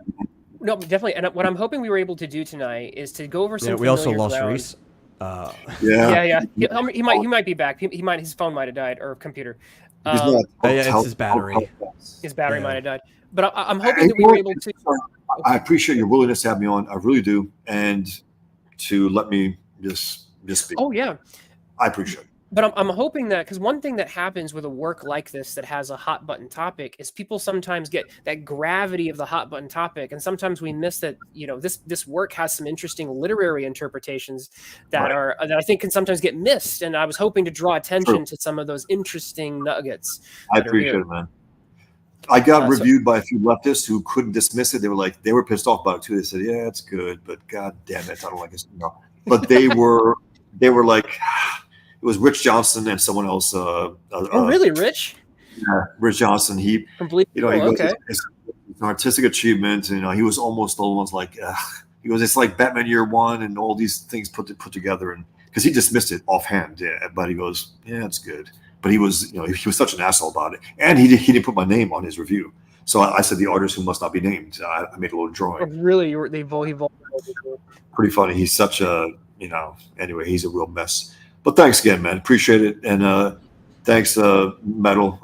No, definitely. And what I'm hoping we were able to do tonight is to go over some. Yeah, we also lost Reese. Yeah. He might be back. His phone might have died, or computer. It's his battery. His battery might have died. But I'm hoping that we were able to. I appreciate your willingness to have me on. I really do, and to let me just speak. Oh yeah, I appreciate it. But I'm hoping that, because one thing that happens with a work like this that has a hot button topic is people sometimes get that gravity of the hot button topic, and sometimes we miss that. This work has some interesting literary interpretations that I think can sometimes get missed. And I was hoping to draw attention to some of those interesting nuggets. I appreciate it, man. I got reviewed by a few leftists who couldn't dismiss it. They were pissed off about it too. They said, "Yeah, it's good, but God damn it, I don't like it." But they were like. It was Rich Johnson and someone else. Really, Rich? Yeah, Rich Johnson. He completely. Okay. It's an artistic achievement. He was almost like, he goes, it's like Batman Year One and all these things put together, and because he dismissed it offhand. Yeah, but he goes, yeah, it's good. But he was, he was such an asshole about it, and he didn't put my name on his review. So I said the artist who must not be named. I made a little drawing. Oh, really, he pretty funny. He's such a Anyway, he's a real mess. But thanks again, man. Appreciate it. And thanks, Metal,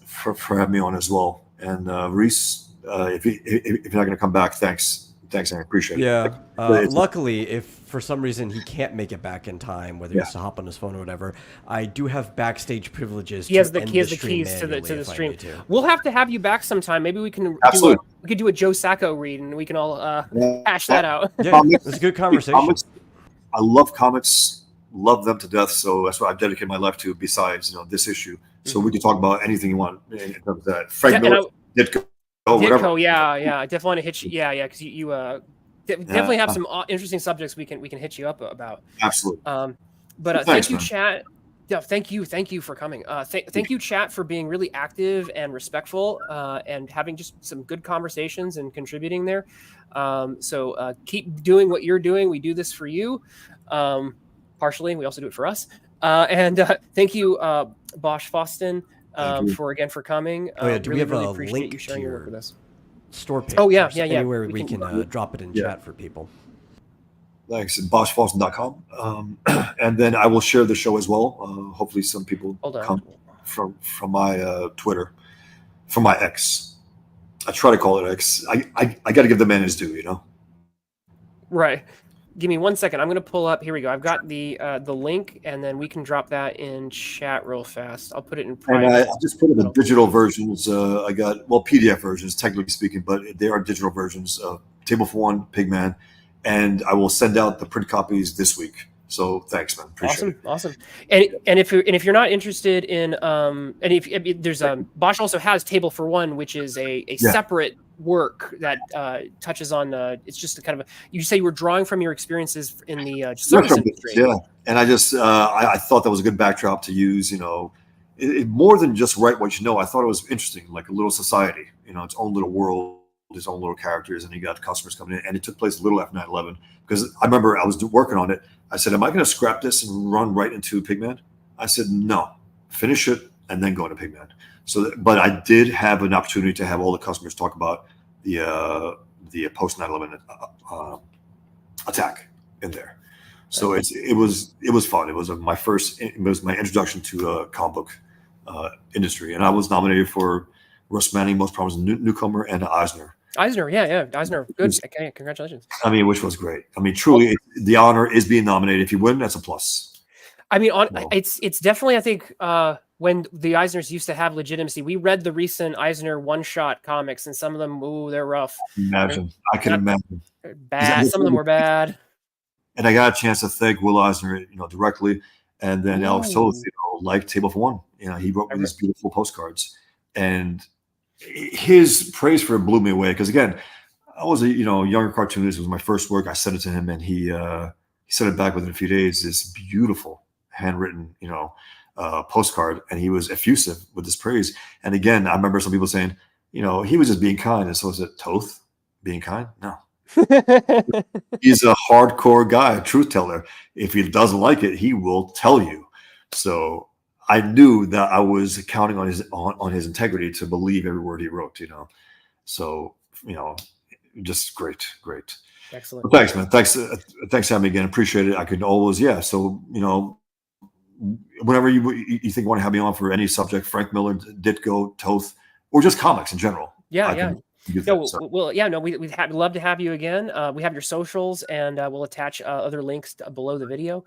for having me on as well. And Reese, if you're not going to come back, thanks. Thanks, I appreciate it. Yeah. Luckily, if for some reason he can't make it back in time, whether he has to hop on his phone or whatever, I do have backstage privileges. He has the keys to the stream. We'll have to have you back sometime. Maybe we can do a Joe Sacco read, and we can all hash that out. Yeah, it's a good conversation. I love comics. Love them to death, so that's what I've dedicated my life to. Besides, this issue, so we can talk about anything you want in terms of that. Frank Miller, Ditko, whatever. Yeah, I definitely want to hit you. Yeah, because you definitely have some interesting subjects we can hit you up about. Absolutely. But thanks, thank you, chat. Yeah, thank you for coming. Thank you, chat, for being really active and respectful, and having just some good conversations and contributing there. So keep doing what you're doing. We do this for you. Partially, we also do it for us. And thank you, Bosch Fawstin, for coming. Do we have really a appreciate link you sharing to your your work with us? store page? Oh yeah. Anywhere we can drop it in chat for people. Thanks. BoschFawstin.com. And then I will share the show as well. Hopefully some people Hold on. come from my Twitter, from my X. I try to call it X. I got to give the man his due, you know? Right. Give me 1 second. I'm going to pull up. Here we go. I've got the link, and then we can drop that in chat real fast. I'll put it in And private. I just put in the digital versions. I got, well, PDF versions, technically speaking, but they are digital versions of Table for One, Pigman, and I will send out the print copies this week. So thanks, man. Appreciate it. Awesome. And if you're not interested in and if there's Bosch also has Table for One, which is a separate work that touches on it's just a kind of you say you were drawing from your experiences in the service industry. Yeah, and I just I thought that was a good backdrop to use. You know, more than just write what you know. I thought it was interesting, like a little society. You know, its own little world, its own little characters, and you got customers coming in, and it took place a little after 9/11. Because I remember I was working on it. I said, "Am I going to scrap this and run right into Pigman?" I said, "No, finish it and then go into Pigman." So, but I did have an opportunity to have all the customers talk about the post 9/11 attack in there. So it was fun. It was my introduction to a comic book industry, and I was nominated for Russ Manning Most Promising Newcomer and Eisner. Eisner, yeah, Eisner, good. Okay, congratulations. I mean, which was great. I mean, truly, the honor is being nominated. If you win, that's a plus. I mean, it's definitely, I think, when the Eisners used to have legitimacy. We read the recent Eisner one-shot comics, and some of them, they're rough. I can imagine. Bad. Some of them were bad. And I got a chance to thank Will Eisner, directly, and then Alex Toth, like Table for One. He wrote me these beautiful postcards, and his praise for it blew me away. Because again, I was a younger cartoonist. It was my first work. I sent it to him, and he sent it back within a few days. This beautiful handwritten, postcard, and he was effusive with his praise. And again, I remember some people saying, he was just being kind. And so is it Toth being kind? No. He's a hardcore guy, a truth teller. If he doesn't like it, he will tell you. So I knew that I was counting on his integrity to believe every word he wrote. So just great. Excellent. Well, thanks, man. Thanks for having me again. Appreciate it. I could always, So whenever you think you want to have me on for any subject, Frank Miller, Ditko, Toth, or just comics in general. Yeah. We'd love to have you again. We have your socials, and we'll attach other links below the video.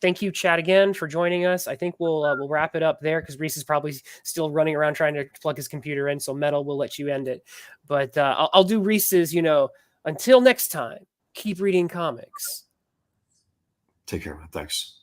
Thank you, Chad, again for joining us. I think we'll wrap it up there because Reese is probably still running around trying to plug his computer in. So Metal, we'll let you end it. But I'll do Reese's. Until next time, keep reading comics. Take care, man. Thanks.